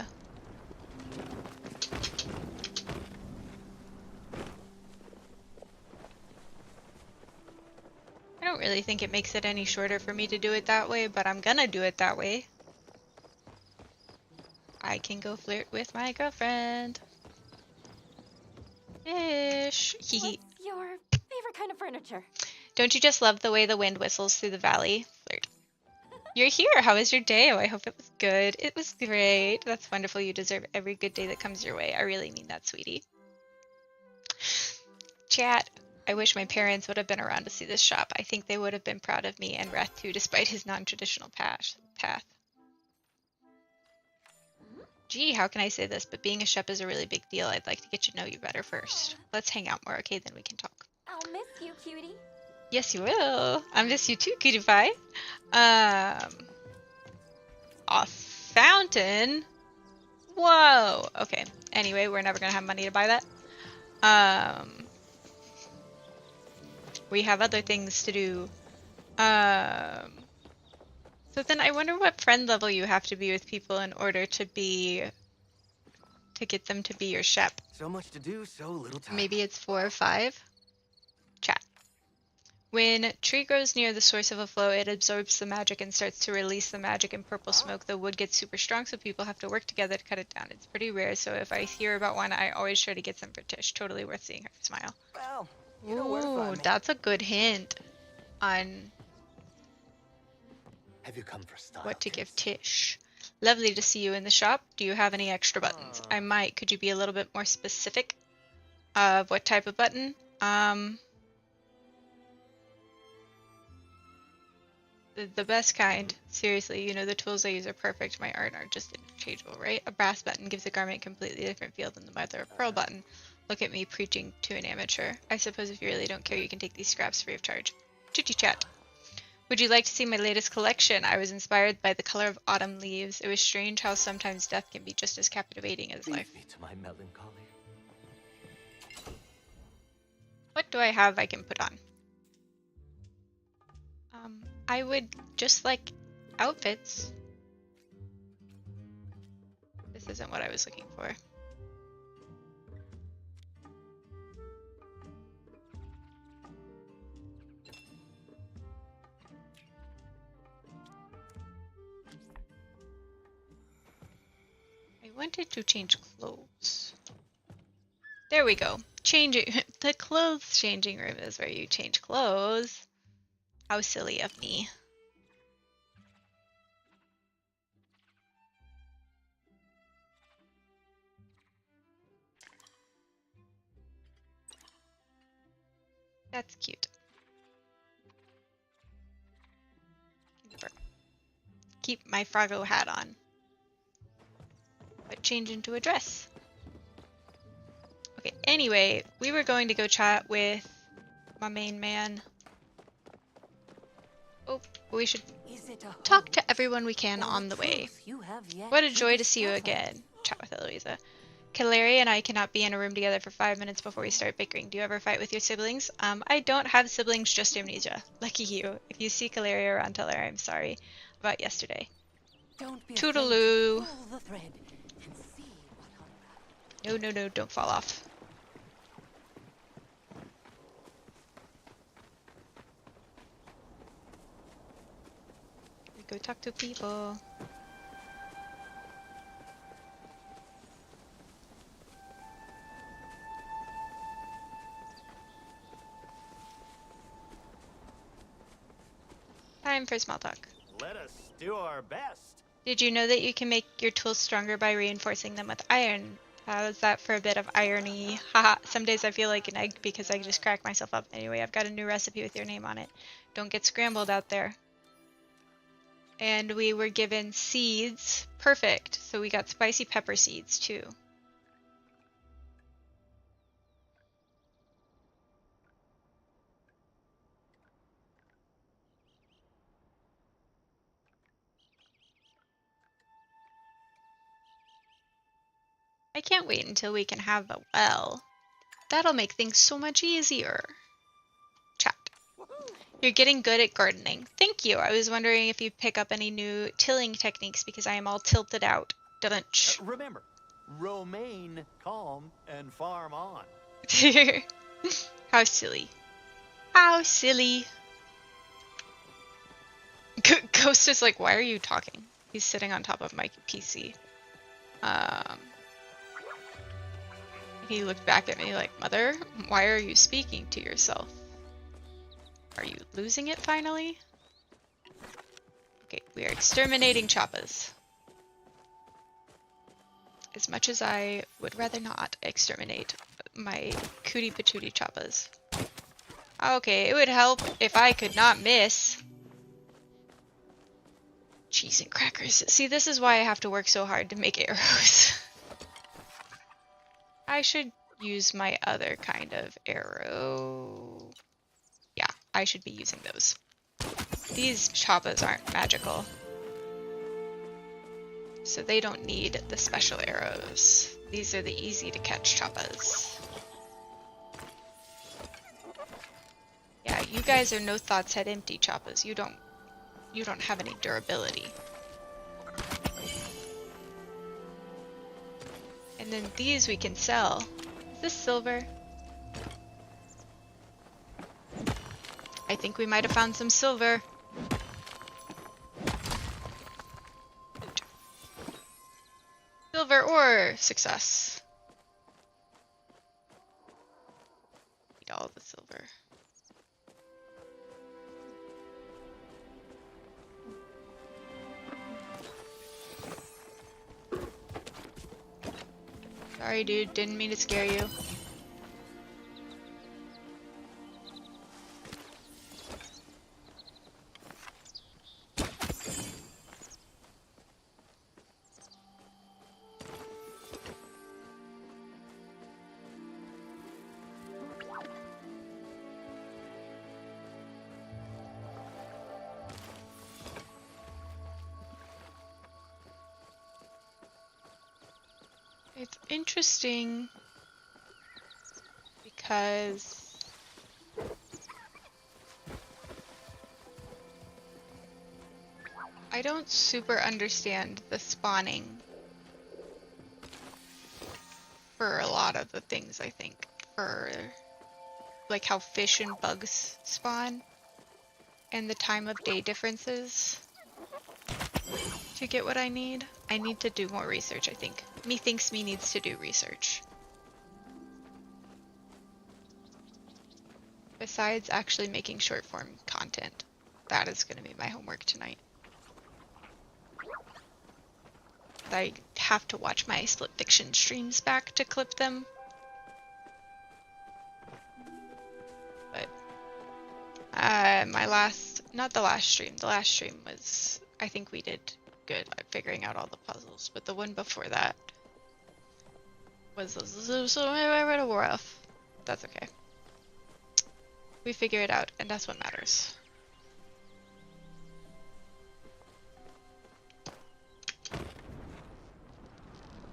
I don't really think it makes it any shorter for me to do it that way, but I'm gonna do it that way. I can go flirt with my girlfriend. Ish. What's your favorite kind of furniture? Don't you just love the way the wind whistles through the valley? Flirt. You're here. How was your day? Oh, I hope it was good. It was great. That's wonderful. You deserve every good day that comes your way. I really mean that, sweetie. Chat. I wish my parents would have been around to see this shop. I think they would have been proud of me and Reth too, despite his non-traditional path. Gee, how can I say this? But being a chef is a really big deal. I'd like to get to know you better first. Let's hang out more, okay? Then we can talk. I'll miss you, cutie. Yes, you will. I miss you too, cutie pie. A fountain? Whoa. Okay. Anyway, we're never gonna have money to buy that. We have other things to do. So then I wonder what friend level you have to be with people in order to get them to be your chef. So much to do, so little time. Maybe it's 4 or 5. Chat. When tree grows near the source of a flow, it absorbs the magic and starts to release the magic in purple smoke. The wood gets super strong, so people have to work together to cut it down. It's pretty rare, so if I hear about one, I always try to get some for Tish. Totally worth seeing her smile. Well, you know where to Ooh, find me. that's a good hint on Have you come for style? what to give Tish. Lovely to see you in the shop. Do you have any extra buttons? I might. Could you be a little bit more specific of what type of button? The best kind. Seriously, you know the tools I use are perfect. My art are just interchangeable, right? A brass button gives a garment a completely different feel than the mother of pearl button. Look at me preaching to an amateur. I suppose if you really don't care, you can take these scraps free of charge. Chitty chat. Would you like to see my latest collection? I was inspired by the color of autumn leaves. It was strange how sometimes death can be just as captivating as life. Leave me to my melancholy. What do I have I can put on? I would just like outfits. This isn't what I was looking for. I wanted to change clothes. There we go. Changing the clothes changing room is where you change clothes. How silly of me. That's cute. Keep my Froggo hat on. But change into a dress. Okay, anyway, we were going to go chat with my main man. Oh, we should talk to everyone we can on the way. What a joy to see you again. Chat with Eloisa. Kaleri and I cannot be in a room together for 5 minutes before we start bickering. Do you ever fight with your siblings? I don't have siblings, just amnesia. Lucky you. If you see Kaleri around, tell her I'm sorry about yesterday. Toodaloo. No, no, no, don't fall off. Go talk to people. Time for small talk. Let us do our best. Did you know that you can make your tools stronger by reinforcing them with iron? How's that for a bit of irony? Haha, some days I feel like an egg because I just crack myself up. Anyway, I've got a new recipe with your name on it. Don't get scrambled out there. And we were given seeds. Perfect. So we got spicy pepper seeds too. I can't wait until we can have a well. That'll make things so much easier. Chat. You're getting good at gardening. Thank you. I was wondering if you pick up any new tilling techniques because I am all tilted out. Dunch. Remember, romaine, calm, and farm on. How silly. How silly. Ghost is like, why are you talking? He's sitting on top of my PC. He looked back at me like, Mother, why are you speaking to yourself? Are you losing it finally? Okay, we are exterminating choppas. As much as I would rather not exterminate my cootie patootie choppas. Okay, it would help if I could not miss. Cheese and crackers. See, this is why I have to work so hard to make arrows. I should use my other kind of arrow. Yeah, I should be using those. These choppas aren't magical, so they don't need the special arrows. These are the easy to catch choppas. Yeah, you guys are no thoughts head empty choppas. You don't have any durability. And then these we can sell. Is this silver? I think we might have found some silver. Silver ore! Success. Need all the silver. Sorry, dude. Didn't mean to scare you. It's interesting because I don't super understand the spawning for a lot of the things, I think. For like how fish and bugs spawn and the time of day differences to get what I need. I need to do more research, I think. Methinks me needs to do research. Besides actually making short form content. That is going to be my homework tonight. I have to watch my split fiction streams back to clip them. But not the last stream. The last stream was, I think we did good at figuring out all the puzzles. But the one before that was rough. That's okay. We figure it out, and that's what matters.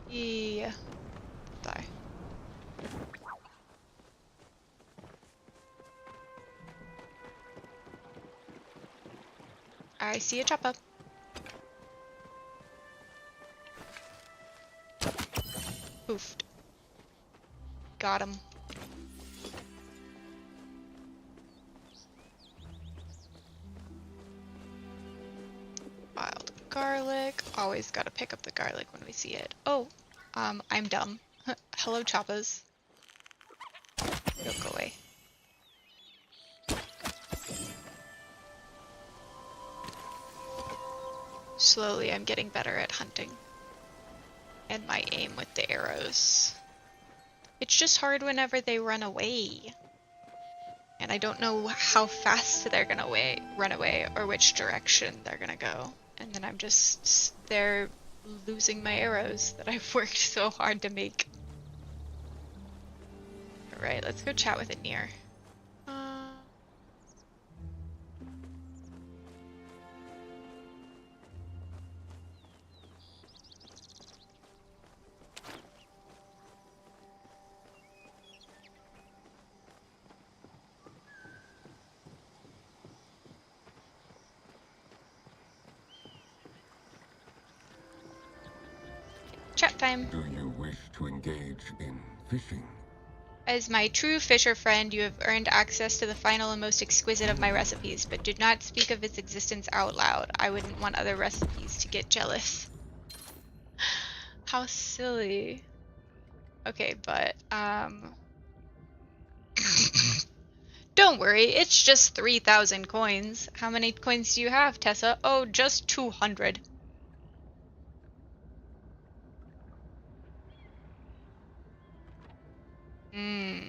Yeah. Die. I see a chopper. Poofed. Got him. Wild garlic. Always gotta pick up the garlic when we see it. Oh, I'm dumb. Hello, choppas. Don't go away. Slowly, I'm getting better at hunting. And my aim with the arrows. It's just hard whenever they run away. And I don't know how fast they're gonna run away or which direction they're gonna go. And then I'm just there losing my arrows that I've worked so hard to make. Alright, let's go chat with Anir. Chat time. Do you wish to engage in fishing? As my true fisher friend, you have earned access to the final and most exquisite of my recipes, but do not speak of its existence out loud. I wouldn't want other recipes to get jealous. How silly. Okay, but, don't worry, it's just 3,000 coins. How many coins do you have, Tessa? Oh, just 200. Hmm.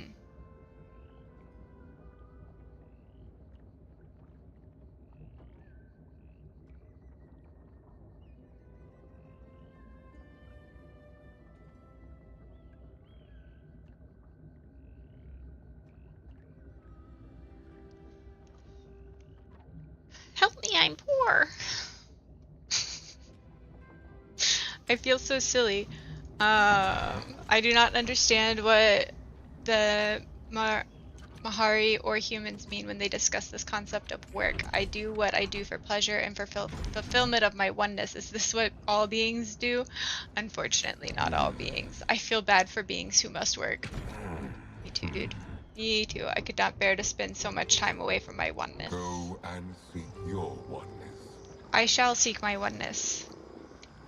I'm poor. I feel so silly. I do not understand what the Mahari or humans mean when they discuss this concept of work. I do what I do for pleasure and for fulfillment of my oneness. Is this what all beings do? Unfortunately, not all beings. I feel bad for beings who must work. Me too, dude. Me too. I could not bear to spend so much time away from my oneness. Go and seek your oneness. I shall seek my oneness.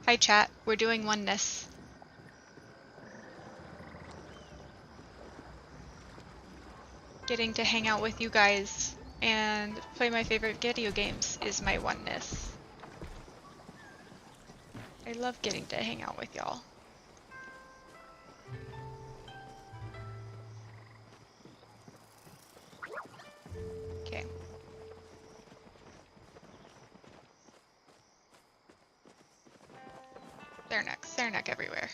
Hi, chat. We're doing oneness. Getting to hang out with you guys and play my favorite video games is my oneness. I love getting to hang out with y'all. Okay. Saranac everywhere.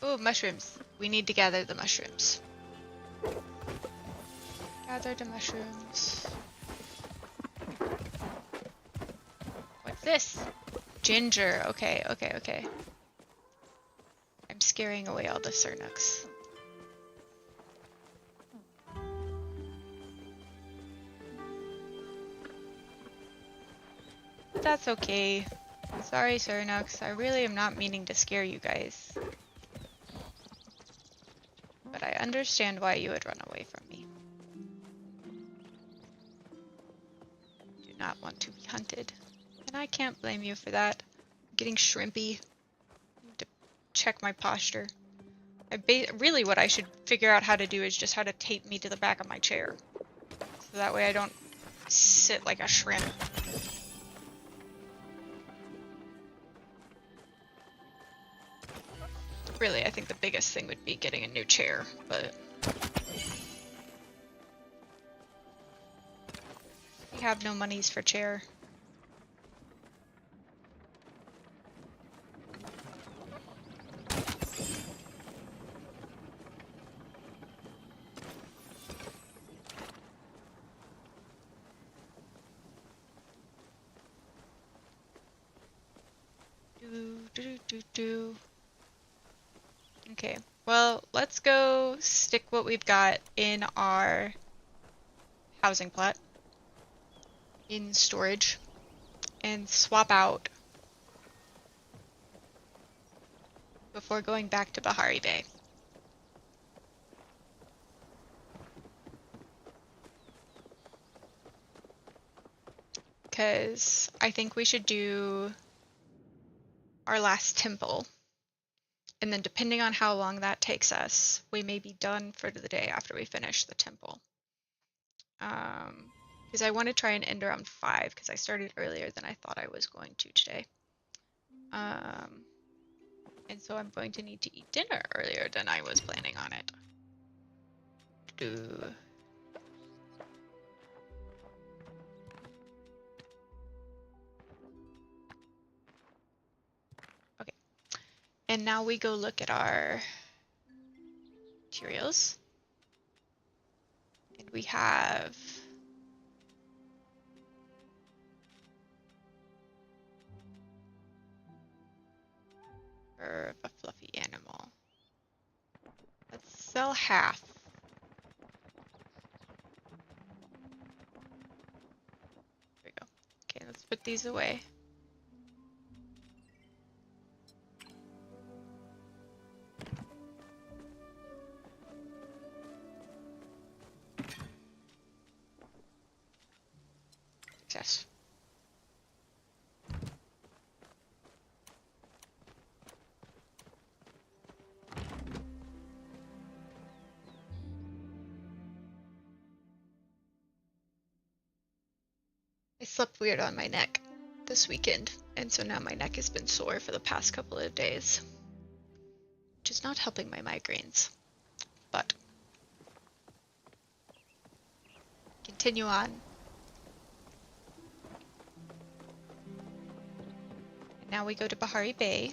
Ooh, mushrooms. We need to gather the mushrooms. Gather the mushrooms. What's this? Ginger. Okay, okay, okay. I'm scaring away all the Sarnaks. But that's okay. Sorry, Sarnaks. I really am not meaning to scare you guys. But I understand why you would run away from me. Do not want to be hunted. And I can't blame you for that. I'm getting shrimpy. I need to check my posture. Really what I should figure out how to do is just how to tape me to the back of my chair. So that way I don't sit like a shrimp. Really, I think the biggest thing would be getting a new chair, but we have no monies for chair. Do. Okay, well, let's go stick what we've got in our housing plot in storage and swap out before going back to Bahari Bay. Because I think we should do our last temple. And then depending on how long that takes us, we may be done for the day after we finish the temple. Because I want to try and end around 5 because I started earlier than I thought I was going to today. And so I'm going to need to eat dinner earlier than I was planning on it. Okay. And now we go look at our materials. And we have fur of a fluffy animal. Let's sell half. There we go. Okay, let's put these away. Success. I slept weird on my neck this weekend, and so now my neck has been sore for the past couple of days, which is not helping my migraines. But continue on. And now we go to Bahari Bay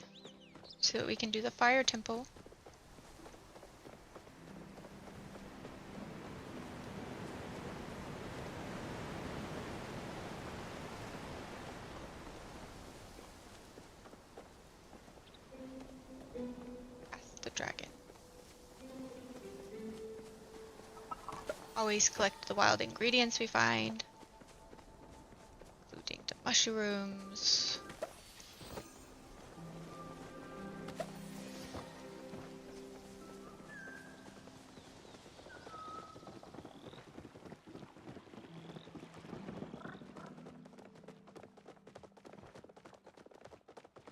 so that we can do the fire temple. dragon. Always collect the wild ingredients we find, including the mushrooms.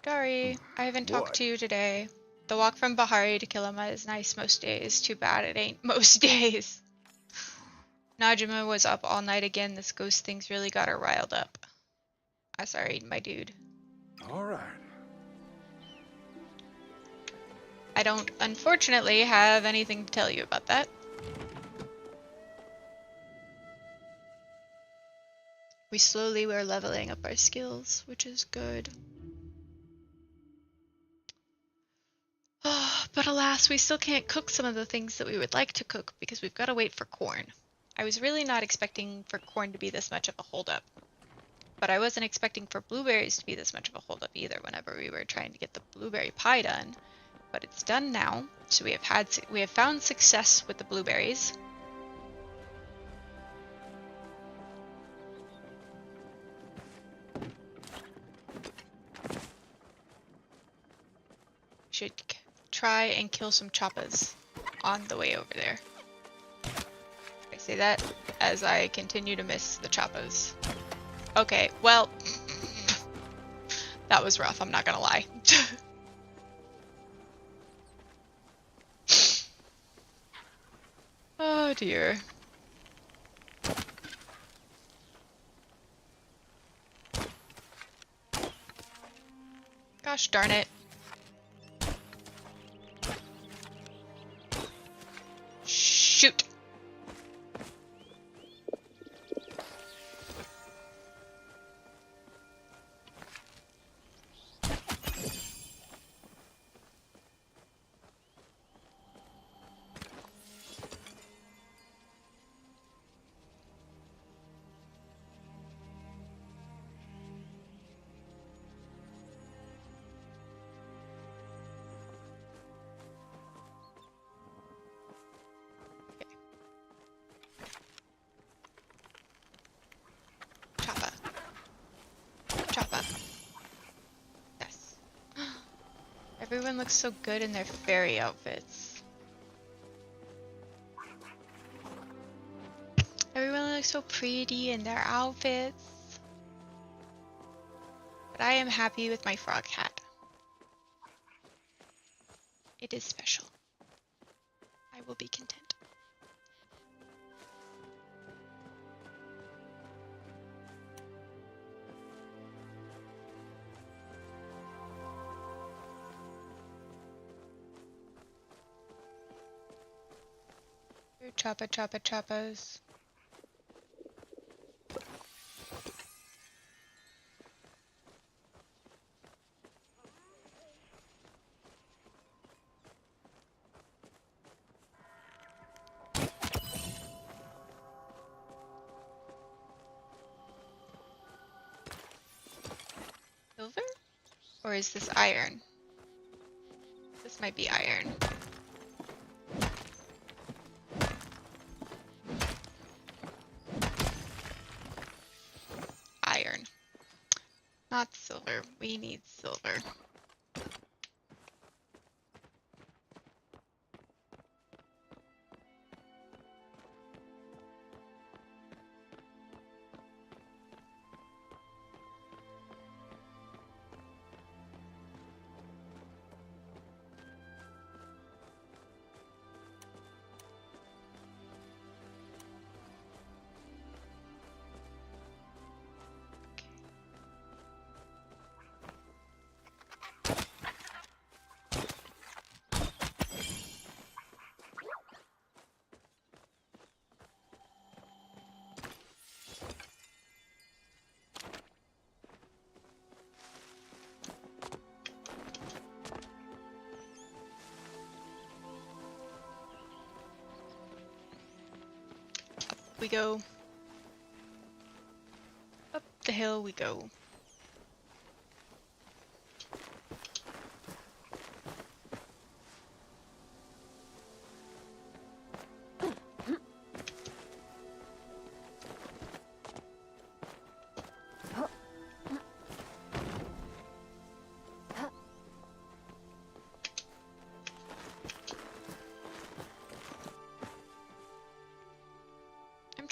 Dari, I haven't talked What? to you today. The walk from Bahari to Kilima is nice most days. Too bad it ain't most days. Najima was up all night again. This ghost thing's really got her riled up. I'm sorry, my dude. All right. I don't, unfortunately, have anything to tell you about that. We slowly were leveling up our skills, which is good. Oh, but alas, we still can't cook some of the things that we would like to cook because we've got to wait for corn. I was really not expecting for corn to be this much of a holdup. But I wasn't expecting for blueberries to be this much of a holdup either whenever we were trying to get the blueberry pie done. But it's done now, so we have found success with the blueberries. Should try and kill some choppas on the way over there. I say that as I continue to miss the choppas. Okay, well, that was rough, I'm not gonna lie. Oh dear. Gosh darn it. Shoot. Choppa. Choppa. Yes. Everyone looks so good in their fairy outfits. Everyone looks so pretty in their outfits. But I am happy with my frog hat. It is special. I will be content. Choppa choppa choppas. Silver? Or is this iron? This might be iron. Iron. Not silver. We need silver. We go. Up the hill we go.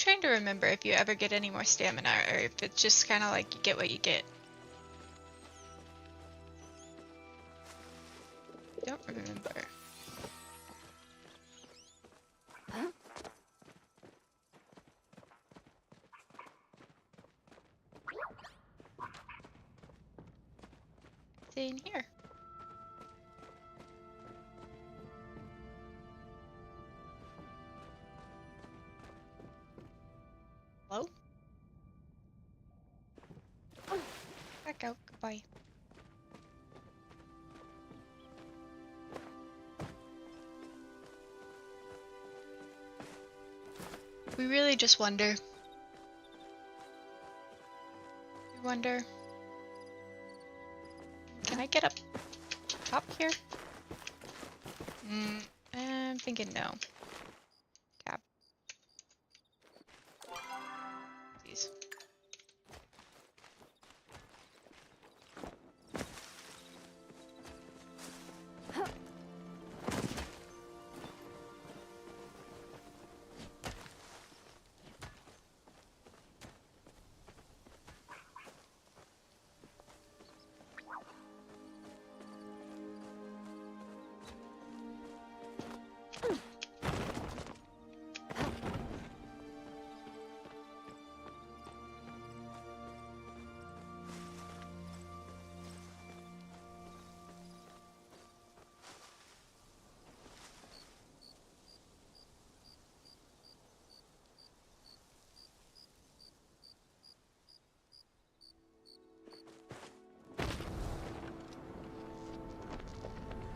trying to remember if you ever get any more stamina or if it's just kind of like you get what you get. Don't remember. It's in here. Hello? Back out. Goodbye. We really just wonder. We wonder. Can I get up top here? I'm thinking no. Tab. Please.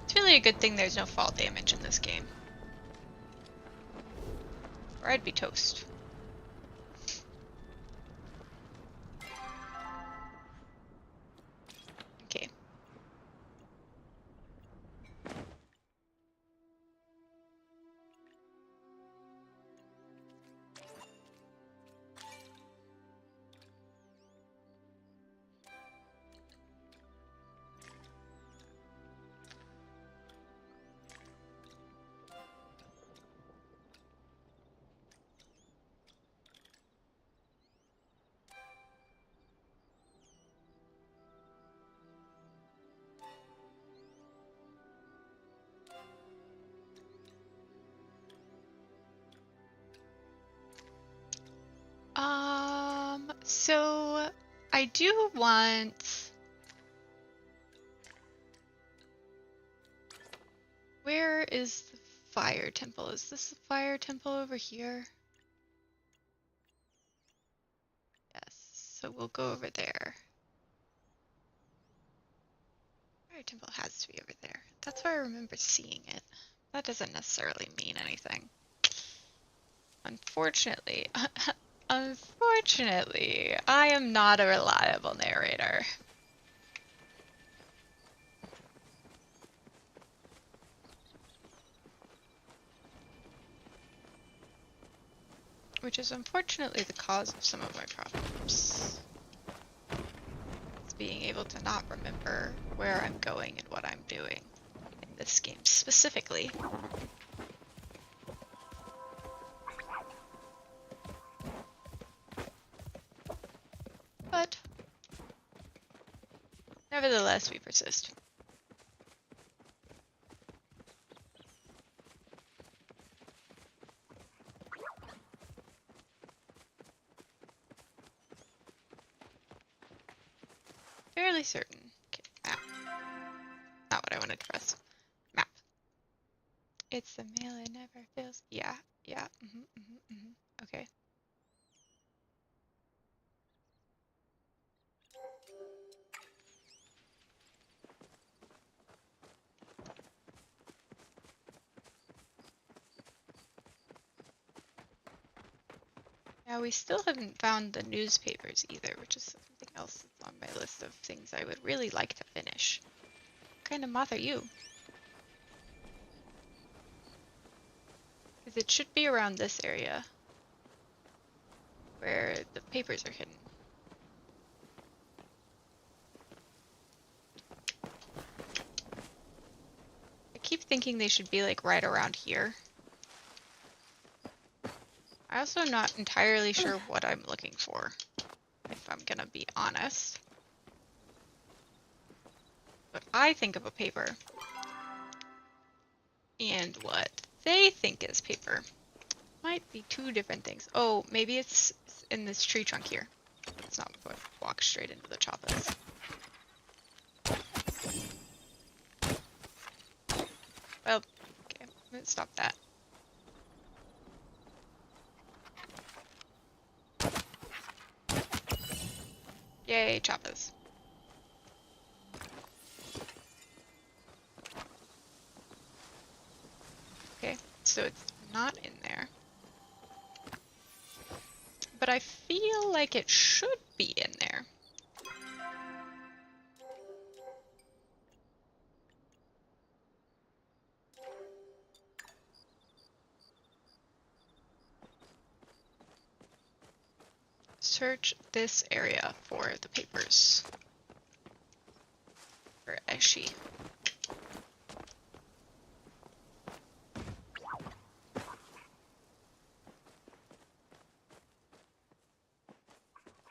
It's really a good thing there's no fall damage in this game. Or I'd be toast. Okay. So I do want. Where is the fire temple? Is this the fire temple over here? Yes, so we'll go over there. Fire temple has to be over there. That's where I remember seeing it. That doesn't necessarily mean anything. Unfortunately, unfortunately, I am not a reliable narrator. Which is unfortunately the cause of some of my problems. It's being able to not remember where I'm going and what I'm doing in this game specifically. But nevertheless, we persist. Fairly certain. Okay, map. Not what I wanted to press. Map. It's the mail, it never fails. Yeah, yeah. Okay. Now we still haven't found the newspapers either, which is something else that's on my list of things I would really like to finish. What kind of moth are you? Because it should be around this area where the papers are hidden. I keep thinking they should be like right around here. I'm also not entirely sure what I'm looking for, if I'm gonna be honest. But I think of a paper. And what they think is paper might be two different things. Oh, maybe it's in this tree trunk here. Let's not walk straight into the choppas. Well, okay, let's stop that. Yay, choppas. Okay, so it's not in there. But I feel like it should be in there. Search this area for the papers. Or Eshi.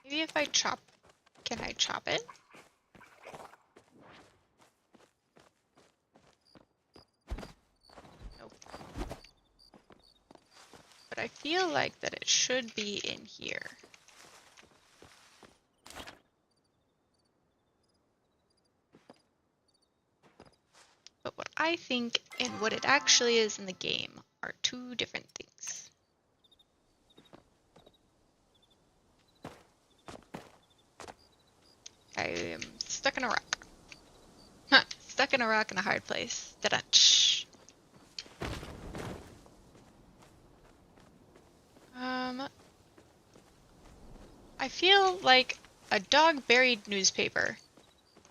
Maybe if I chop, can I chop it? Nope. But I feel like that it should be in here. But what I think and what it actually is in the game are two different things. I am stuck in a rock. Huh, stuck in a rock in a hard place. Da-dunch. I feel like a dog-buried newspaper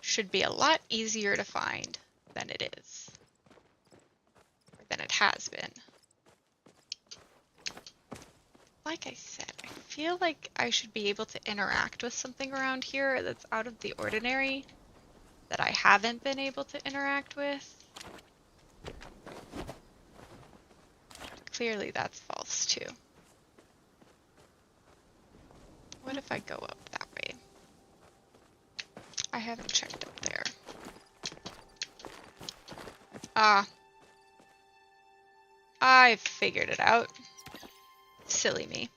should be a lot easier to find than it is. Or than it has been. Like I said, I feel like I should be able to interact with something around here that's out of the ordinary that I haven't been able to interact with. Clearly that's false too. What if I go up that way? I haven't checked up there. Ah. I figured it out. Silly me.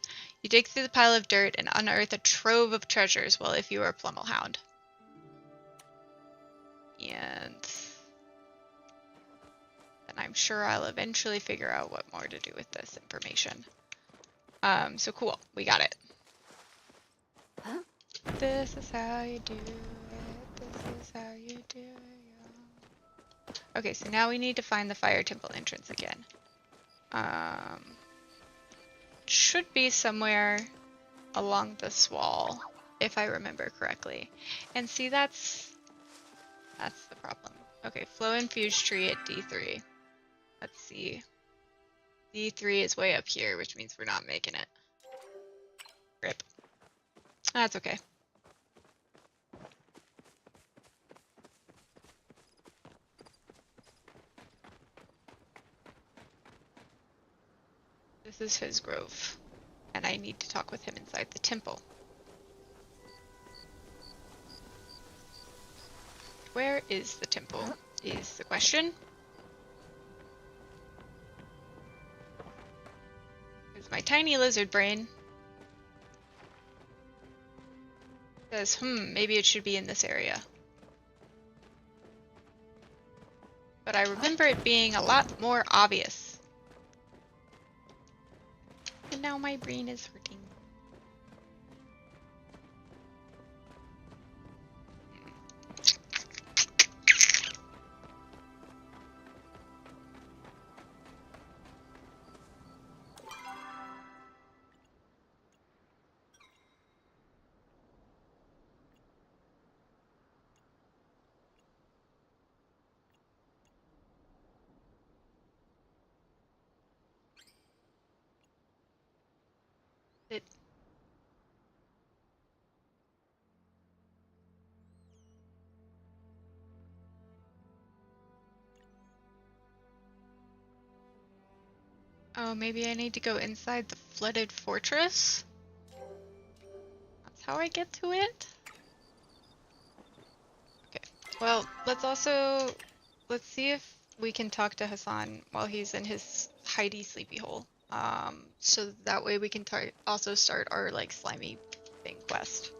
You dig through the pile of dirt and unearth a trove of treasures. Well, if you are a Plummelhound. And then I'm sure I'll eventually figure out what more to do with this information. So cool. We got it. Huh? This is how you do it. This is how you do it. Okay, so now we need to find the Fire Temple entrance again. It should be somewhere along this wall, if I remember correctly. And see, that's the problem. Okay, flow infused tree at D3. Let's see. D3 is way up here, which means we're not making it. Rip. That's okay. This is his grove, and I need to talk with him inside the temple. Where is the temple, is the question. Because my tiny lizard brain says, maybe it should be in this area. But I remember it being a lot more obvious. And now my brain is hurting. It Oh, maybe I need to go inside the flooded fortress? That's how I get to it? Okay. Well, let's see if we can talk to Hassan while he's in his hidey sleepy hole. So that way we can also start our like slimy thing quest.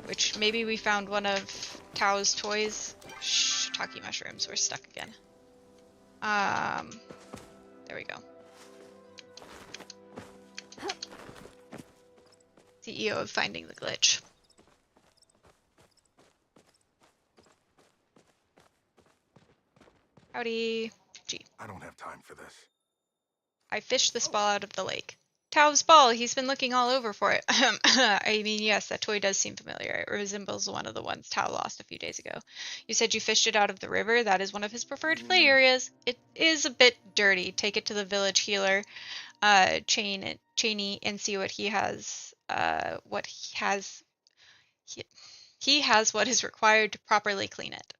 Which maybe we found one of Tao's toys. Shh, Taki mushrooms, we're stuck again. There we go. CEO of Finding the Glitch. Howdy. Gee. I don't have time for this. I fished this ball out of the lake. Tao's ball, he's been looking all over for it. I mean, yes, that toy does seem familiar. It resembles one of the ones Tao lost a few days ago. You said you fished it out of the river. That is one of his preferred play areas. It is a bit dirty. Take it to the village healer, Cheney, and see what he has. He has what is required to properly clean it.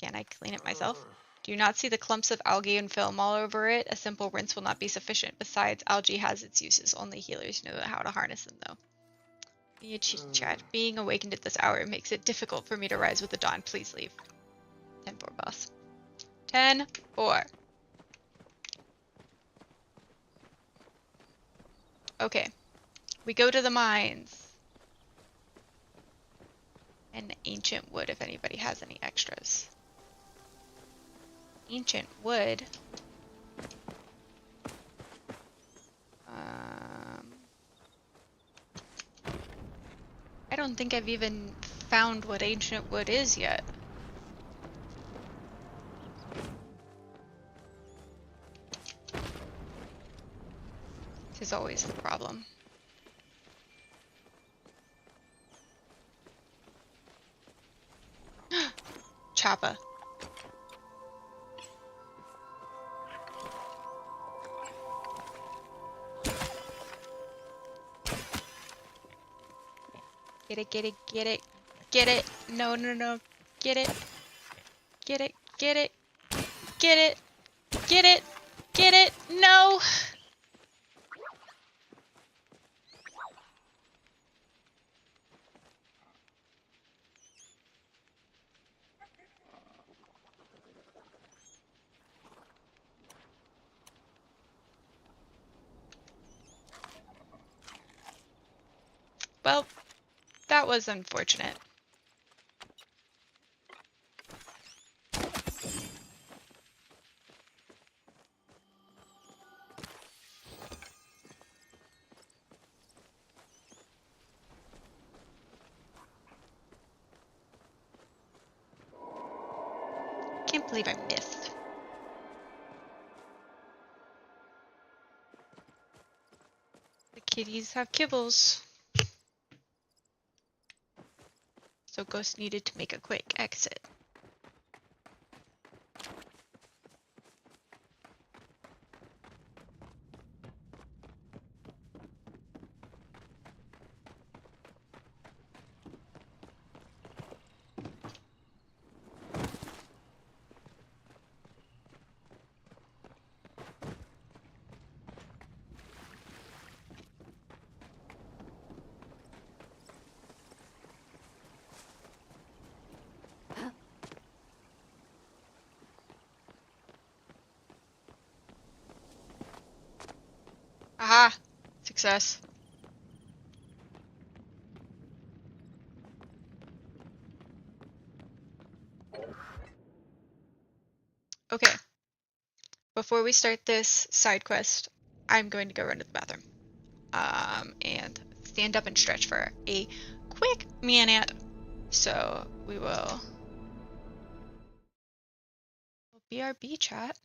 Can I clean it myself? Do you not see the clumps of algae and film all over it? A simple rinse will not be sufficient. Besides, algae has its uses. Only healers know how to harness them, though. Be a chit-chat. Being awakened at this hour makes it difficult for me to rise with the dawn. Please leave. 10-4, boss. 10-4. Okay. We go to the mines. And ancient wood, if anybody has any extras. Ancient wood. I don't think I've even found what ancient wood is yet. This is always the problem. Choppa. Get it, get it, get it, get it. No, no, no. Get it. Get it, get it, get it, get it, get it. No! Well, that was unfortunate. Can't believe I missed. The kitties have kibbles. So Ghost needed to make a quick exit. Aha! Success. Okay. Before we start this side quest, I'm going to go run to the bathroom. And stand up and stretch for a quick minute. So we will BRB chat.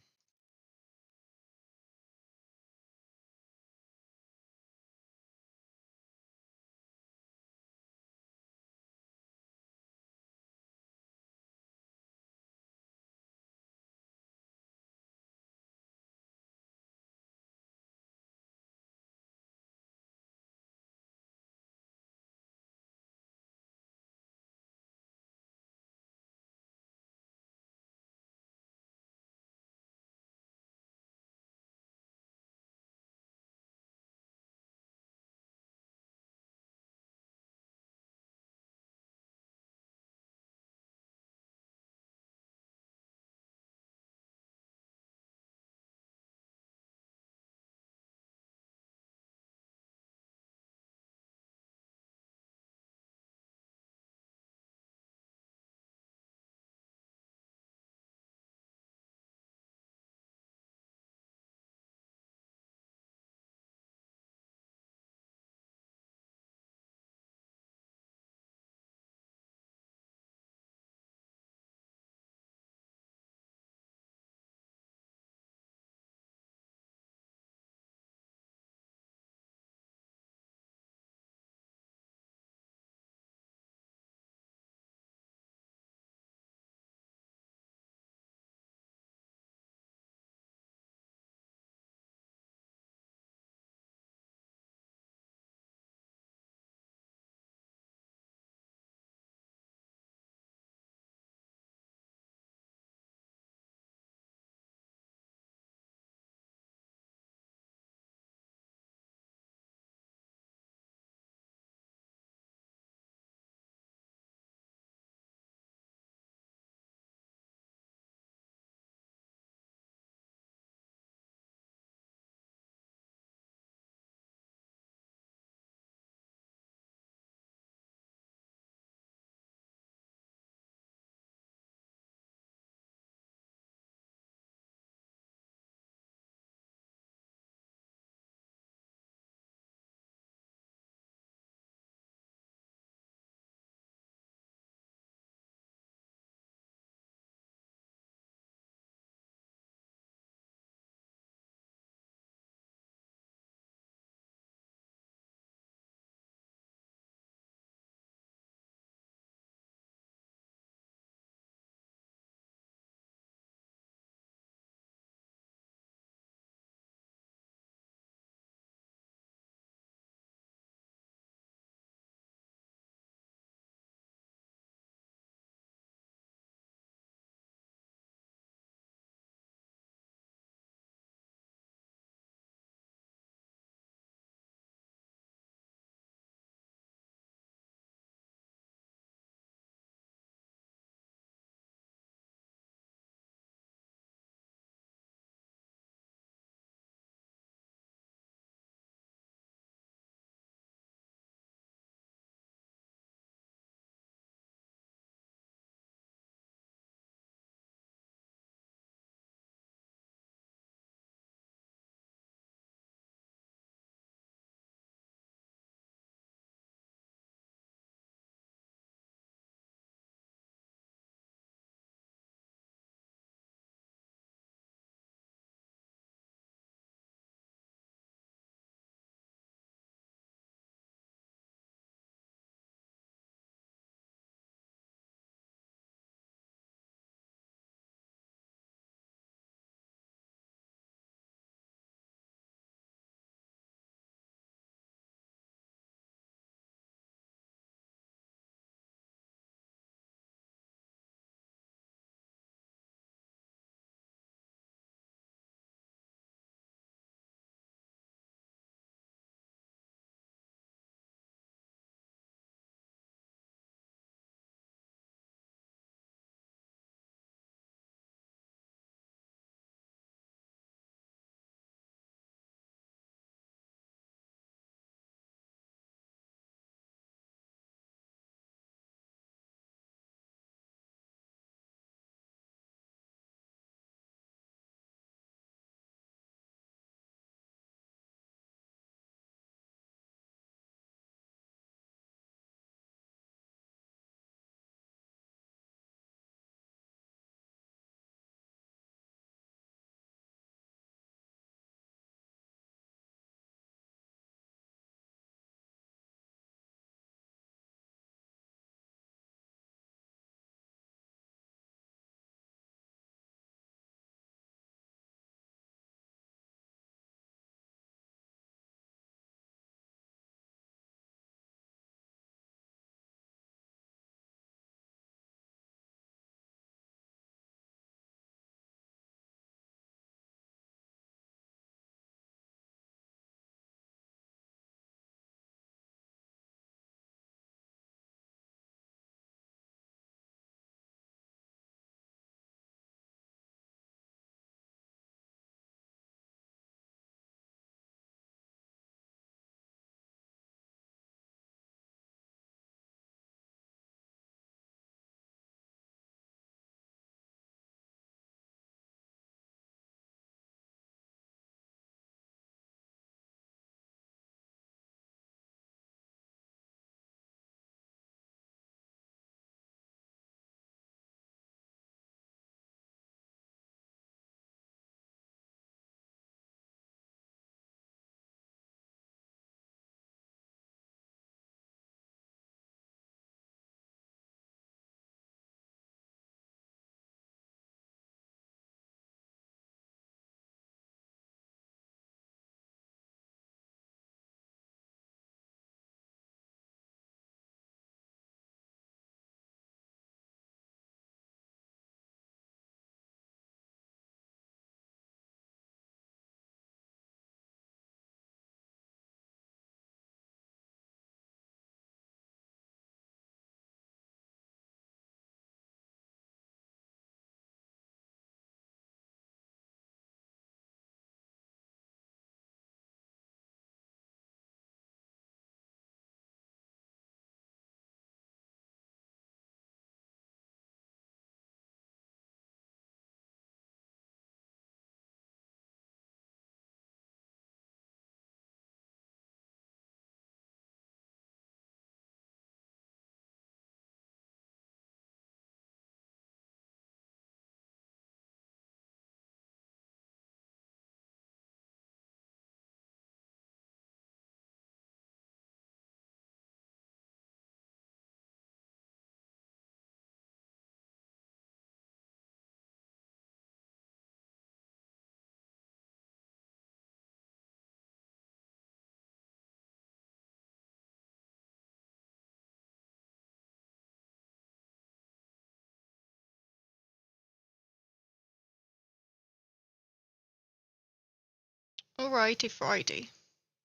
Alrighty, Friday.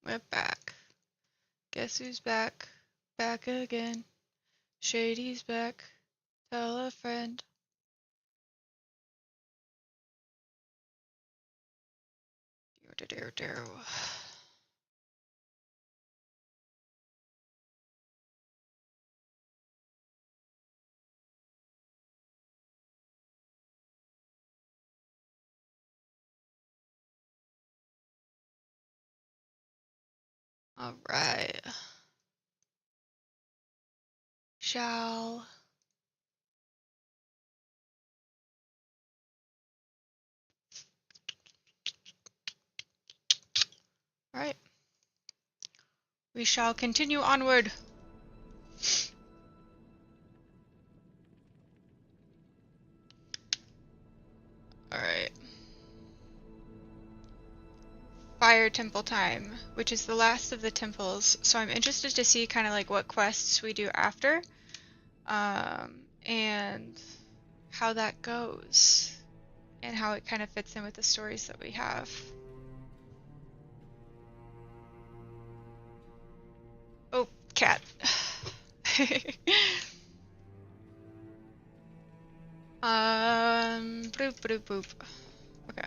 We're back. Guess who's back? Back again. Shady's back. Tell a friend. Do. Alright. Shall. Alright. We shall continue onward. Alright. Fire Temple time, which is the last of the temples. So I'm interested to see kind of like what quests we do after. And how that goes. And how it kind of fits in with the stories that we have. Oh, cat. Boop, boop, boop. Okay.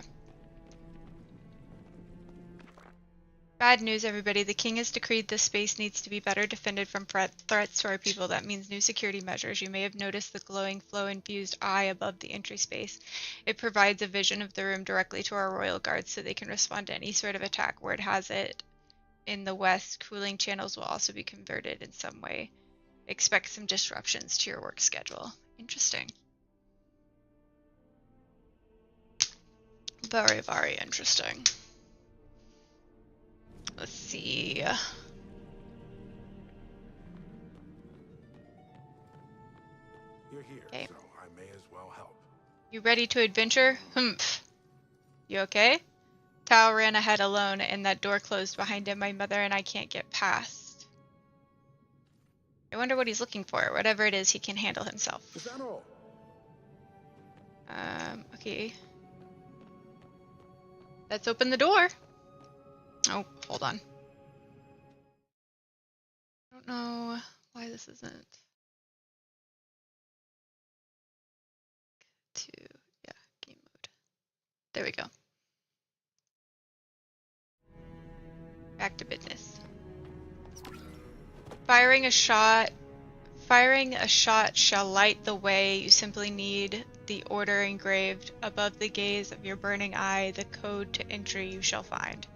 Bad news, everybody. The king has decreed this space needs to be better defended from threats to our people. That means new security measures. You may have noticed the glowing flow-infused eye above the entry space. It provides a vision of the room directly to our royal guards so they can respond to any sort of attack. Word has it, in the west, cooling channels will also be converted in some way. Expect some disruptions to your work schedule. Interesting. Very, very interesting. Let's see. You're here, Okay. so I may as well help. You ready to adventure? Humph. You okay? Tao ran ahead alone, and that door closed behind him. My mother and I can't get past. I wonder what he's looking for. Whatever it is, he can handle himself. Is that all? Okay. Let's open the door. Oh, hold on. I don't know why this isn't. Yeah, game mode. There we go. Back to business. Firing a shot shall light the way. You simply need the order engraved above the gaze of your burning eye. The code to entry you shall find.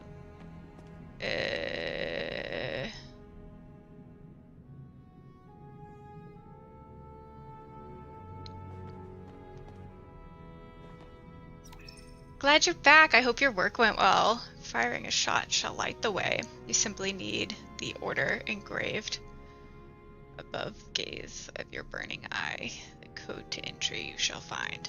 Glad you're back. I hope your work went well. Firing a shot shall light the way. You simply need the order engraved above the gaze of your burning eye. The code to entry you shall find.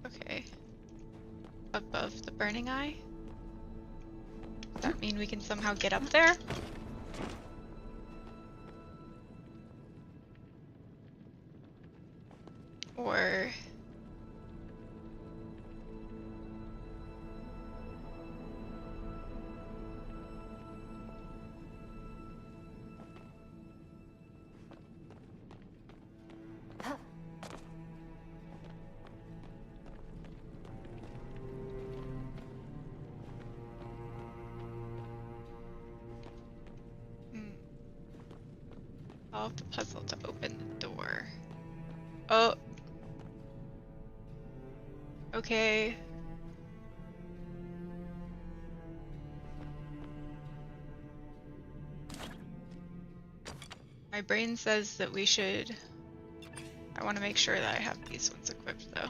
Okay. Above the burning eye? Does that mean we can somehow get up there? Or... solve the puzzle to open the door. Oh. Okay. My brain says that we should... I want to make sure that I have these ones equipped, though.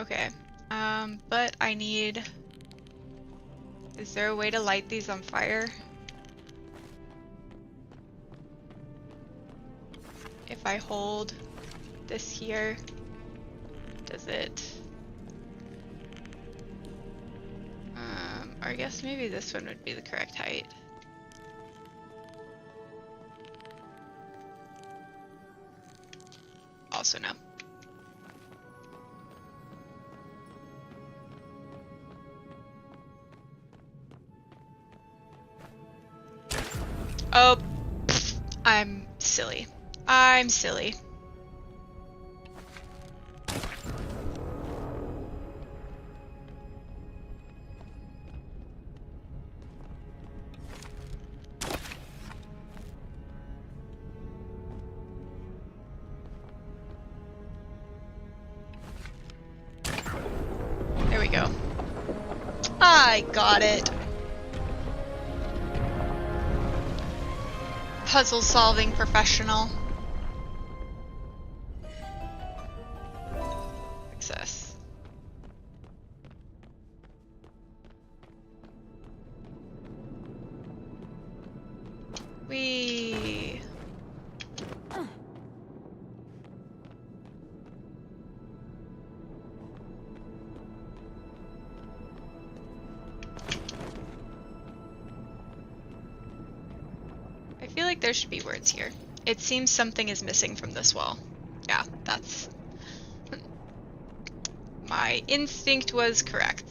Okay. But I need... Is there a way to light these on fire? If I hold this here, does it... Or I guess maybe this one would be the correct height. Also no. Oh, I'm silly. I'm silly. There we go. I got it. Puzzle solving professional. Success. Whee! I feel like there should be words here. It seems something is missing from this wall. Yeah, that's... My instinct was correct.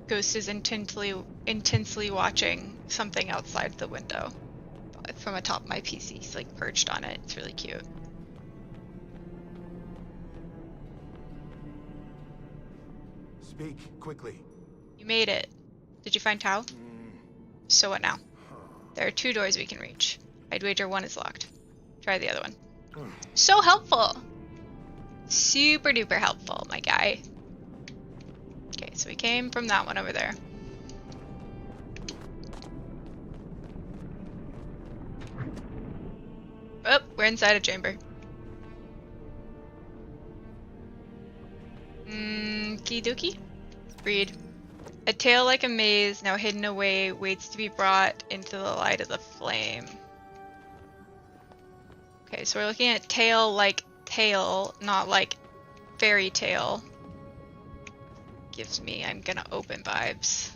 Ghost is intensely watching something outside the window from atop my PC. He's like perched on it. It's really cute. Speak quickly. You made it. Did you find Tao? So what now? There are 2 doors we can reach. I'd wager one is locked. Try the other one. So helpful! Super duper helpful, my guy. Okay, so we came from that one over there. Oh, we're inside a chamber. Key dookie? Read. A tail like a maze, now hidden away, waits to be brought into the light of the flame. Okay, so we're looking at tail like tail, not like fairy tale. Gives me I'm gonna open vibes.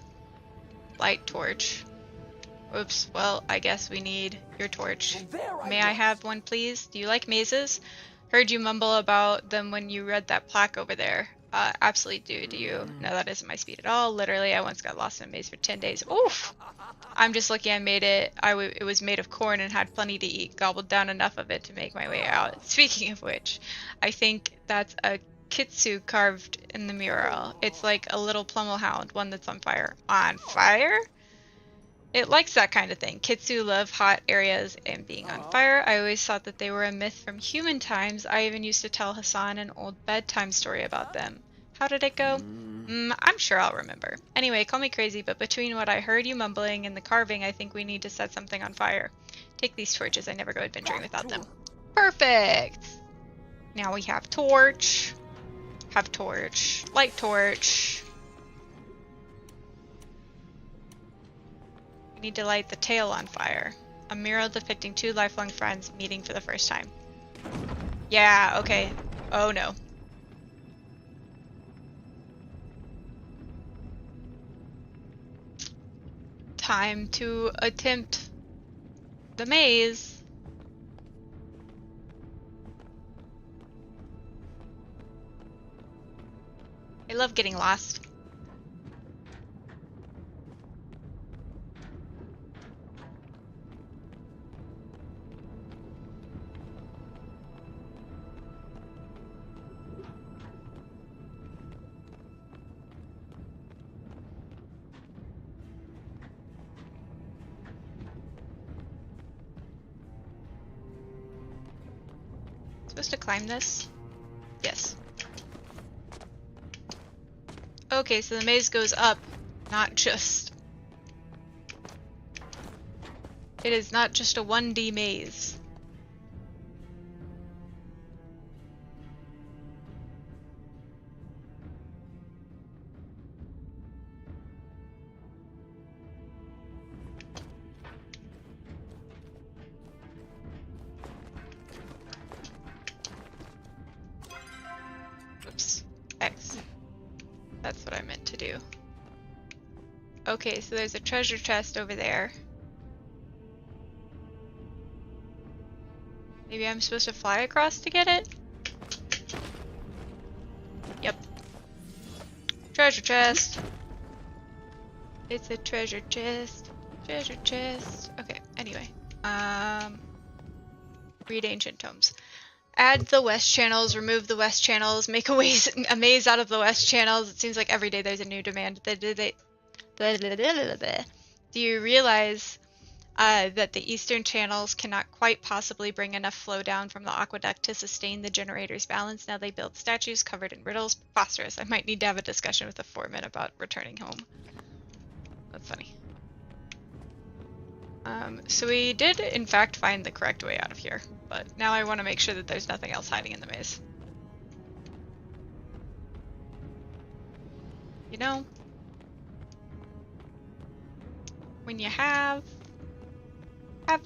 Light torch. Oops, well, I guess we need your torch. May I have one, please? Do you like mazes? Heard you mumble about them when you read that plaque over there. Absolutely do you? No, that isn't my speed at all. Literally, I once got lost in a maze for 10 days. Oof! I'm just lucky I made it. It was made of corn and had plenty to eat. Gobbled down enough of it to make my way out. Speaking of which, I think that's a kitsune carved in the mural. It's like a little Plummel hound, one that's on fire. On fire? It likes that kind of thing. Kitsu love hot areas and being on fire. I always thought that they were a myth from human times. I even used to tell Hassan an old bedtime story about them. How did it go? I'm sure I'll remember. Anyway, call me crazy, but between what I heard you mumbling and the carving, I think we need to set something on fire. Take these torches. I never go adventuring without them. Perfect! Now we have torch. Have torch. Light torch. We need to light the tail on fire. A mural depicting 2 lifelong friends meeting for the first time. Yeah, okay. Oh no. Time to attempt the maze. I love getting lost. Supposed to climb this? Yes. Okay, so the maze goes up, not just... It is not just a 1D maze. That's what I meant to do. Okay, so there's a treasure chest over there. Maybe I'm supposed to fly across to get it? Yep. Treasure chest. It's a treasure chest. Treasure chest. Okay, anyway. Read ancient tomes. Add the west channels, remove the west channels, make a maze out of the west channels. It seems like every day there's a new demand. Do you realize that the eastern channels cannot quite possibly bring enough flow down from the aqueduct to sustain the generator's balance? Now they build statues covered in riddles. Preposterous. I might need to have a discussion with the foreman about returning home. That's funny. So we did, in fact, find the correct way out of here, but now I want to make sure that there's nothing else hiding in the maze. You know, when you have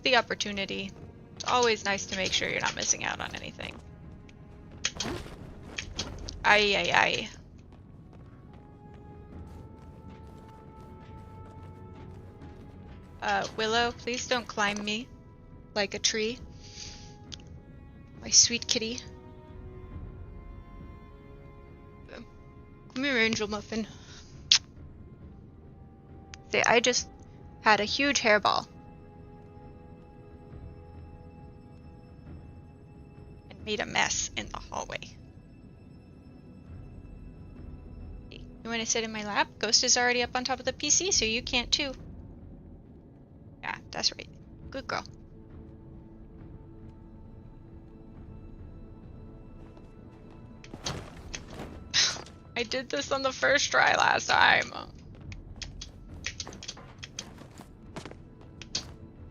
the opportunity, it's always nice to make sure you're not missing out on anything. Aye, aye, aye. Willow, please don't climb me like a tree. My sweet kitty. Come here, Angel Muffin. See, I just had a huge hairball. And made a mess in the hallway. Hey, you want to sit in my lap? Ghost is already up on top of the PC, so you can't too. Yeah, that's right. Good girl. I did this on the first try last time.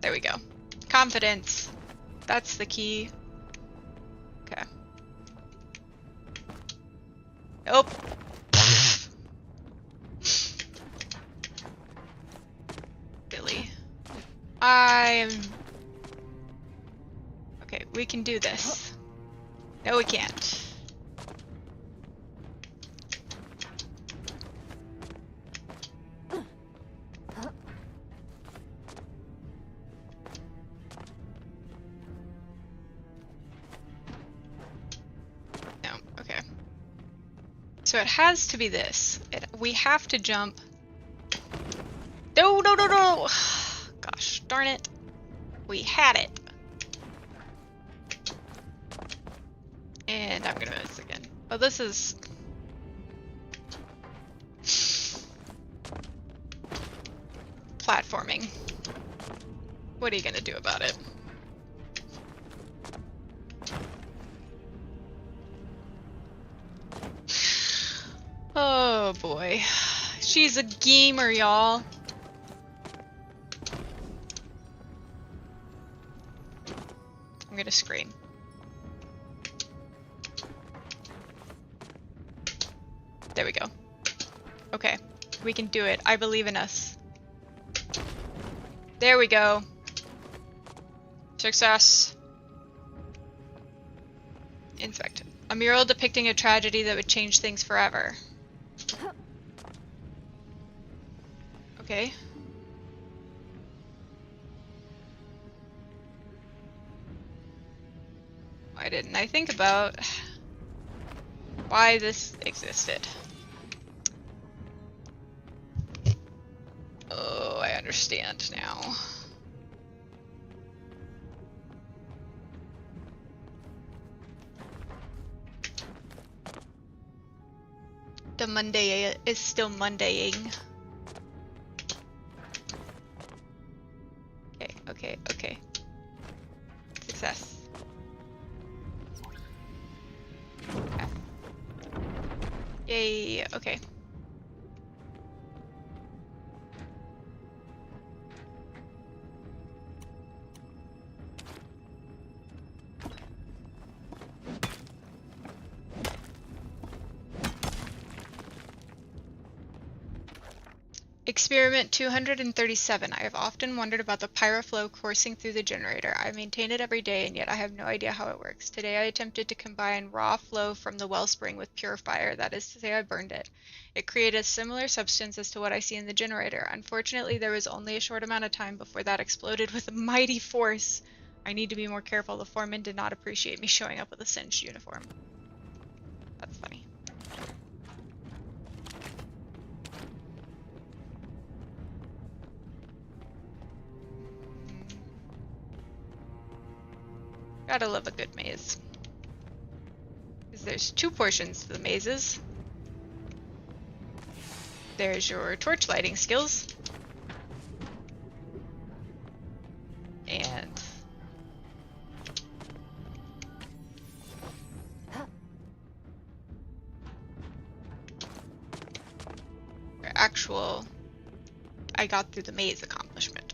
There we go. Confidence. That's the key. Okay. Nope. Billy. Okay, we can do this. No, we can't. No, okay. So it has to be this. We have to jump. No, no, no, no! Gosh, darn it. We had it. And I'm gonna miss again. Oh, this is... platforming. What are you gonna do about it? Oh boy. She's a gamer, y'all. I'm gonna scream. There we go. Okay. We can do it. I believe in us. There we go. Success. Inspect. A mural depicting a tragedy that would change things forever. Okay. Why didn't I think about why this existed? Oh, I understand now. The Monday is still Mondaying. Okay, okay, okay. Success. Okay. Yay, okay. Experiment 237. I have often wondered about the pyroflow coursing through the generator. I maintain it every day, and yet I have no idea how it works. Today I attempted to combine raw flow from the wellspring with pure fire. That is to say, I burned it. It created a similar substance as to what I see in the generator. Unfortunately, there was only a short amount of time before that exploded with a mighty force. I need to be more careful. The foreman did not appreciate me showing up with a singed uniform. That's funny. Gotta love a good maze. Because there's two portions to the mazes. There's your torch lighting skills. And your actual I got through the maze accomplishment.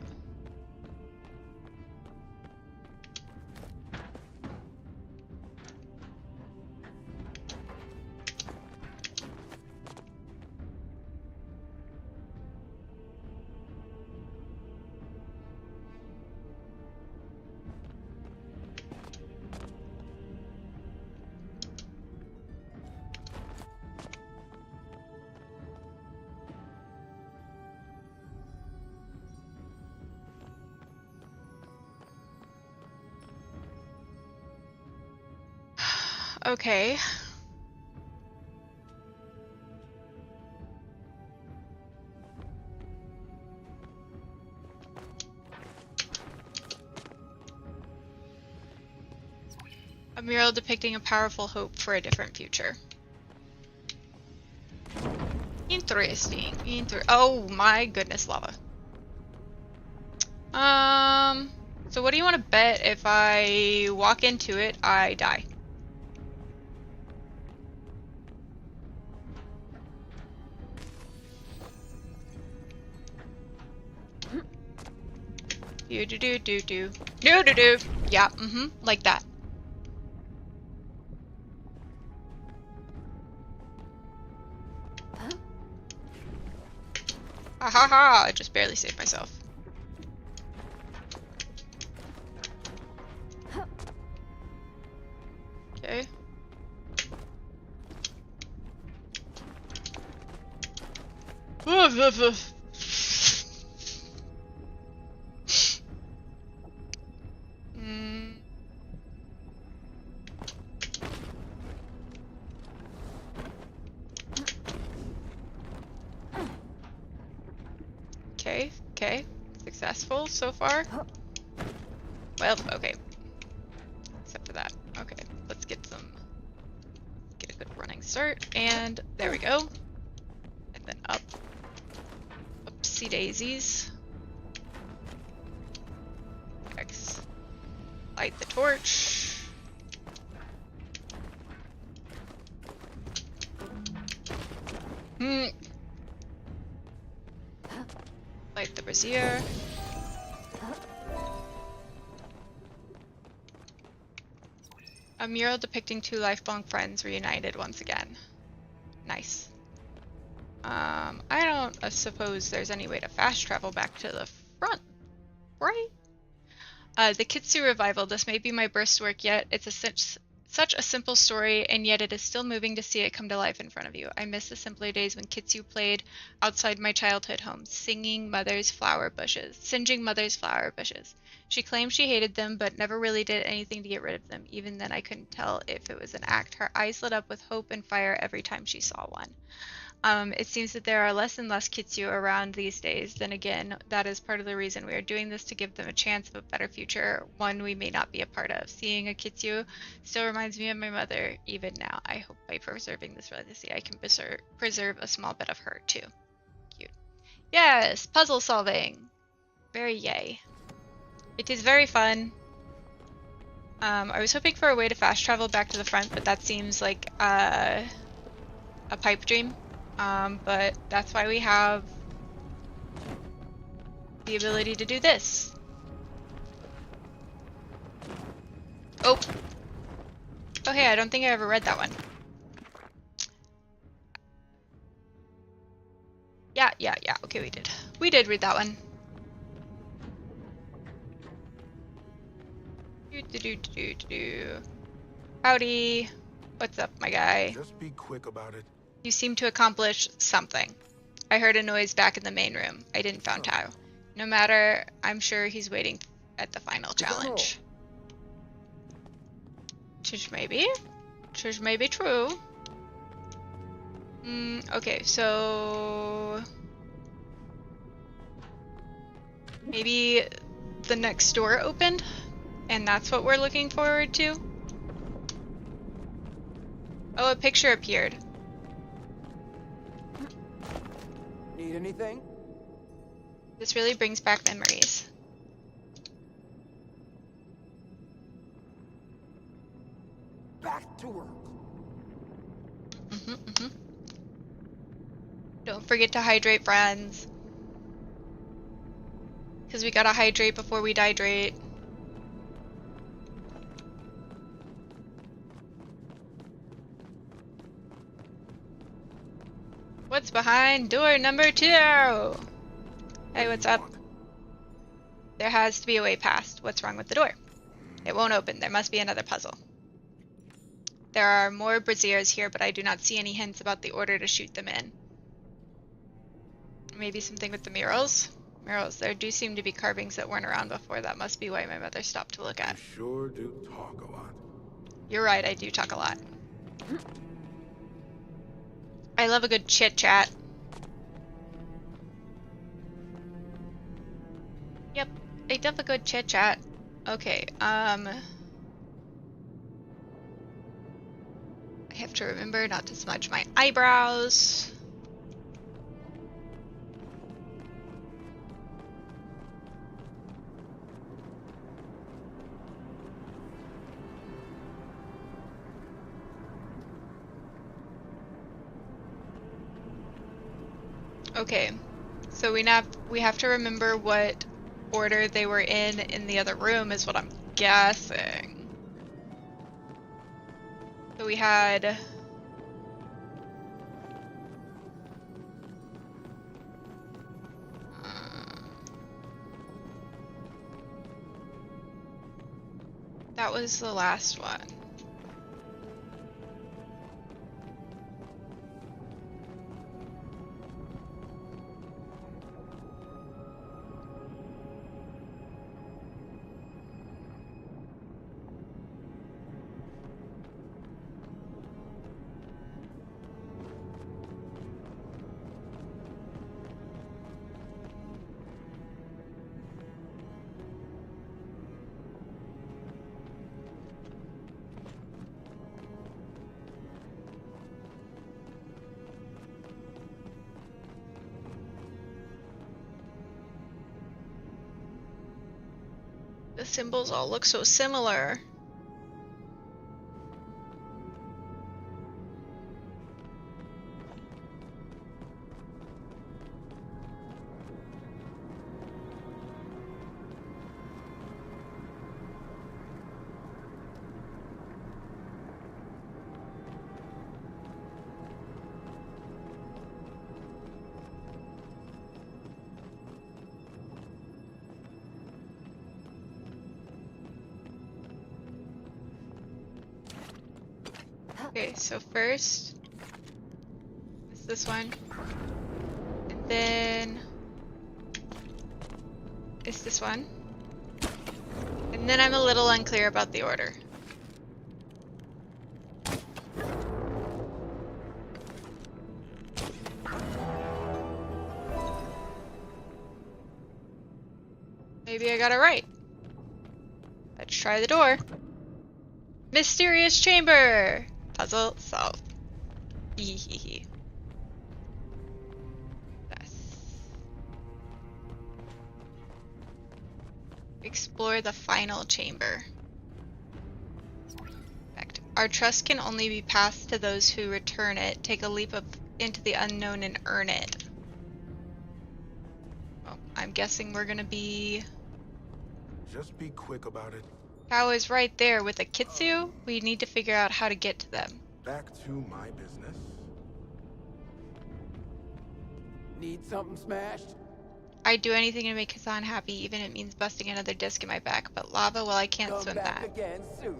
Okay. A mural depicting a powerful hope for a different future. Interesting. Oh my goodness, lava. So what do you want to bet if I walk into it, I die? Do do do do do. Do do do. Yeah, like that. Ha ha ha! I just barely saved myself. Okay. Okay. Successful so far. Well, okay. Except for that. Okay, let's get a good running start, and there we go. And then up. Oopsie daisies. X. Light the torch. Light the brazier. A mural depicting two lifelong friends reunited once again. Nice. I don't suppose there's any way to fast travel back to the front, right? The Kitsu revival. This may be my best work yet. It's such a simple story, and yet it is still moving to see it come to life in front of you. I miss the simpler days when Kitsu played outside my childhood home, singing mother's flower bushes. She claimed she hated them, but never really did anything to get rid of them. Even then, I couldn't tell if it was an act. Her eyes lit up with hope and fire every time she saw one. It seems that there are less and less Kitsu around these days. Then again, that is part of the reason we are doing this, to give them a chance of a better future, one we may not be a part of. Seeing a Kitsu still reminds me of my mother, even now. I hope by preserving this legacy, I can preserve a small bit of her, too. Cute. Yes! Puzzle solving! Very yay. It is very fun. I was hoping for a way to fast travel back to the front, but that seems like a pipe dream. But that's why we have the ability to do this. Oh! Oh hey, I don't think I ever read that one. Yeah. Okay, we did. We did read that one. Howdy. What's up, my guy? Just be quick about it. You seem to accomplish something. I heard a noise back in the main room. I didn't found Tao. No matter, I'm sure he's waiting at the final challenge. Which maybe true. Okay, so maybe the next door opened, and that's what we're looking forward to. Oh, a picture appeared. Need anything? This really brings back memories. Back to work. Don't forget to hydrate, friends. Because we gotta hydrate before we dehydrate. What's behind door number 2? Hey, what's up? There has to be a way past. What's wrong with the door? It won't open. There must be another puzzle. There are more braziers here, but I do not see any hints about the order to shoot them in. Maybe something with the murals? Murals. There do seem to be carvings that weren't around before. That must be why my mother stopped to look at. You sure do talk a lot. You're right, I do talk a lot. I love a good chit-chat. Yep, I love a good chit-chat. Okay, I have to remember not to smudge my eyebrows. Okay, so we have to remember what order they were in the other room is what I'm guessing. So we had that was the last one. The symbols all look so similar. Okay, so first is this one, and then is this one, and then I'm a little unclear about the order. Maybe I got it right. Let's try the door. Mysterious chamber! Puzzle solved. Hehehe. Yes. Explore the final chamber. Fact. Our trust can only be passed to those who return it. Take a leap into the unknown and earn it. Well, I'm guessing we're gonna be... Just be quick about it. Cow is right there with a kitsu. We need to figure out how to get to them. Back to my business. Need something smashed? I'd do anything to make Hassan happy, even if it means busting another disc in my back. But lava, well, I can't Come swim back that. again soon.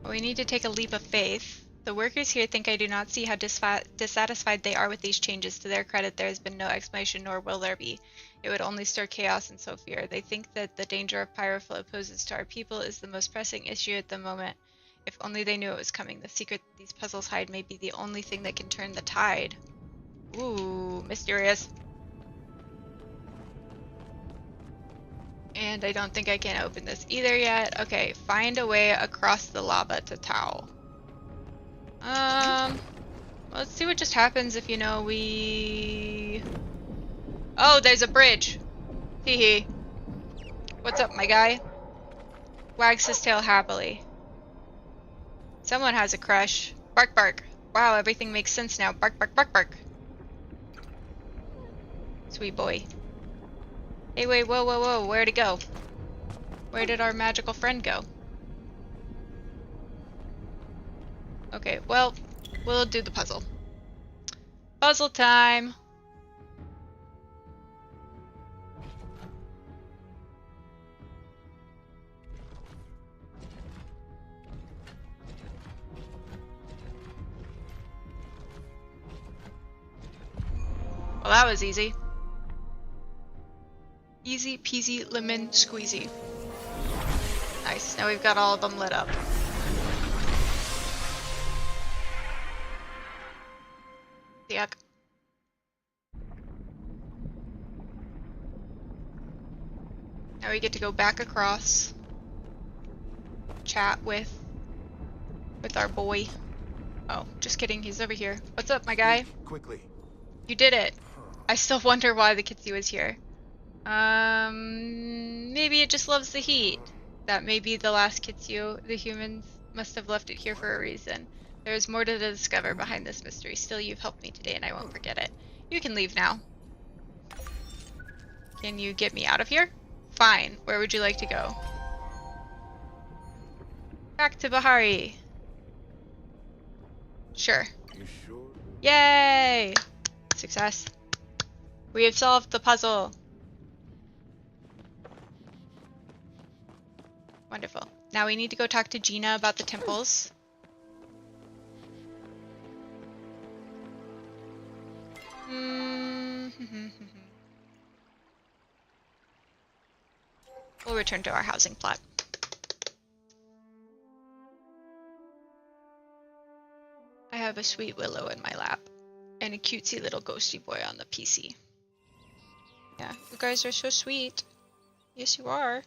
We need to take a leap of faith. The workers here think I do not see how dissatisfied they are with these changes. To their credit, there has been no explanation, nor will there be. It would only stir chaos and sow fear. They think that the danger of pyroflow poses to our people is the most pressing issue at the moment. If only they knew it was coming. The secret these puzzles hide may be the only thing that can turn the tide. Ooh, mysterious. And I don't think I can open this either yet. Okay, find a way across the lava to Tau. Let's see what just happens if, you know, we... Oh, there's a bridge. Hee hee. What's up, my guy? Wags his tail happily. Someone has a crush. Bark, bark. Wow, everything makes sense now. Bark, bark, bark, bark. Sweet boy. Hey, wait, whoa, whoa, whoa. Where'd he go? Where did our magical friend go? Okay, well, we'll do the puzzle. Puzzle time! Well, that was easy. Easy peasy lemon squeezy. Nice, now we've got all of them lit up. Yuck. Now we get to go back across. Chat with our boy. Oh, just kidding, he's over here. What's up, my guy? Quickly. You did it. I still wonder why the Kitsune was here. Maybe it just loves the heat. That may be the last Kitsune. The humans must have left it here for a reason. There is more to discover behind this mystery. Still, you've helped me today and I won't forget it. You can leave now. Can you get me out of here? Fine. Where would you like to go? Back to Bahari. Sure. You sure? Yay! Success. We have solved the puzzle. Wonderful. Now we need to go talk to Gina about the temples. We'll return to our housing plot. I have a sweet willow in my lap and a cutesy little ghosty boy on the PC. Yeah, you guys are so sweet. Yes, you are.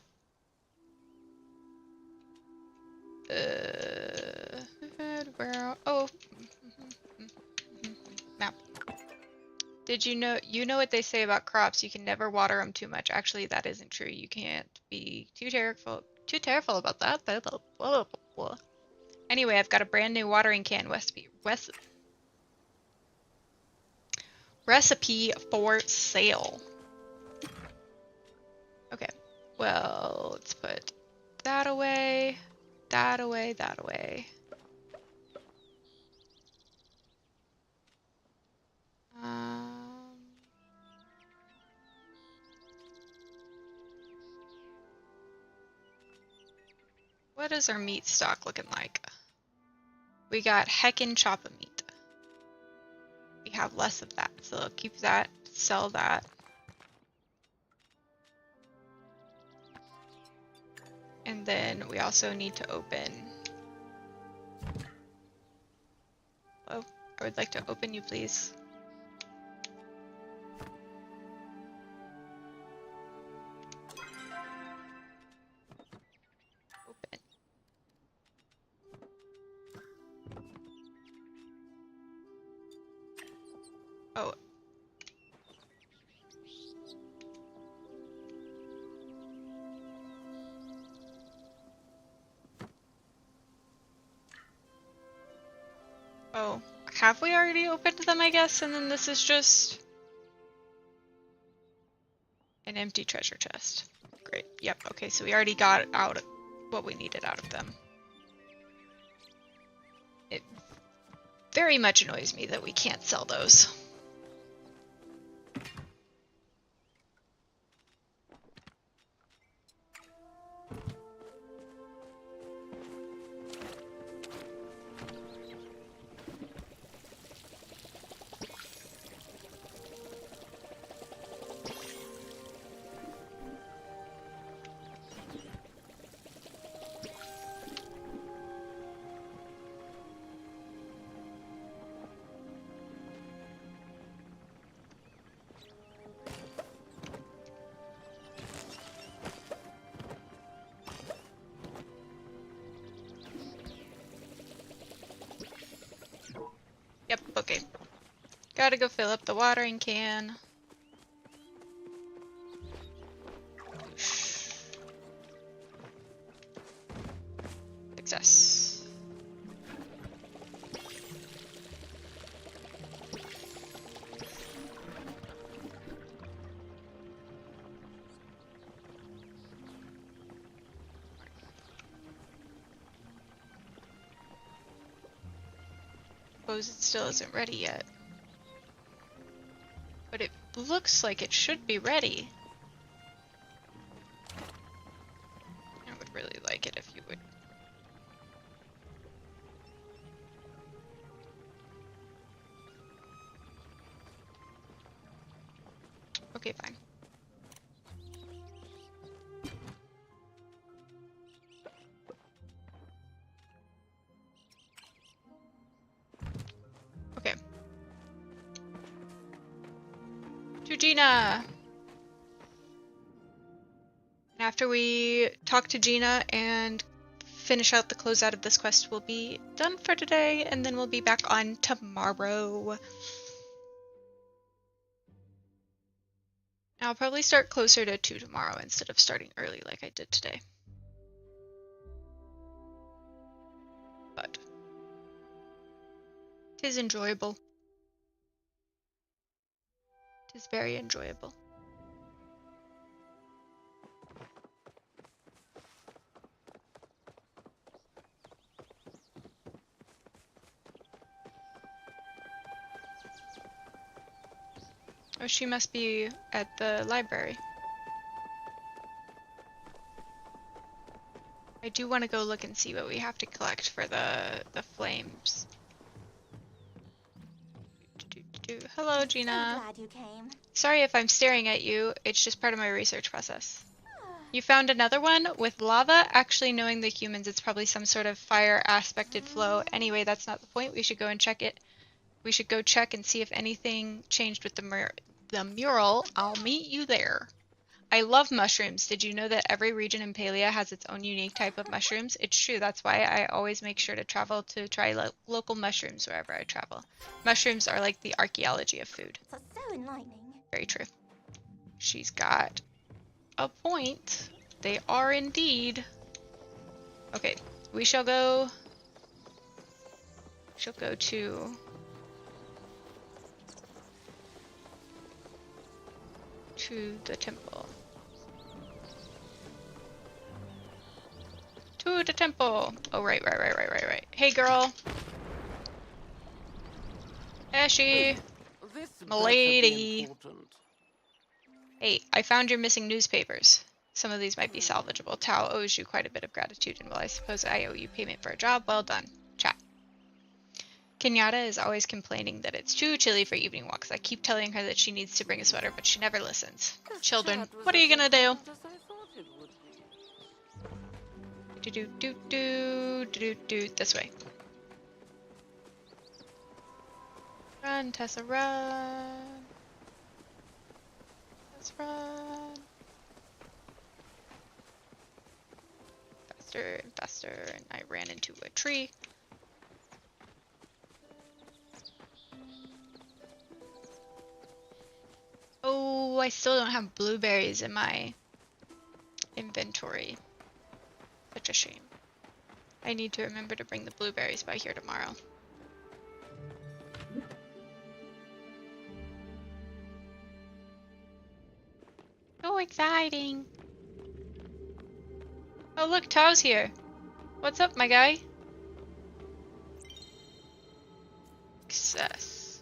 Where? Oh, map. Did you know what they say about crops? You can never water them too much. Actually, that isn't true. You can't be too terrible about that. Blah, blah, blah, blah. Anyway, I've got a brand new watering can recipe for sale. Okay. Well, let's put that away. That away, that away. What is our meat stock looking like? We got heckin' choppa meat. We have less of that, so keep that, sell that. And then we also need to open. Oh, I would like to open you, please. Open. Oh. Oh, have we already opened them, I guess? And then this is just an empty treasure chest. Great. Yep. Okay, so we already got out what we needed out of them. very much annoys me that we can't sell those. Yep, okay. Gotta go fill up the watering can. Success. Suppose it still isn't ready yet. But it looks like it should be ready. I would really like it if you would. Okay, fine. Okay. To Gina! And after we talk to Gina and finish out the closeout of this quest, we'll be done for today, and then we'll be back on tomorrow. I'll probably start closer to 2 tomorrow instead of starting early like I did today. But it is enjoyable. It is very enjoyable. Oh, she must be at the library. I do want to go look and see what we have to collect for the flames. Hello, Gina. So glad you came. Sorry if I'm staring at you. It's just part of my research process. You found another one with lava? Actually, knowing the humans, it's probably some sort of fire aspected flow. Anyway, that's not the point. We should go and check it. We should go check and see if anything changed with the mural. I'll meet you there. I love mushrooms. Did you know that every region in Palia has its own unique type of mushrooms? It's true. That's why I always make sure to travel to try local mushrooms wherever I travel. Mushrooms are like the archaeology of food. So enlightening. Very true. She's got a point. They are indeed. Okay, we shall go. She'll go to the temple. To the temple. Oh, right. Hey, girl. Eshi. Milady. Hey, I found your missing newspapers. Some of these might be salvageable. Tao owes you quite a bit of gratitude, and well, I suppose I owe you payment for a job well done. Chat. Kenyatta is always complaining that it's too chilly for evening walks. I keep telling her that she needs to bring a sweater, but she never listens. Children, what are you gonna do? This way. Run, Tessa, run. Let's run. Faster and faster, and I ran into a tree. Oh, I still don't have blueberries in my inventory. Such a shame. I need to remember to bring the blueberries by here tomorrow. So exciting. Oh look, Tao's here. What's up, my guy? Success.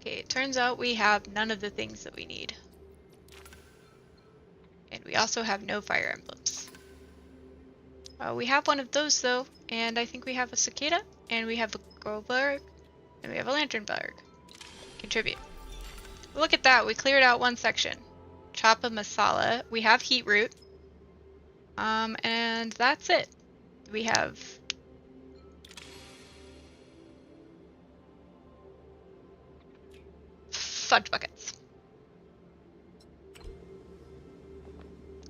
Okay, it turns out we have none of the things that we need. And we also have no fire emblems. We have one of those though, and I think we have a cicada, and we have a Growberg, and we have a Lanternberg. Contribute. Look at that, we cleared out one section. Chapa Masala. We have Heat Root. And that's it. We have fudge buckets.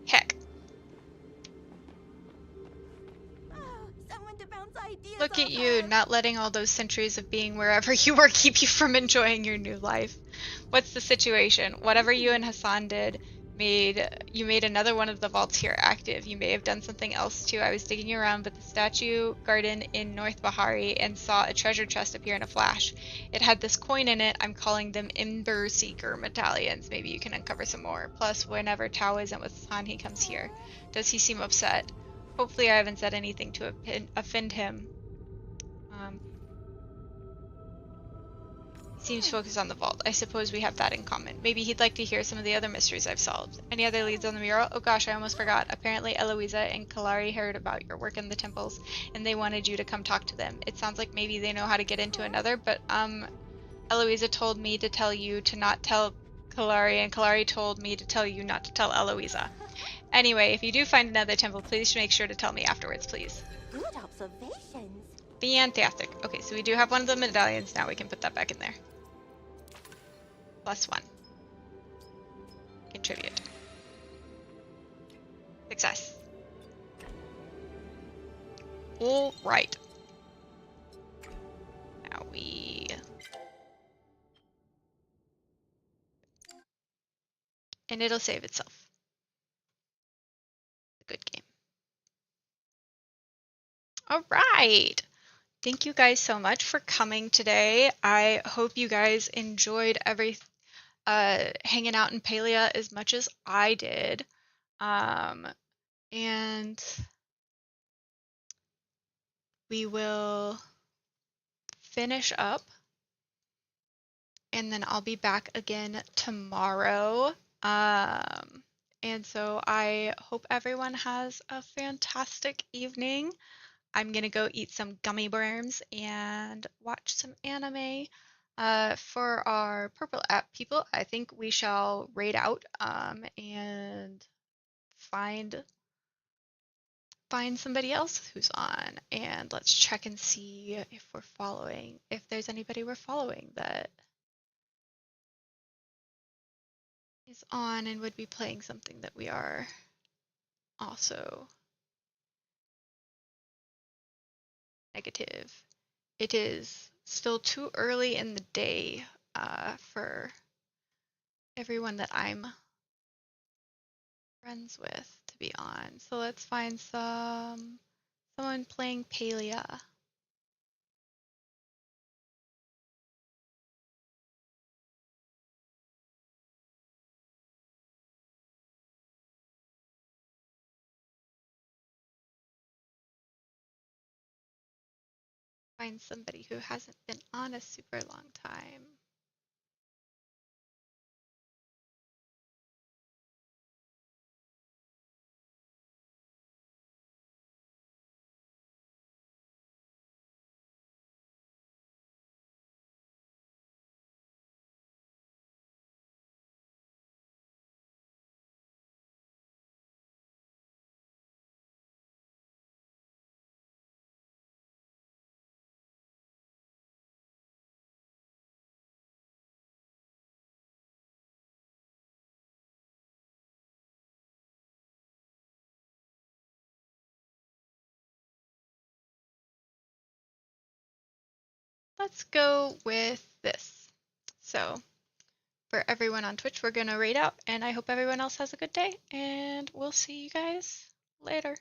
Heck. Someone to bounce ideas Look at off you, of. not letting all those centuries of being wherever you were keep you from enjoying your new life. What's the situation? Whatever you and Hassan did you made another one of the vaults here active. You may have done something else too. I was digging around but the statue garden in North Bahari and saw a treasure chest appear in a flash. It had this coin in it. I'm calling them Ember Seeker medallions. Maybe you can uncover some more. Plus, whenever Tao isn't with Hassan, he comes here. Does he seem upset? Hopefully I haven't said anything to offend him. He seems focused on the vault. I suppose we have that in common. Maybe he'd like to hear some of the other mysteries I've solved. Any other leads on the mural? Oh gosh, I almost forgot. Apparently Eloisa and Kalari heard about your work in the temples, and they wanted you to come talk to them. It sounds like maybe they know how to get into another, but Eloisa told me to tell you to not tell Kalari, and Kalari told me to tell you not to tell Eloisa. Anyway, if you do find another temple, please make sure to tell me afterwards, please. Good observations. Fantastic. Okay, so we do have one of the medallions now. We can put that back in there. +1. Contribute. Success. All right. Now and it'll save itself. A good game. All right. Thank you guys so much for coming today. I hope you guys enjoyed hanging out in Palia as much as I did. And we will finish up and then I'll be back again tomorrow. And so I hope everyone has a fantastic evening. I'm gonna go eat some gummy worms and watch some anime. For our purple app people, I think we shall raid out and find somebody else who's on, and let's check and see if there's anybody we're following that is on and would be playing something that we are also negative. It is still too early in the day for everyone that I'm friends with to be on. So let's find someone playing Palia. Find somebody who hasn't been on a super long time. Let's go with this. So for everyone on Twitch, we're going to raid out, and I hope everyone else has a good day, and we'll see you guys later.